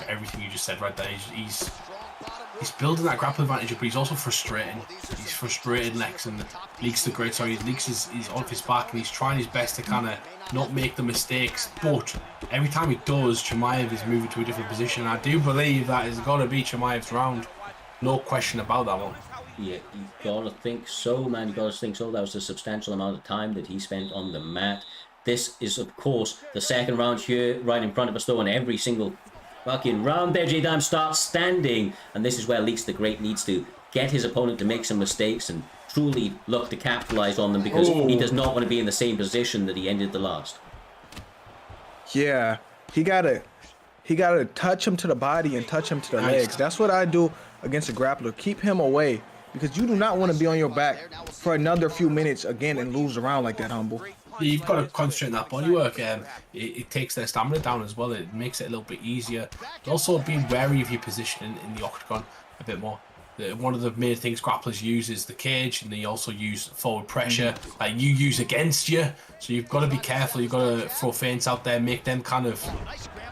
everything you just said right there. He's building that grapple advantage, but he's also frustrating. He's frustrated Lex, and Leaks the great. Sorry, Leaks is on his back, and he's trying his best to kind of not make the mistakes. But every time he does, Chimaev is moving to a different position. I do believe that it's got to be Chimaev's round. No question about that one. Yeah, you gotta think so, man. You gotta think so. That was a substantial amount of time that he spent on the mat. This is, of course, the second round here, right in front of us, though, and every single fucking round there, J-Dime starts standing. And this is where Leaks the Great needs to get his opponent to make some mistakes and truly look to capitalize on them, because he does not want to be in the same position that he ended the last. Yeah, he gotta touch him to the body and touch him to the legs. That's what I do against a grappler. Keep him away, because you do not want to be on your back for another few minutes again and lose the round like that, Humble. You've got to concentrate on that body work. It takes their stamina down as well. It makes it a little bit easier. Also, be wary of your position in the octagon a bit more. One of the main things grapplers use is the cage, and they also use forward pressure like you use against you. So you've got to be careful. You've got to throw feints out there, make them kind of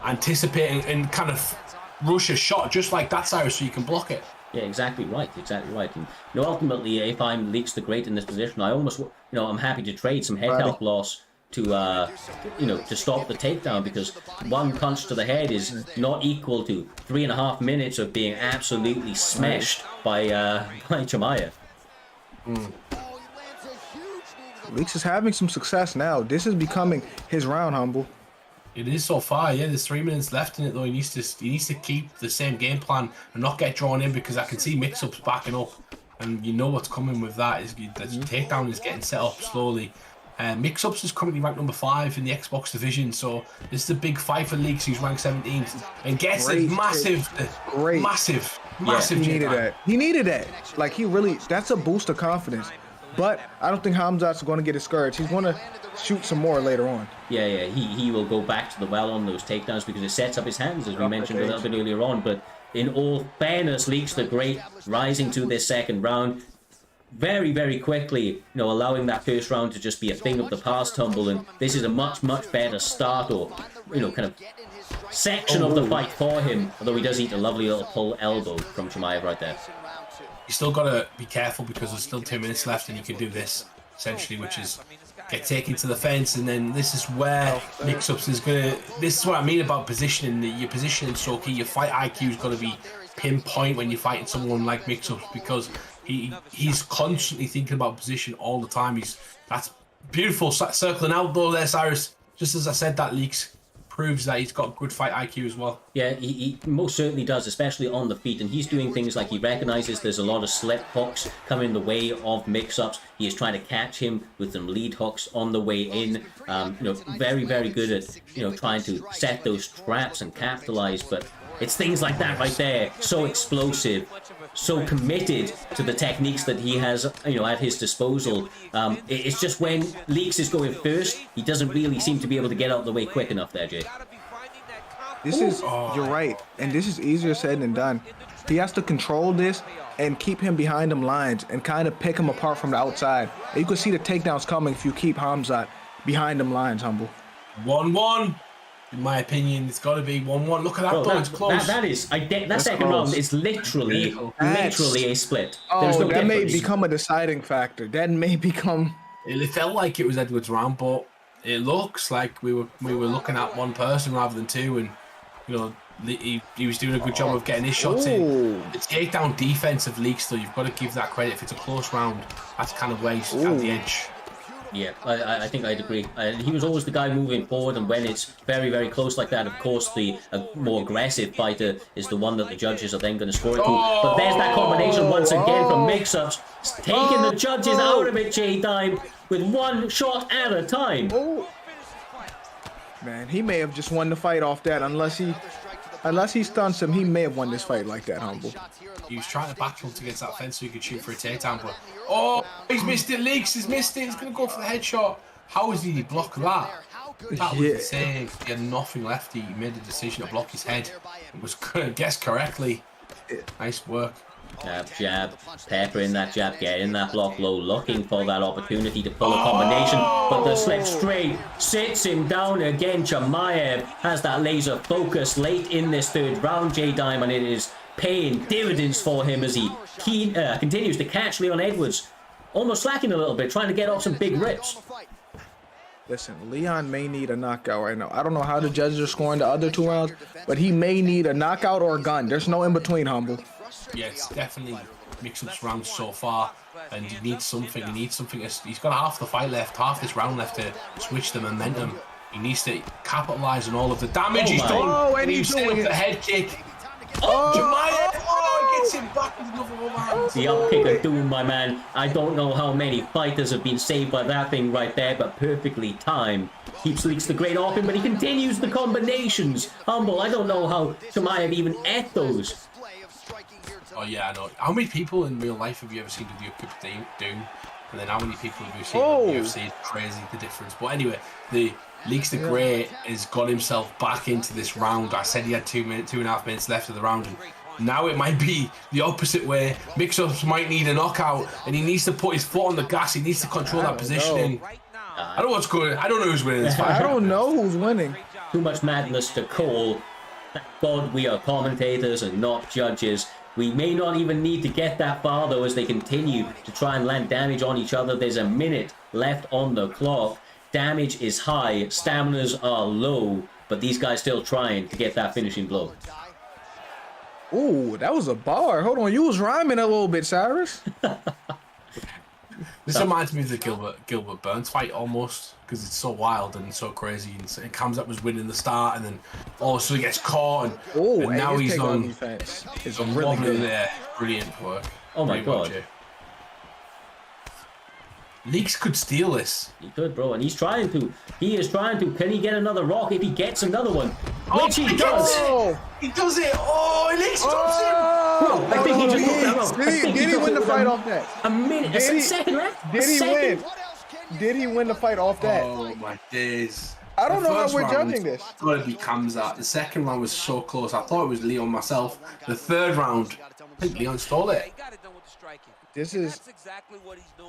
anticipate and kind of rush a shot just like that, Cyrus, so you can block it. Yeah, exactly right, And ultimately, if I'm Leaks the Great in this position, I almost, I'm happy to trade some head health loss to, to stop the takedown, because one punch to the head is not equal to 3.5 minutes of being absolutely smashed by Chimaev. Leaks is having some success now. This is becoming his round, Humble. It is so far, yeah. There's 3 minutes left in it, though. He needs to keep the same game plan and not get drawn in, because I can see mix-ups backing up, and you know what's coming with that is the takedown is getting set up slowly. Mix-ups is currently ranked number 5 in the Xbox division, so this is a big fight for Leaks, who's ranked 17th, and gets a massive. He needed that. He needed that. Like, that's a boost of confidence. But I don't think Hamzat's going to get discouraged. He's going to shoot some more later on. Yeah, he will go back to the well on those takedowns, because it sets up his hands, as we mentioned a little bit earlier on. But in all fairness, Leaks the Great rising to this second round very, very quickly, allowing that first round to just be a thing of the past, Humble. And this is a much, much better start, or, kind of section of the fight for him, although he does eat a lovely little pull elbow from Chimaev right there. You still got to be careful, because there's still 2 minutes left, and you can do this, essentially, which is get taken to the fence, and then this is where mix-ups is going to... This is what I mean about positioning. Your positioning is so key. Your fight IQ is going to be pinpoint when you're fighting someone like mix-ups, because he's constantly thinking about position all the time. That's beautiful circling out, though, there, Cyrus. Just as I said, that Leaks proves that he's got good fight IQ as well. Yeah, he most certainly does, especially on the feet, and he's doing things like he recognizes there's a lot of slip hooks coming the way of mix-ups. He is trying to catch him with some lead hooks on the way in. Very, very good at trying to set those traps and capitalize. But it's things like that right there, so explosive, so committed to the techniques that he has at his disposal. It's just when Leaks is going first, he doesn't really seem to be able to get out of the way quick enough there, Jay. You're right, and this is easier said than done. He has to control this and keep him behind them lines and kind of pick him apart from the outside. And you can see the takedowns coming if you keep Hamzat behind them lines, Humble. 1-1. In my opinion, it's got to be 1-1. Look at that, though. It's close. That second round is literally a split. That may become a deciding factor. That may become... It felt like it was Edwards' round, but it looks like we were looking at one person rather than two, and he was doing a good job of getting his shots in. The takedown defense of Leaks, though, you've got to give that credit. If it's a close round, that's kind of where he's at the edge. Yeah, I think I'd agree. He was always the guy moving forward, and when it's very, very close like that, of course, the more aggressive fighter is the one that the judges are then going to score it to. But there's that combination once again from mix-ups, taking the judges out of it, J-Dime, with one shot at a time. Man, he may have just won the fight off that. Unless he stuns him, he may have won this fight like that, Humble. He was trying to battle to get to that fence so he could shoot for a takedown, but he's missed it. Leaks has missed it. He's going to go for the headshot. How did he block that? That was insane. He had nothing left. He made the decision to block his head. It was guessed correctly. Nice work. Jab, pepper in that jab, get in that block low, looking for that opportunity to pull a combination, but the slip straight sits him down again. Chimaev has that laser focus late in this third round, J-Dime, it is paying dividends for him as he continues to catch Leon Edwards, almost slacking a little bit, trying to get off some big rips. Listen, Leon may need a knockout right now. I don't know how the judges are scoring the other 2 rounds, but he may need a knockout or a gun. There's no in between, Humble. Yeah, it's definitely mix-ups rounds so far, and he needs something. He's got half the fight left, half this round left to switch the momentum. He needs to capitalize on all of the damage he's done. Oh, and he's setting up doing the it. head kick. Chimaev, he gets him back with another overhand. The up kick of doom, my man. I don't know how many fighters have been saved by that thing right there, but perfectly timed. Keeps Leaks the Great off him, but he continues the combinations. Humble, I don't know how Chimaev even ate those. Oh yeah, I know. How many people in real life have you ever seen do the up kick of doom? And then how many people have you seen on the UFC? It's crazy, the difference. But anyway, the Leaks the Great has got himself back into this round. I said he had 2.5 minutes left of the round, and now it might be the opposite way. Mix-ups might need a knockout, and he needs to put his foot on the gas. He needs to control that positioning. I don't know what's going on. I don't know who's winning this fight. I don't know who's winning. Too much madness to call. Thank God we are commentators and not judges. We may not even need to get that far, though, as they continue to try and land damage on each other. There's a minute left on the clock. Damage is high, staminas are low, but these guys still trying to get that finishing blow. Ooh, that was a bar. Hold on, you was rhyming a little bit, Cyrus. This reminds me of the Gilbert Burns fight almost, because it's so wild and so crazy. And it comes up as winning the start, and then all of a sudden he gets caught, and now he's on defense. It's on really good. there. Brilliant work. Oh my God. Leaks could steal this. He could, bro, and he's trying to. He is trying to. Can he get another rock? If he gets another one, which he does. He does it. Oh, Leaks drops him. Bro, I think he just Did he win the fight off that? A minute, a second left. Did he win? Did he win the fight off that? Oh my days. I don't know how first we're round, judging this. I thought it'd be Kamzat. The second round was so close. I thought it was Leon myself. The third round, I think Leon stole it. This is,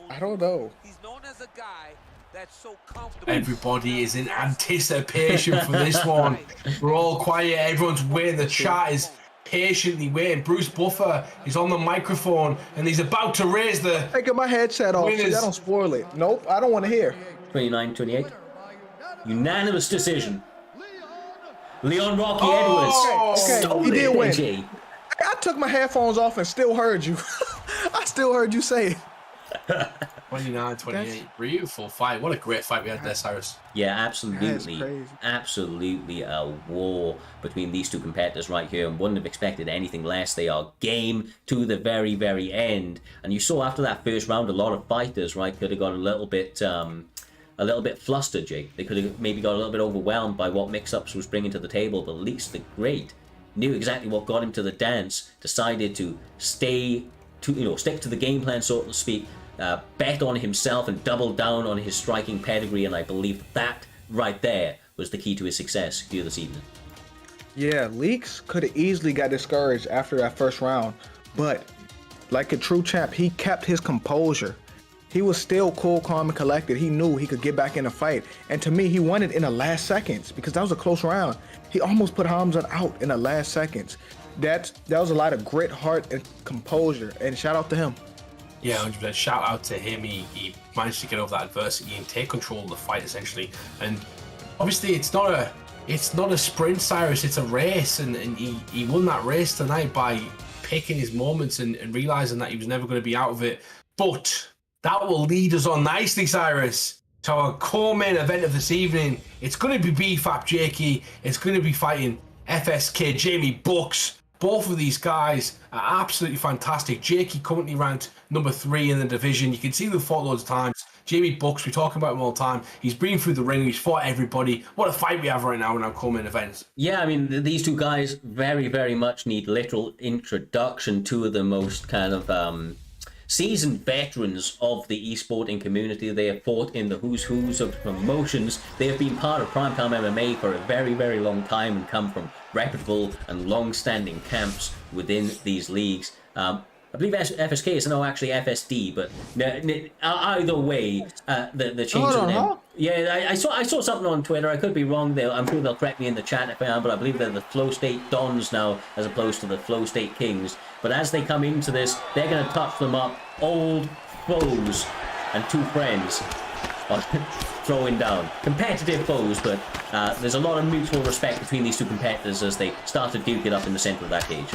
I don't know. He's known as a guy that's so comfortable. Everybody is in anticipation for this one. We're all quiet. Everyone's waiting. The chat is patiently waiting. Bruce Buffer is on the microphone and he's about to raise the... Taking my headset off so y'all don't spoil it. Nope, I don't want to hear. 29-28. Unanimous decision. Leon Rocky Edwards. Okay, he did win. I took my headphones off and still heard you. I still heard you say it. 29-28. Beautiful fight. What a great fight we had there, Cyrus. Yeah, absolutely. Absolutely a war between these two competitors right here, and wouldn't have expected anything less. They are game to the very, very end. And you saw after that first round, a lot of fighters, right, could have got a little bit flustered, Jake. They could have maybe got a little bit overwhelmed by what Mix-Ups was bringing to the table, but Leaks the Great knew exactly what got him to the dance, decided to stick to the game plan, so to speak, bet on himself and double down on his striking pedigree, and I believe that right there was the key to his success here this evening. Yeah, Leaks could have easily got discouraged after that first round, but like a true champ, he kept his composure. He was still cool, calm, and collected. He knew he could get back in the fight. And to me, he won it in the last seconds because that was a close round. He almost put Hamzat out in the last seconds. That was a lot of grit, heart, and composure. And shout out to him. Yeah, 100%. Shout out to him. He managed to get over that adversity and take control of the fight, essentially. And obviously, it's not a sprint, Cyrus. It's a race. And he won that race tonight by picking his moments and realizing that he was never going to be out of it. But that will lead us on nicely, Cyrus, to our core main event of this evening. It's going to be BFAP Jakey. It's going to be fighting FSK Jamie Bucks. Both of these guys are absolutely fantastic. Jakey currently ranked number 3 in the division. You can see them fought loads of times. Jamie Bucks, we talk about him all the time. He's been through the ring. He's fought everybody. What a fight we have right now in our core main events. Yeah, I mean, these two guys very, very much need literal introduction. Two of the most kind of seasoned veterans of the esporting community. They have fought in the who's who's of promotions. They have been part of Primetime MMA for a very, very long time and come from reputable and long-standing camps within these leagues. I believe FSK is now actually FSD, but either way, the change of name. Yeah, I saw something on Twitter. I could be wrong. I'm sure they'll correct me in the chat if I am, but I believe they're the Flow State Dons now, as opposed to the Flow State Kings. But as they come into this, they're going to touch them up. Old foes and two friends are throwing down. Competitive foes, but there's a lot of mutual respect between these two competitors as they start to duke it up in the center of that cage.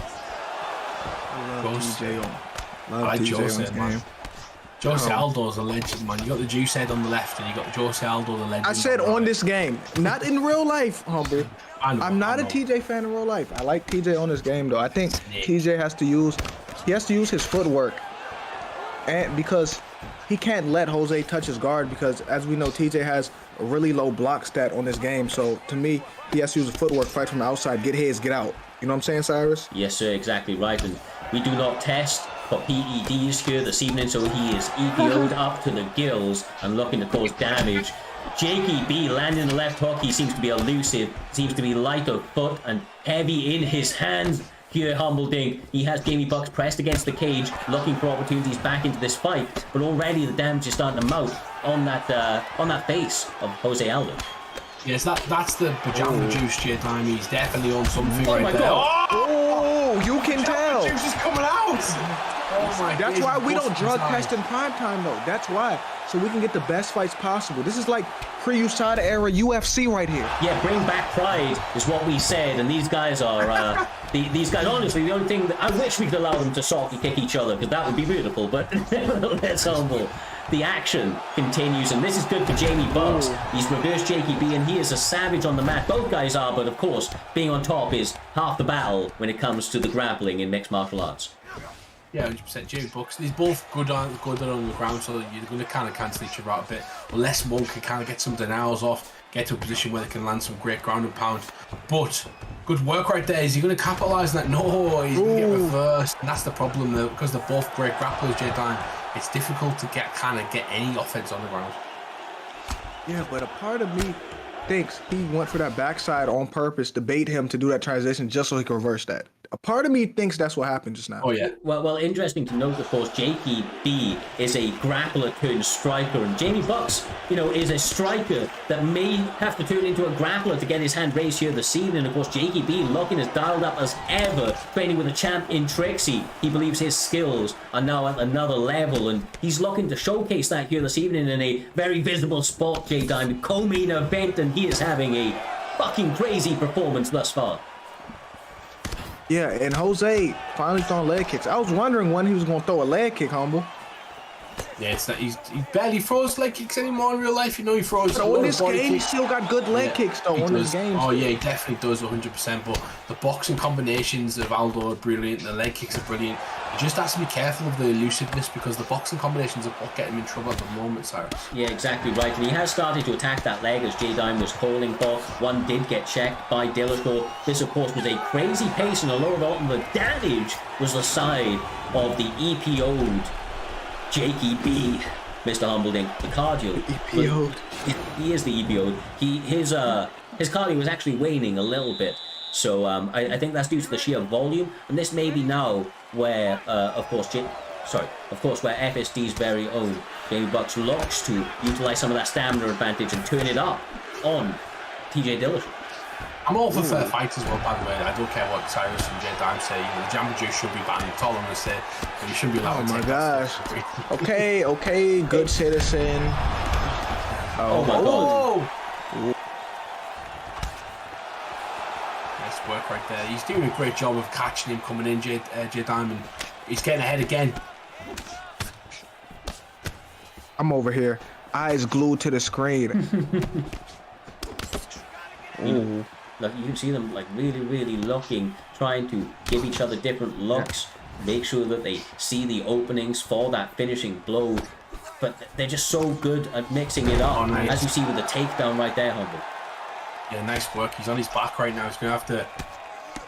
I Jose, man. Jose Aldo's a legend, man. You got the Juice Head on the left, and you got Jose Aldo, the legend. I said on this game, not in real life, Humble. I'm not a know. TJ fan in real life. I like TJ on this game though. I think TJ has to use his footwork, and because he can't let Jose touch his guard, because as we know, TJ has a really low block stat on this game. So to me, he has to use the footwork, fight from the outside, get heads, get out. You know what I'm saying, Cyrus? Yes, sir, exactly right. And we do not test for PEDs here this evening, so he is EPO'd up to the gills and looking to cause damage. Jakey B landing the left hook. He seems to be elusive, seems to be light of foot and heavy in his hands. Here, Humbleding, he has Jamie Bucks pressed against the cage, looking for opportunities back into this fight, but already the damage is starting to mount on that face of Jose Aldo. Yes, that's the pajama juice, J-Time. He's definitely on something Oh my there. God. Oh, you can tell. Juice is coming out. Oh my That's days, why we don't busting drug his test eye. in prime time though. That's why. So we can get the best fights possible. This is like pre-USADA era UFC right here. Yeah, bring back pride is what we said, and these guys are these guys. Honestly, the only thing that I wish we could allow them to softly kick each other, because that would be beautiful. But let's humble. The action continues, and this is good for Jamie Bucks. He's reversed Jakey B, and he is a savage on the mat. Both guys are, but of course, being on top is half the battle when it comes to the grappling in mixed martial arts. Yeah, 100%. Jamie Bucks. He's both good on the ground, so you're going to kind of cancel each other out a bit, unless one can kind of get some denials off, get to a position where they can land some great ground and pound. But good work right there. Is he going to capitalise on that? No, he's going to get reversed, and that's the problem though, because they're both great grapplers, J-Time. It's difficult to get any offense on the ground. Yeah, but a part of me thinks he went for that backside on purpose to bait him to do that transition just so he could reverse that. A part of me thinks that's what happened just now. Oh yeah. Well, interesting to note, of course, Jakey B is a grappler turned striker, and Jamie Bucks, is a striker that may have to turn into a grappler to get his hand raised here this evening. And of course, Jakey B looking as dialed up as ever, training with a champ in Trixie. He believes his skills are now at another level, and he's looking to showcase that here this evening in a very visible spot, J-Time, co-main event, and he is having a fucking crazy performance thus far. Yeah, and Jose finally throwing leg kicks. I was wondering when he was going to throw a leg kick, Humble. Yeah, it's that he barely throws leg kicks anymore in real life. He throws. But on this game, he still got good leg kicks though. On this game. Oh yeah, he definitely does 100%. But the boxing combinations of Aldo are brilliant. The leg kicks are brilliant. He just has to be careful of the elusiveness, because the boxing combinations are what get him in trouble at the moment, Cyrus. Yeah, exactly right. And he has started to attack that leg as J-Dime was calling for. One did get checked by Dillashaw. This, of course, was a crazy pace and a lower bottom. The damage was the side of the EPO'd Jakey B, Mr. Humbleding. The cardio. EPO'd. He is the EPO'd. His cardio was actually waning a little bit. So I think that's due to the sheer volume. And this may be now where, of course, where FSD's very own Jamie Bucks looks to utilize some of that stamina advantage and turn it up on TJ Dillashaw. I'm all for fair fights as well, by the way. I don't care what Cyrus and J-Dime say. Jamba Juice should be banned. That's all I'm going to say. But you shouldn't be allowed to take that stuff. Okay, good citizen. Oh my God. Nice work right there. He's doing a great job of catching him coming in, J-Dime, and he's getting ahead again. I'm over here, eyes glued to the screen. Like, you can see them like really looking, trying to give each other different looks, make sure that they see the openings for that finishing blow. But they're just so good at mixing it up, nice. as you see with the takedown right there, Humble. Yeah, nice work. He's on his back right now. He's going to have to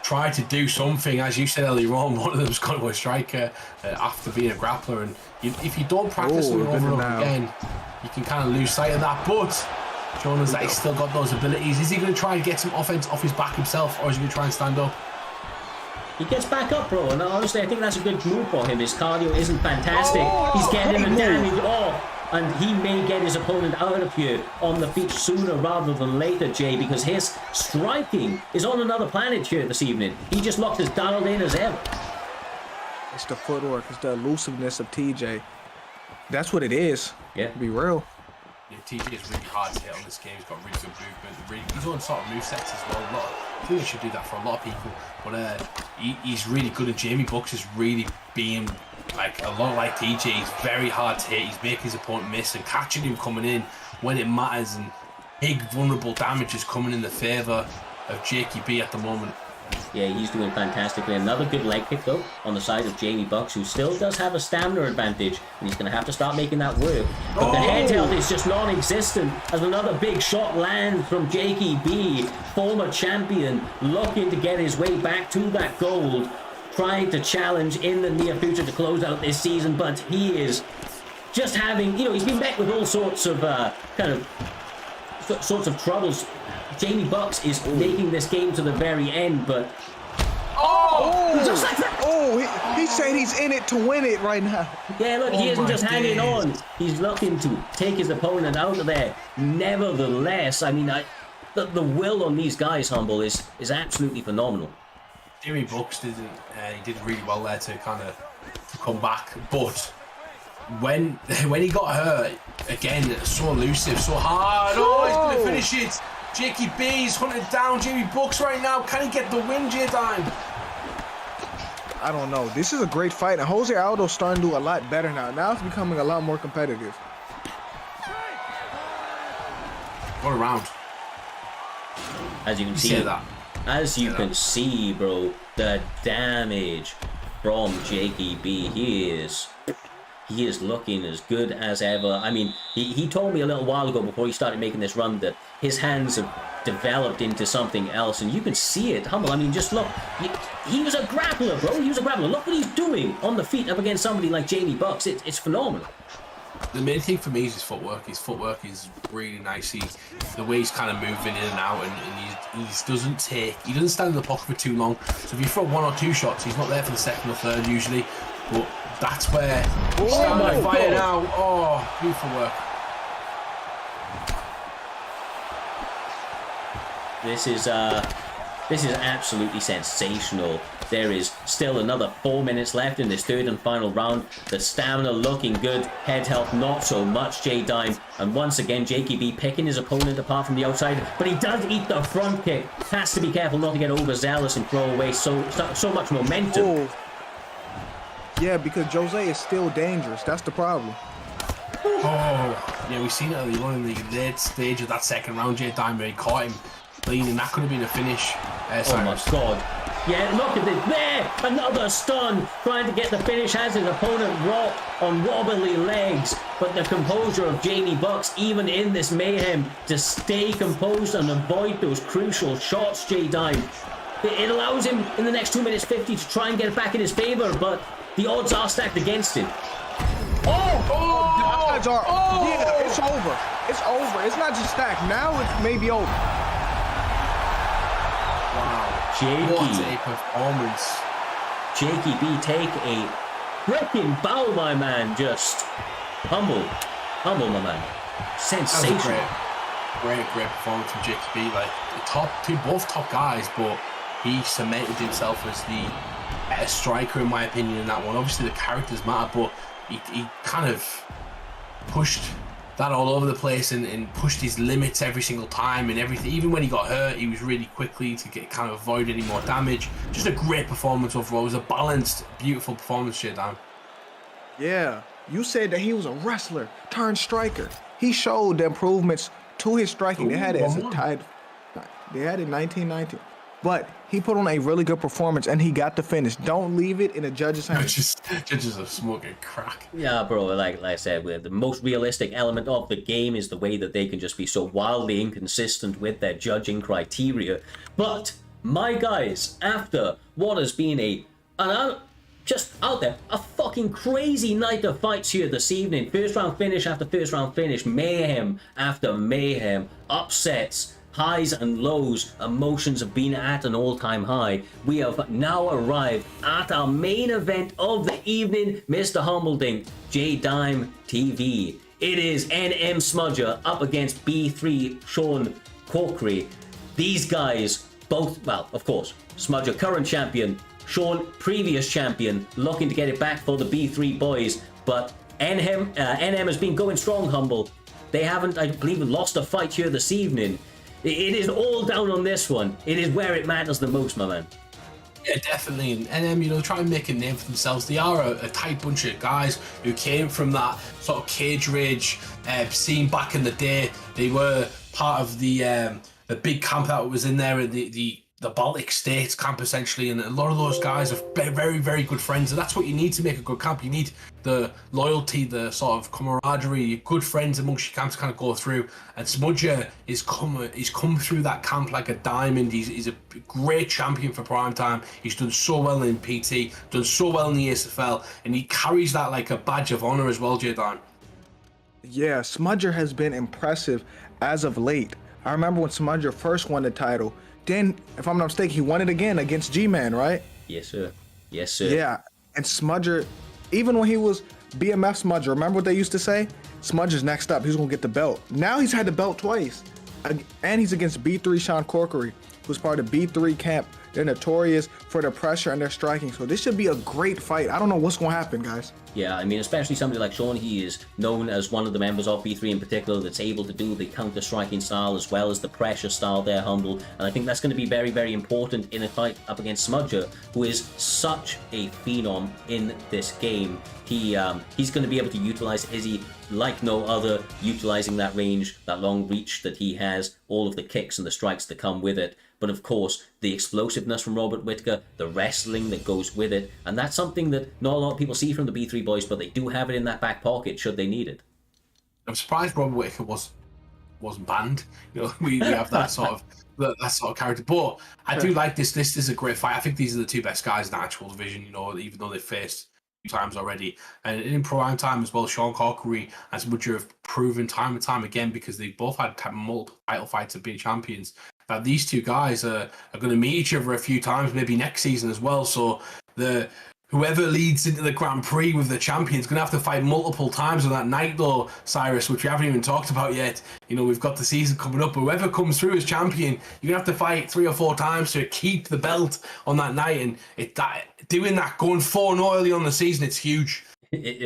tried to do something, as you said earlier on. One of them's gone to a striker after being a grappler, and if you don't practice it over and over again, you can kind of lose sight of that. But showing us that he's still got those abilities. Is he going to try and get some offense off his back himself, or is he going to try and stand up? He gets back up, bro, and honestly, I think that's a good move for him. His cardio isn't fantastic. He's getting the damage off. And he may get his opponent out of here on the feet sooner rather than later, Jay, because his striking is on another planet here this evening. He just locked as dialed in as ever. It's the footwork. It's the elusiveness of TJ. That's what it is. Yeah. To be real. Yeah, TJ is really hard to hit on this game. He's got really good movement. He's on sort of movesets as well. I think he should do that for a lot of people. But he's really good, and Jamie Bucks is really being like a lot like TJ. He's very hard to hit. He's making his opponent miss and catching him coming in when it matters. And big vulnerable damage is coming in the favour of Jakey B at the moment. Yeah, he's doing fantastically. Another good leg kick, though, on the side of Jamie Bucks, who still does have a stamina advantage, and he's going to have to start making that work. But the head health is just non-existent as another big shot lands from Jakey B, former champion, looking to get his way back to that gold, trying to challenge in the near future to close out this season, but he is just having, he's been met with all sorts of troubles. Jamie Bucks is making this game to the very end, but just like that. He's saying he's in it to win it right now. Yeah, look, he isn't just hanging on. He's looking to take his opponent out of there. Nevertheless, I mean, the will on these guys, Humble, is absolutely phenomenal. Jamie Bucks did really well there to kind of come back, but when he got hurt again, so elusive, so hard. He's gonna finish it. Jakey B's hunting down Jamie Bucks right now. Can he get the win, J-Dime? I don't know. This is a great fight, and Jose Aldo's starting to do a lot better now. Now it's becoming a lot more competitive. What a round. As you can see, as you can see, bro, the damage from Jakey B. He is looking as good as ever. I mean, he told me a little while ago before he started making this run that his hands have developed into something else, and you can see it. Humble, I mean, just look. He was a grappler, bro. He was a grappler. Look what he's doing on the feet up against somebody like Jamie Bucks. It's phenomenal. The main thing for me is his footwork. His footwork is really nice. The way he's kind of moving in and out, and he doesn't stand in the pocket for too long. So if you throw one or two shots, he's not there for the second or third usually. But that's where he's starting to fire now. Oh, beautiful work. This is absolutely sensational. There is still another 4 minutes left in this third and final round. The stamina looking good, head health not so much, J-Dime. And once again, Jakey B picking his opponent apart from the outside, but he does eat the front kick. Has to be careful not to get overzealous and throw away so much momentum. Oh. Yeah, because Jose is still dangerous. That's the problem. Oh, yeah, we've seen it early on in the late stage of that second round. J-Dime, where he caught him leaning. That could have been a finish. Oh my God. Yeah, look at this. There! Another stun. Trying to get the finish. Has his opponent on wobbly legs. But the composure of Jamie Bucks, even in this mayhem, to stay composed and avoid those crucial shots, J-Dime. It allows him in the next 2 minutes 50 to try and get it back in his favor, but the odds are stacked against him. The odds are. Yeah, it's over. It's over. It's not just stacked. Now it's maybe over. Jakey. What a performance. Jakey B take a freaking bow, my man. Just humble, my man. Sensational. Great performance from Jakey B. Like both top guys, but he cemented himself as the better striker in my opinion in that one. Obviously the characters matter, but he kind of pushed that all over the place and pushed his limits every single time and everything. Even when he got hurt, he was really quickly to kind of avoid any more damage. Just a great performance overall. It was a balanced, beautiful performance, J-Dime. Yeah, you said that he was a wrestler turned striker. He showed the improvements to his striking. They had it as a tied. They had it in 1919. But he put on a really good performance, and he got the finish. Don't leave it in a judge's hands. Judges are smoking crack. Yeah, bro, like I said, the most realistic element of the game is the way that they can just be so wildly inconsistent with their judging criteria. But my guys, after what has been just out there, a fucking crazy night of fights here this evening. First round finish after first round finish, mayhem after mayhem, upsets, highs and lows, emotions have been at an all-time high. We have now arrived at our main event of the evening, Mr. Humbledink, J-Dime TV. It is NM Smudger up against B3 Sean Corkery. These guys both, well, of course, Smudger current champion, Sean previous champion, looking to get it back for the B3 boys, but NM has been going strong, Humble. They haven't, I believe, lost a fight here this evening. It is all down on this one. It is where it matters the most, my man. Yeah, definitely. And NM, try and make a name for themselves. They are a tight bunch of guys who came from that sort of cage rage scene back in the day. They were part of the big camp that was in there, the Baltic States camp, essentially, and a lot of those guys are very, very, very good friends, and that's what you need to make a good camp. You need the loyalty, the sort of camaraderie, good friends amongst your camps to kind of go through, and Smudger he's come through that camp like a diamond. He's a great champion for Primetime. He's done so well in PT, done so well in the ASFL, and he carries that like a badge of honor as well, J-Dan. Yeah, Smudger has been impressive as of late. I remember when Smudger first won the title. Then, if I'm not mistaken, he won it again against G-Man, right? Yes, sir. Yes, sir. Yeah, and Smudger, even when he was BMF Smudger, remember what they used to say? Smudger's next up. He's going to get the belt. Now he's had the belt twice. And he's against B3 Sean Corkery, who's part of B3 camp. They're notorious for their pressure and their striking. So this should be a great fight. I don't know what's going to happen, guys. Yeah, I mean, especially somebody like Sean, he is known as one of the members of B3 in particular that's able to do the counter-striking style as well as the pressure style there, Humble. And I think that's going to be very, very important in a fight up against Smudger, who is such a phenom in this game. He's going to be able to utilize Izzy like no other, utilizing that range, that long reach that he has, all of the kicks and the strikes that come with it. But of course, the explosiveness from Robert Whittaker, the wrestling that goes with it, and that's something that not a lot of people see from the B3 boys, but they do have it in that back pocket should they need it. I'm surprised Robert Whittaker wasn't banned. We have that sort of that sort of character. But I do like this. This is a great fight. I think these are the two best guys in the actual division. Even though they've faced times already, and in prime time as well, Sean Corkery and Smudger have proven time and time again, because they both had multiple title fights and been champions, that these two guys are going to meet each other a few times, maybe next season as well. So whoever leads into the Grand Prix with the champion is going to have to fight multiple times on that night, though, Cyrus, which we haven't even talked about yet. We've got the season coming up. But whoever comes through as champion, you're going to have to fight 3 or 4 times to keep the belt on that night. And doing that, going 4-0 early on the season, it's huge.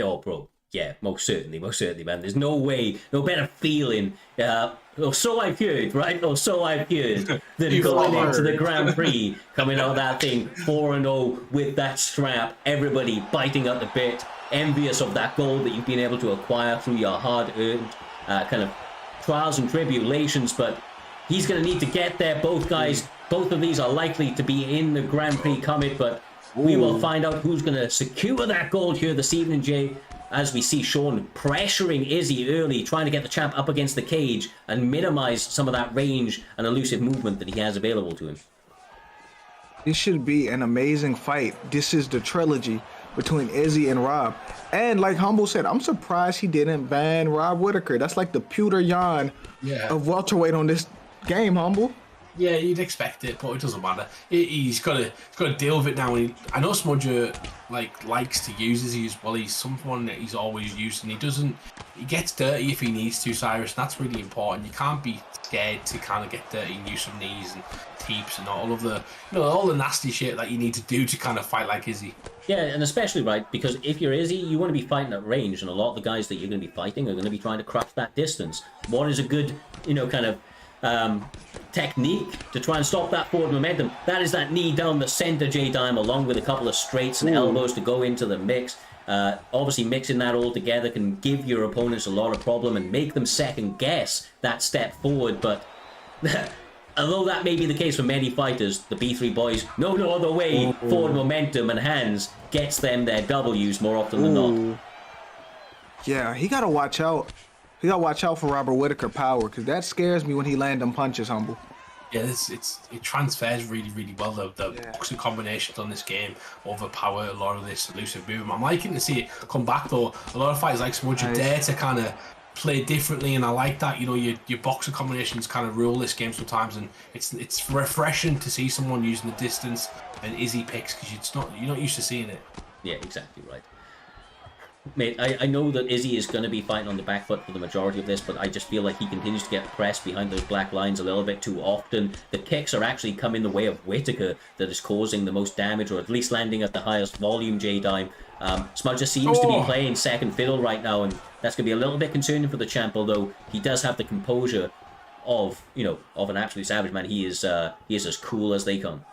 Oh, bro. Yeah, most certainly, man. There's no way, no better feeling, or so I've heard, right? Or so I've heard, than going into the Grand Prix, coming out of that thing 4-0 with that strap, everybody biting at the bit, envious of that gold that you've been able to acquire through your hard-earned kind of trials and tribulations. But he's going to need to get there. Both guys, both of these are likely to be in the Grand Prix coming, but we will find out who's going to secure that gold here this evening, Jay, as we see Sean pressuring Izzy early, trying to get the champ up against the cage and minimize some of that range and elusive movement that he has available to him. This should be an amazing fight. This is the trilogy between Izzy and Rob. And like Humble said, I'm surprised he didn't ban Rob Whittaker. That's like the Pewter Yan of welterweight on this game, Humble. Yeah, you'd expect it, but it doesn't matter. He's got to deal with it now. I know Smudger likes to use Izzy as well. He's someone that he's always used, and he gets dirty if he needs to, Cyrus. That's really important. You can't be scared to kind of get dirty and use some knees and teeps and all of the all the nasty shit that you need to do to kind of fight like Izzy. Yeah, and especially because if you're Izzy, you want to be fighting at range, and a lot of the guys that you're going to be fighting are going to be trying to craft that distance. What is a good kind of technique to try and stop that forward momentum? That is that knee down the center, J-Dime, along with a couple of straights and elbows to go into the mix. Obviously, mixing that all together can give your opponents a lot of problem and make them second guess that step forward. But although that may be the case for many fighters, the B3 boys know no other way. Forward momentum and hands gets them their W's more often than not. Yeah, he got to watch out. You gotta watch out for Robert Whittaker power, because that scares me when he land them punches, Humble. Yeah, it transfers really well. The boxing combinations on this game overpower a lot of this elusive movement. I'm liking to see it come back though. A lot of fighters like Smudge dare to kind of play differently, and I like that. You know, your boxing combinations kind of rule this game sometimes, and it's refreshing to see someone using the distance and Izzy picks because you're not used to seeing it. Yeah, exactly right. Mate, I know that Izzy is going to be fighting on the back foot for the majority of this, but I just feel like he continues to get pressed behind those black lines a little bit too often. The kicks are actually coming the way of Whittaker that is causing the most damage, or at least landing at the highest volume, J-Dime. Smudger seems to be playing second fiddle right now, and that's going to be a little bit concerning for the champ, although he does have the composure of an absolute savage, man. He is as cool as they come.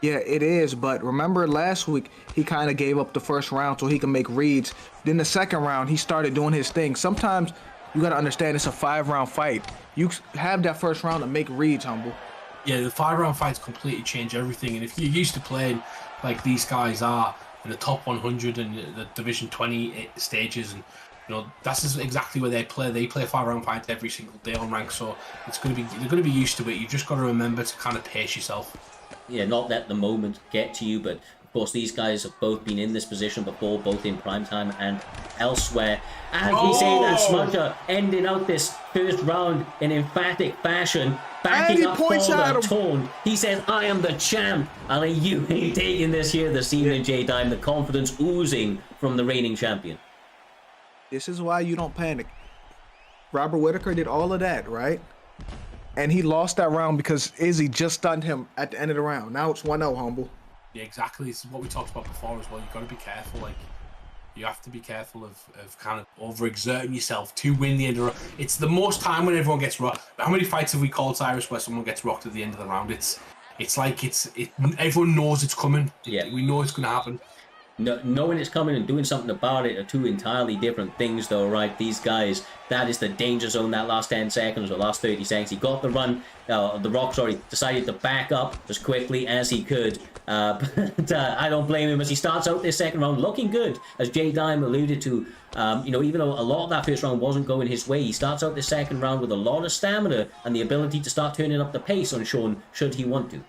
Yeah, it is, but remember last week, he kind of gave up the first round so he can make reads. Then the second round, he started doing his thing. Sometimes you got to understand it's a 5-round fight. You have that first round to make reads, Humble. Yeah, the 5-round fights completely change everything, and if you're used to playing like these guys are in the top 100 and the Division 20 stages, and that's exactly where they play. They play 5-round fights every single day on rank, so they're going to be used to it. You've just got to remember to kind of pace yourself. Yeah, not let the moment get to you, but of course these guys have both been in this position before, both in Primetime and elsewhere. As we say that, Smudger ending out this first round in emphatic fashion, backing up for the tone. He says, I am the champ. And you ain't taking this here this evening, J-Dime. The confidence oozing from the reigning champion. This is why you don't panic. Robert Whittaker did all of that, right? And he lost that round because Izzy just stunned him at the end of the round. Now it's 1-0, Humble. Yeah, exactly. This is what we talked about before as well. You've got to be careful. Like, you have to be careful of kind of overexerting yourself to win the end of the round. It's the most time when everyone gets rocked. How many fights have we called, Cyrus, where someone gets rocked at the end of the round? It's like everyone knows it's coming. Yeah. We know it's going to happen. No, knowing it's coming and doing something about it are two entirely different things, though, right? These guys, that is the danger zone, that last 10 seconds or last 30 seconds. He got the run, the Rock, decided to back up as quickly as he could. But I don't blame him as he starts out this second round looking good, as J-Dime alluded to. Even though a lot of that first round wasn't going his way, he starts out the second round with a lot of stamina and the ability to start turning up the pace on Sean should he want to.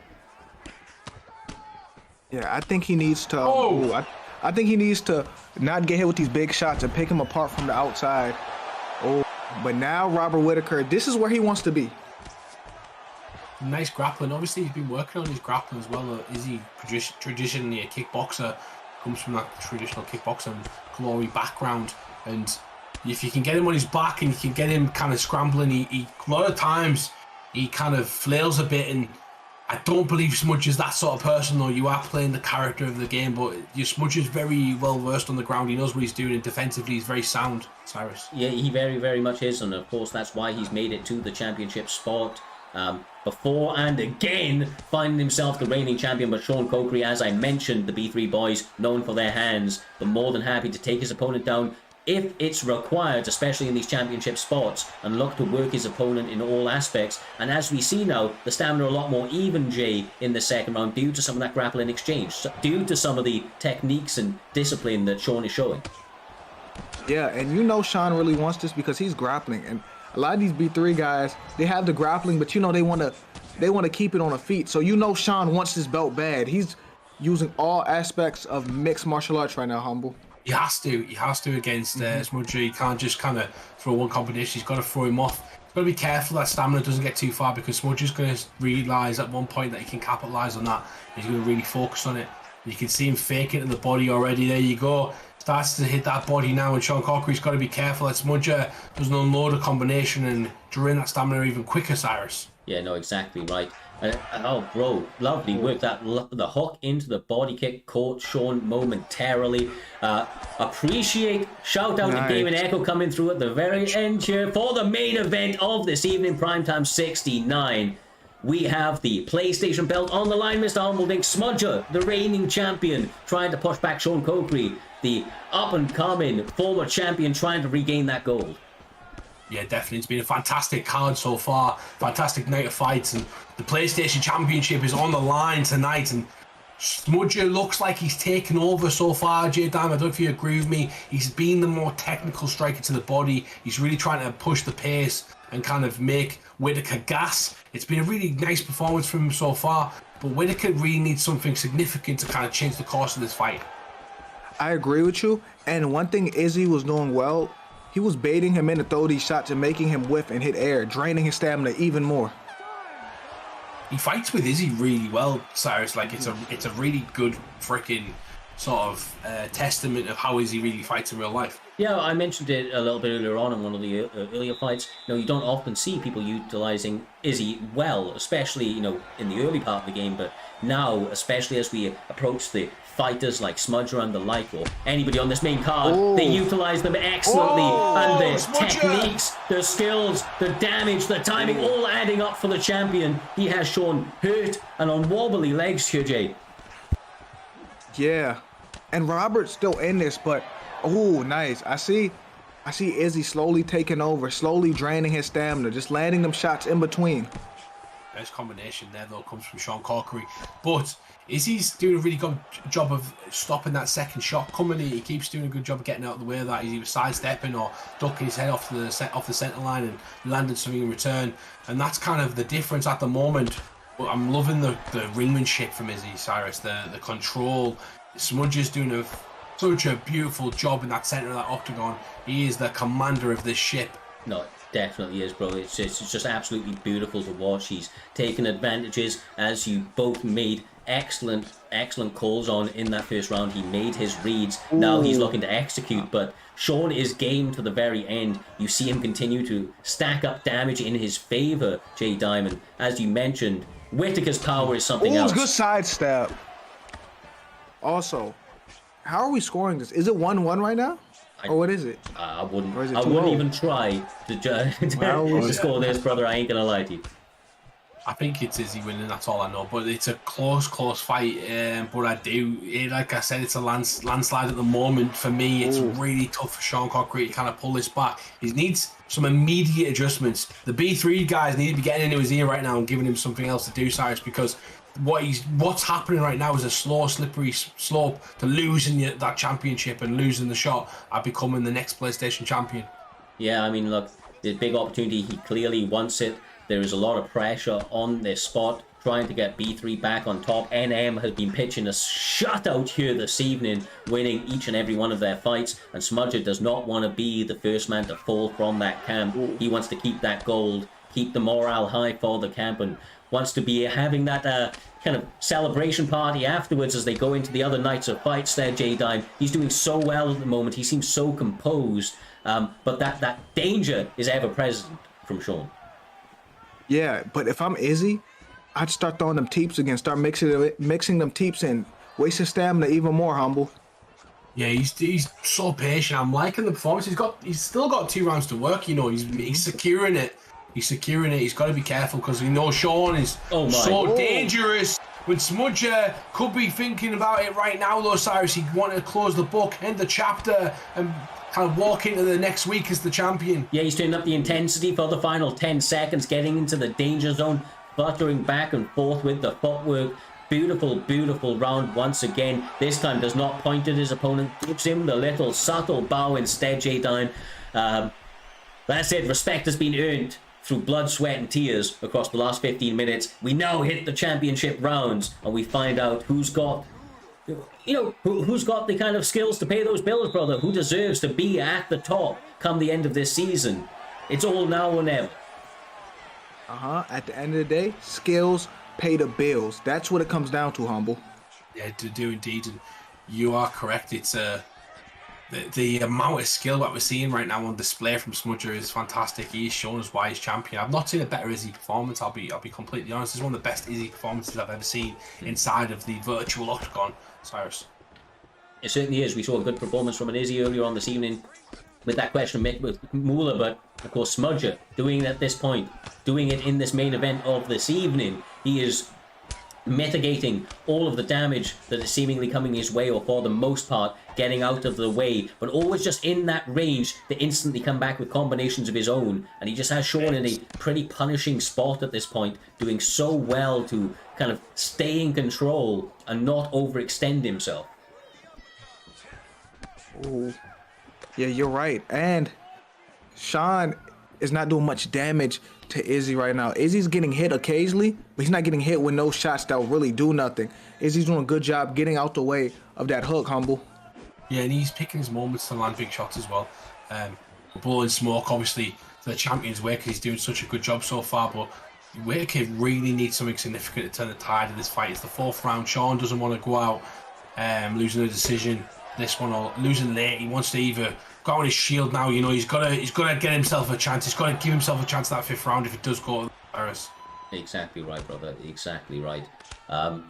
Yeah, I think he needs to. I think he needs to not get hit with these big shots and pick him apart from the outside. But now Robert Whittaker, this is where he wants to be. Nice grappling. Obviously, he's been working on his grappling as well. Izzy, traditionally a kickboxer, comes from that traditional kickboxing glory background. And if you can get him on his back and you can get him kind of scrambling, he a lot of times he kind of flails a bit, and I don't believe Smudge is that sort of person, though. You are playing the character of the game, but your Smudge is very well versed on the ground. He knows what he's doing, and defensively he's very sound, Cyrus. Yeah, he very, very much is, and of course that's why he's made it to the championship spot. Before and again, finding himself the reigning champion. But Sean Cokery, as I mentioned, the B3 boys, known for their hands, but more than happy to take his opponent down if it's required, especially in these championship spots, and look to work his opponent in all aspects. And as we see now, the stamina a lot more even, Jay, in the second round, due to some of that grappling exchange, due to some of the techniques and discipline that Sean is showing. Yeah, and Sean really wants this because he's grappling, and a lot of these B3 guys, they have the grappling, but they want to keep it on the feet. So Sean wants this belt bad. He's using all aspects of mixed martial arts right now, Humble. He has to against Smudge. He can't just kind of throw one combination. He's got to throw him off. He's got to be careful that stamina doesn't get too far, because Smudge is going to realise at one point that he can capitalise on that. He's going to really focus on it. You can see him fake it in the body already. There you go. Starts to hit that body now, and Sean Cokery's got to be careful that Smudge doesn't unload a combination and drain that stamina even quicker, Cyrus. Yeah, no, exactly right. Oh, bro, lovely work. The hook into the body kick caught Sean momentarily. Appreciate, shout out to Game and Echo coming through at the very end here for the main event of this evening, Primetime 69. We have the PlayStation belt on the line, Mr. Humbledink. Smudger, the reigning champion, trying to push back Sean Cokery, the up-and-coming former champion, trying to regain that gold. Yeah, definitely. It's been a fantastic card so far. Fantastic night of fights. And the PlayStation Championship is on the line tonight. And Smudger looks like he's taken over so far, J Dime. I don't know if you agree with me. He's been the more technical striker to the body. He's really trying to push the pace and kind of make Whittaker gas. It's been a really nice performance from him so far, but Whittaker really needs something significant to kind of change the course of this fight. I agree with you. And one thing Izzy was doing well, he was baiting him in to throw these shots and making him whiff and hit air, draining his stamina even more. He fights with Izzy really well, Cyrus. Like, it's a really good freaking sort of testament of how Izzy really fights in real life. Yeah, I mentioned it a little bit earlier on in one of the earlier fights. You don't often see people utilizing Izzy well, especially, in the early part of the game. But now, especially as we approach the fighters like Smudger and the like, or anybody on this main card, they utilize them excellently. And their techniques, their skills, the damage, the timing, all adding up for the champion. He has shown hurt and on wobbly legs here, Jay. Yeah. And Robert's still in this, but nice. I see Izzy slowly taking over, slowly draining his stamina, just landing them shots in between. Best combination there, though, comes from Sean Corkery. But Izzy's doing a really good job of stopping that second shot coming in. He keeps doing a good job of getting out of the way of that. He's either sidestepping or ducking his head off the centre line and landing something in return. And that's kind of the difference at the moment. But I'm loving the ringmanship from Izzy, Cyrus, the control. Smudger's doing such a beautiful job in that centre of that octagon. He is the commander of this ship. No, it definitely is, bro. It's just absolutely beautiful to watch. He's taken advantages, as you both made excellent calls on in that first round. He made his reads. Now he's looking to execute, but Sean is game to the very end. You see him continue to stack up damage in his favor, Jay Diamond. As you mentioned, Whittaker's power is something else. Good sidestep. Also, how are we scoring this? Is it 1-1 right now? Or what is it? I wouldn't even try to score this, brother. I ain't gonna lie to you. I think it's Izzy winning, that's all I know. But it's a close fight. But like I said, it's a landslide at the moment. For me, it's really tough for Sean Corkery to kind of pull this back. He needs some immediate adjustments. The B3 guys need to be getting into his ear right now and giving him something else to do, Cyrus, because what's happening right now is a slow, slippery slope to losing that championship and losing the shot at becoming the next PlayStation champion. Yeah, I mean, look, the big opportunity. He clearly wants it. There is a lot of pressure on this spot, trying to get B3 back on top. NM has been pitching a shutout here this evening, winning each and every one of their fights. And Smudger does not want to be the first man to fall from that camp. He wants to keep that gold, keep the morale high for the camp, and wants to be having that kind of celebration party afterwards as they go into the other nights of fights there, J-Dime. He's doing so well at the moment. He seems so composed. But that danger is ever present from Sean. Yeah, but if I'm Izzy, I'd start throwing them teeps again, start mixing them teeps in, wasting stamina even more, Humble. Yeah, he's so patient. I'm liking the performance. He's still got 2 rounds to work. He's securing it. He's securing it. He's got to be careful because we know Sean is so dangerous. When Smudger could be thinking about it right now, though, Cyrus, he wanted to close the book, end the chapter, and kind of walk into the next week as the champion. Yeah, he's turning up the intensity for the final 10 seconds, getting into the danger zone, fluttering back and forth with the footwork. Beautiful, beautiful round once again. This time does not point at his opponent, gives him the little subtle bow instead, J-Dime. That's it, respect has been earned through blood, sweat, and tears across the last 15 minutes. We now hit the championship rounds, and we find out who's got the kind of skills to pay those bills, brother. Who deserves to be at the top come the end of this season? It's all now or never. At the end of the day, skills pay the bills. That's what it comes down to, Humble. Yeah, to do indeed, and you are correct. It's the amount of skill that we're seeing right now on display from Smudger is fantastic. He's shown us why he's champion. I've not seen a better Izzy performance. I'll be completely honest. It's one of the best Izzy performances I've ever seen inside of the virtual octagon, Cyrus. It certainly is. We saw a good performance from an Izzy earlier on this evening with that question with Moolah, but of course Smudger doing it at this point, doing it in this main event of this evening. He is mitigating all of the damage that is seemingly coming his way, or for the most part getting out of the way, but always just in that range to instantly come back with combinations of his own. And he just has Sean in a pretty punishing spot at this point, doing so well to kind of stay in control and not overextend himself. Ooh. Yeah, you're right. And Sean is not doing much damage to Izzy right now. Izzy's getting hit occasionally, but he's not getting hit with no shots that will really do nothing. Izzy's doing a good job getting out the way of that hook, Humble. Yeah, and he's picking his moments to land big shots as well. Blowing smoke, obviously, to the champion's way, because he's doing such a good job so far, but Whittaker really needs something significant to turn the tide of this fight. It's the 4th round. Sean doesn't want to go out losing a decision this one, or losing late. He wants to either go on his shield now. You know, he's got to get himself a chance. He's got to give himself a chance that 5th round if it does go to Paris. Exactly right, brother. Exactly right.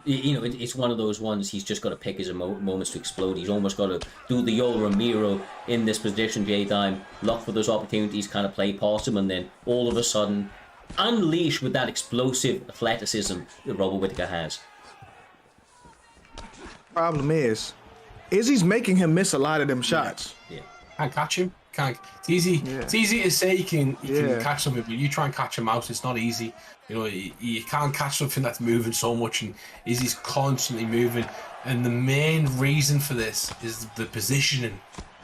You know, it's one of those ones he's just got to pick his moments to explode. He's almost got to do the old Ramiro in this position, J-Dime. Look for those opportunities, kind of play past him, and then all of a sudden unleash with that explosive athleticism that Robert Whittaker has. Problem is Izzy's making him miss a lot of them shots. Yeah. Can't catch him. Can't. It's easy. Yeah. It's easy to say you can Yeah. catch something, but you try and catch him out. It's not easy. You know, you can't catch something that's moving so much, and Izzy's constantly moving. And the main reason for this is the positioning.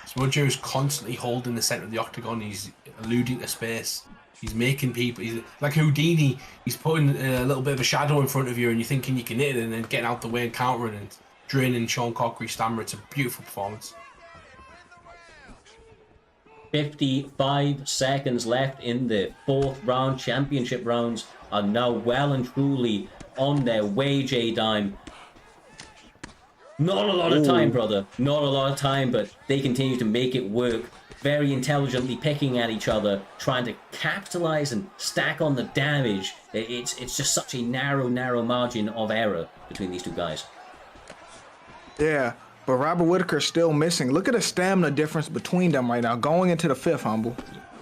Smudger is constantly holding the center of the octagon. He's alluding to space. He's making people. He's like Houdini. He's putting a little bit of a shadow in front of you, and you're thinking you can hit it, and then getting out the way and countering and draining Sean Cochrane's stamina. It's a beautiful performance. 55 seconds left in the 4th round. Championship rounds are now well and truly on their way, J-Dime. Not a lot of time, brother. Not a lot of time, but they continue to make it work. Very intelligently picking at each other, trying to capitalize and stack on the damage. It's just such a narrow margin of error between these two guys. Yeah, but Robert Whittaker's still missing. Look at the stamina difference between them right now, going into the 5th, Humble.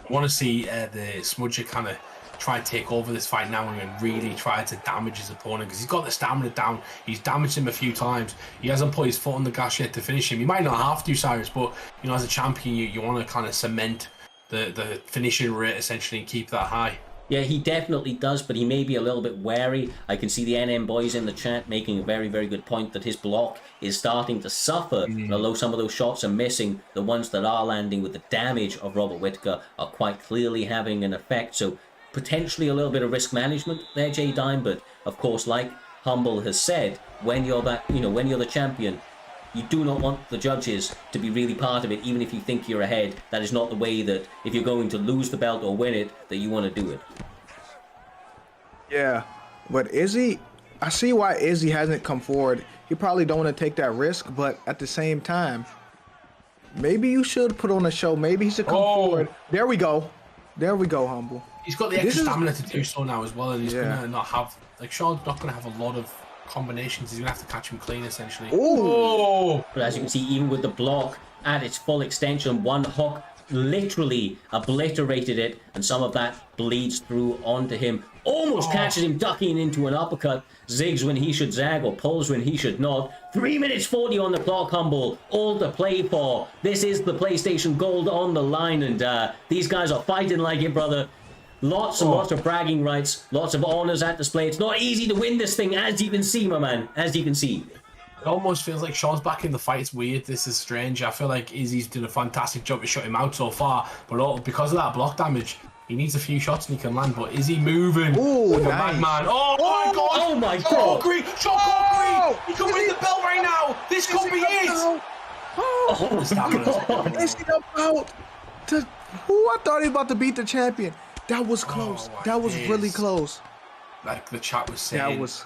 I want to see the Smudger kind of try and take over this fight now and really try to damage his opponent, because he's got the stamina down. He's damaged him a few times. He hasn't put his foot on the gas yet to finish him. He might not have to, Cyrus, but you know, as a champion, you want to kind of cement the finishing rate essentially and keep that high. Yeah, he definitely does, but he may be a little bit wary. I can see the NM boys in the chat making a very, very good point that his block is starting to suffer. And although some of those shots are missing, the ones that are landing with the damage of Robert Whittaker are quite clearly having an effect. So potentially a little bit of risk management there, J-Dime, but of course, like Humble has said, when you're that, you know, when you're the champion, you do not want the judges to be really part of it, even if you think you're ahead. That is not the way that, if you're going to lose the belt or win it, that you want to do it. Yeah, but Izzy, I see why Izzy hasn't come forward. He probably don't want to take that risk, but at the same time, maybe you should put on a show. Maybe he should come forward. There we go. There we go, Humble. He's got the extra stamina to do so now as well, and he's going to not have, like, Sean's not going to have a lot of combinations. He's going to have to catch him clean, essentially. Ooh. But as you can see, even with the block at its full extension, one hook literally obliterated it, and some of that bleeds through onto him. Almost catches him ducking into an uppercut. Zigs when he should zag, or pulls when he should not. 3 minutes 40 on the clock, Humble. All to play for. This is the PlayStation Gold on the line, and these guys are fighting like it, brother. Lots and lots of bragging rights, lots of honors at display. It's not easy to win this thing, as you can see, my man, as you can see. It almost feels like Sean's back in the fight. It's weird. This is strange. I feel like Izzy's done a fantastic job to shut him out so far, but because of that block damage, he needs a few shots and he can land. But is he moving? Ooh, like nice. a madman? Oh my god! Oh my Sean god! Cochran! Sean Cochran! He could win the belt right now. This could be it. Oh, is he about to? Who I thought he was about to beat the champion. That was close. my That was days. really close. Like the chat was saying, was-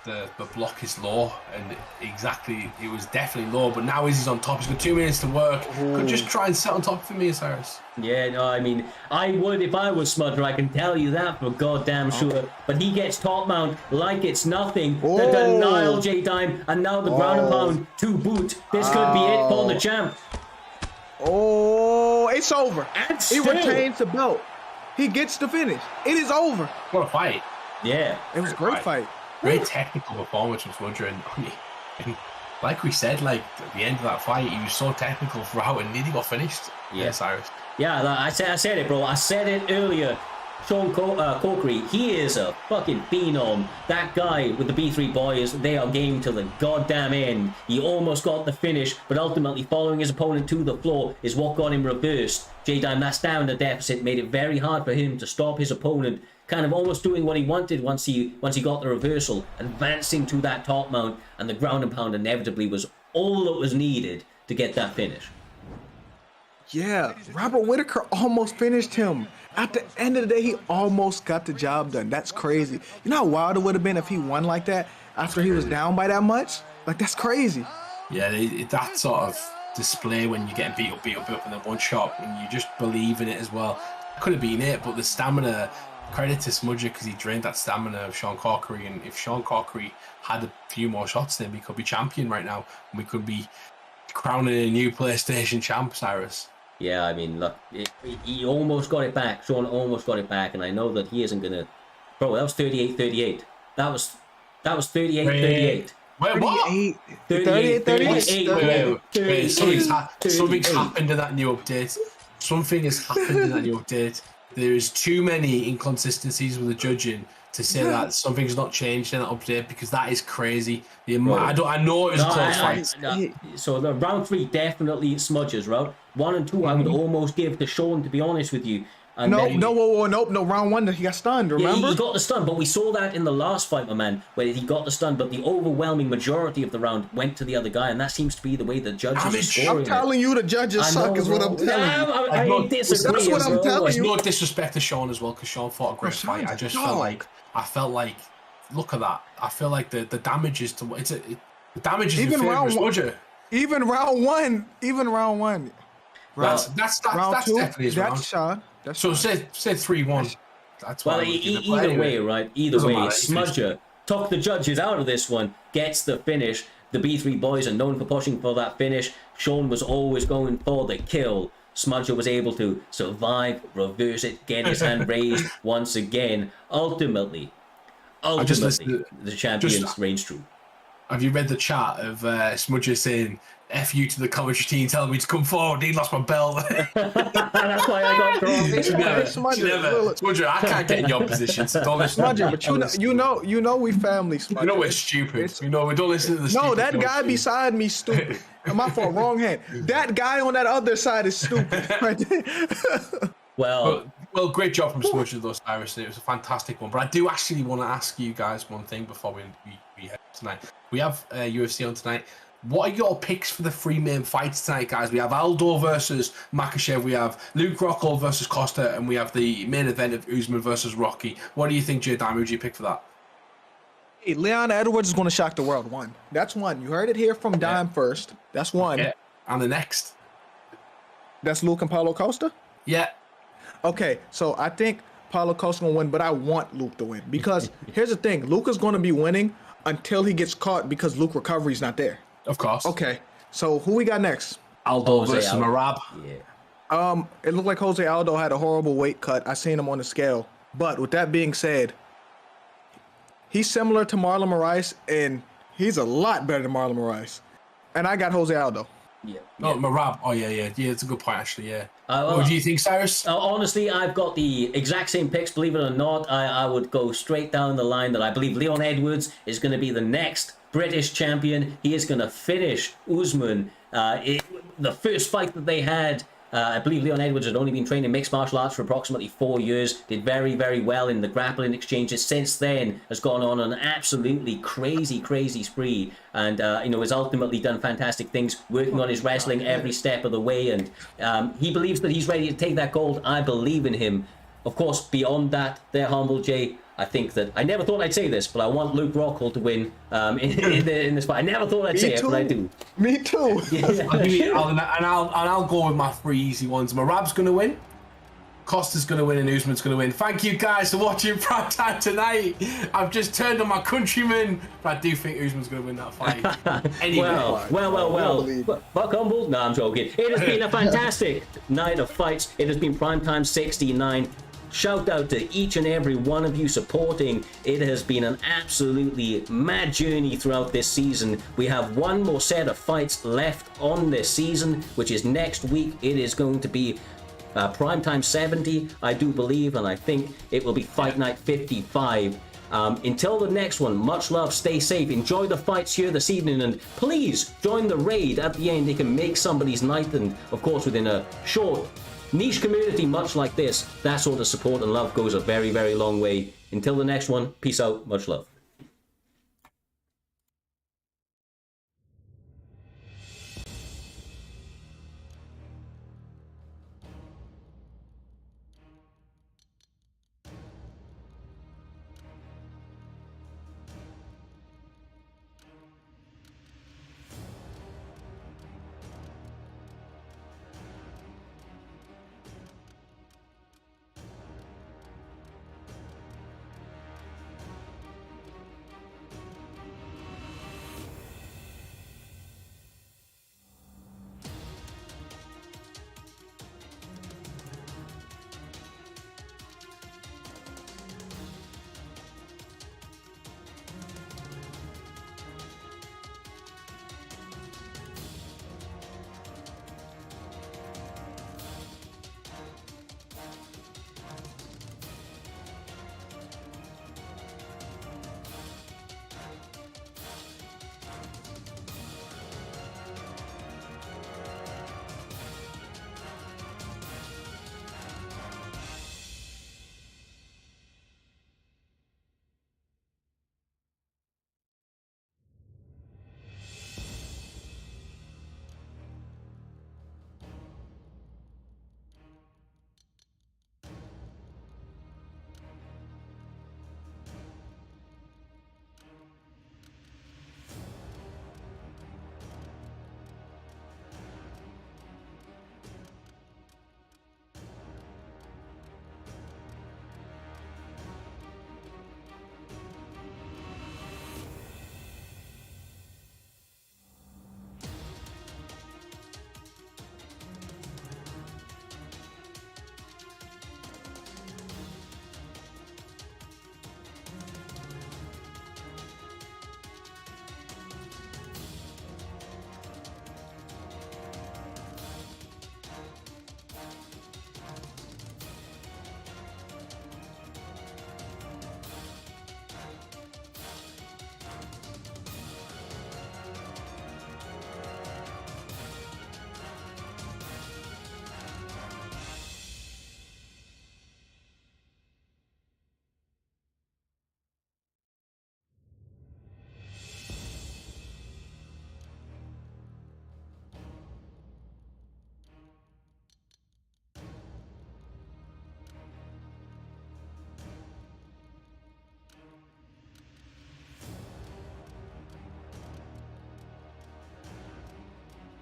the block is low, and exactly, it was definitely low. But now Izzy's on top. He's got 2 minutes to work. Could just try and sit on top for me, Cyrus. Yeah, no, I mean, I would if I was Smudger, I can tell you that for goddamn sure. But he gets top mount like it's nothing. The Oh. denial, J-Dime, and now the ground and pound to boot. This could be it for the champ. Oh, it's over. And He still. retains the belt. He gets the finish. It is over. What a fight. Yeah. It was a great fight. great technical performance from Smudger, and like we said, like at the end of that fight, he was so technical throughout and nearly got finished. Yeah. Cyrus. Yeah, I said it, bro. I said it earlier. Sean Corkery, he is a fucking phenom. That guy with the B3 boys, they are game to the goddamn end. He almost got the finish, but ultimately following his opponent to the floor is what got him reversed. J-Dime, that's down the deficit, made it very hard for him to stop his opponent, kind of almost doing what he wanted once he got the reversal, advancing to that top mount, and the ground and pound inevitably was all that was needed to get that finish. Yeah, Robert Whitaker almost finished him. At the end of the day, he almost got the job done. That's crazy. You know how wild it would have been if he won like that after he was down by that much? Like, that's crazy. Yeah, that sort of display when you're getting beat up, and then one shot, and you just believe in it as well. Could have been it, but the stamina, credit to Smudger because he drained that stamina of Sean Corkery, and if Sean Corkery had a few more shots, then we could be champion right now, and we could be crowning a new PlayStation champ, Cyrus. Yeah, I mean, look, he almost got it back. Sean almost got it back, and I know that he isn't gonna. Bro, that was 38-38. That was 38-38. Wait, what? 38-38. Wait, something's happened in that new update. Something has happened in that new update. There is too many inconsistencies with the judging to say that something's not changed in that update, because that is crazy. I know it was a close fight. So the round 3 definitely Smudgers. Round 1 and 2 I would almost give to Sean, to be honest with you. And no. Round 1, he got stunned. Remember? Yeah, he got the stun, but we saw that in the last fight, my man, where he got the stun. But the overwhelming majority of the round went to the other guy, and that seems to be the way the judges are scoring. I'm telling you, the judges suck, is what I'm telling you. I disagree. That's what I'm telling you. No disrespect to Sean as well, because Sean fought a great fight. I just felt like, look at that. I feel like the damage is to the damage is even in favor round of Smudger. Even round one. That's round 2. definitely his round. That's Sean. So say 3-1. That's well, either way, right? Either way, Smudger took the judges out of this one, gets the finish. The B3 boys are known for pushing for that finish. Sean was always going for the kill. Smudger was able to survive, reverse it, get his hand raised once again. Ultimately, the champions reigns true. Have you read the chat of Smudger saying F you to the commentary team, telling me to come forward, he lost my belt? That's why I got drawn. Smudger, I can't get in your position, so don't listen. Smudger, but you know we family, Smudger. You know we're stupid. We don't listen to the No, that guy beside me stupid. My fault, wrong hand. That guy on that other side is stupid. Well, great job from Smudger though, Cyrus. It was a fantastic one. But I do actually want to ask you guys one thing before we head tonight. We have UFC on tonight. What are your picks for the 3 main fights tonight, guys? We have Aldo versus Makhachev, we have Luke Rockhold versus Costa, and we have the main event of Usman versus Rocky. What do you think, J-Dime? Who do you pick for that? Hey, Leon Edwards is going to shock the world. That's one. You heard it here from Dime first. That's one. Yeah. And the next? That's Luke and Paulo Costa? Yeah. Okay, so I think Paulo Costa going to win, but I want Luke to win. Because here's the thing. Luke is going to be winning until he gets caught because Luke recovery's not there. Of course. Okay, so who we got next? Aldo versus Merab. Yeah. It looked like Jose Aldo had a horrible weight cut. I seen him on the scale. But with that being said, he's similar to Marlon Moraes, and he's a lot better than Marlon Moraes. And I got Jose Aldo. Yeah. Oh, Merab. Oh, yeah. It's a good point, actually. Yeah. What do you think, Cyrus? Honestly, I've got the exact same picks. Believe it or not, I would go straight down the line that I believe Leon Edwards is going to be the next British champion. He is going to finish Usman. The first fight that they had, I believe Leon Edwards had only been training mixed martial arts for approximately 4 years. Did very, very well in the grappling exchanges. Since then, has gone on an absolutely crazy spree, and has ultimately done fantastic things, working on his wrestling every step of the way. And he believes that he's ready to take that gold. I believe in him. Of course, beyond that, they're humble, Jay. I think that I never thought I'd say this, but I want Luke Rockhold to win in this fight. I never thought I'd say it, but I do. Me too. Yeah. I'll go with my 3 easy ones. Merab's going to win. Costa's going to win and Usman's going to win. Thank you guys for watching Primetime tonight. I've just turned on my countrymen, but I do think Usman's going to win that fight. Anyway. Well. Buck humble? No, I'm joking. It has been a fantastic night of fights. It has been Primetime 69. Shout out to each and every one of you supporting. It has been an absolutely mad journey throughout this season. We have one more set of fights left on this season, which is next week. It is going to be Primetime 70, I do believe, and I think it will be Fight Night 55. Until the next one, much love, stay safe, enjoy the fights here this evening, and please join the raid at the end. It can make somebody's night, and of course within a short niche community much like this, that sort of support and love goes a very, very long way. Until the next one, peace out, much love.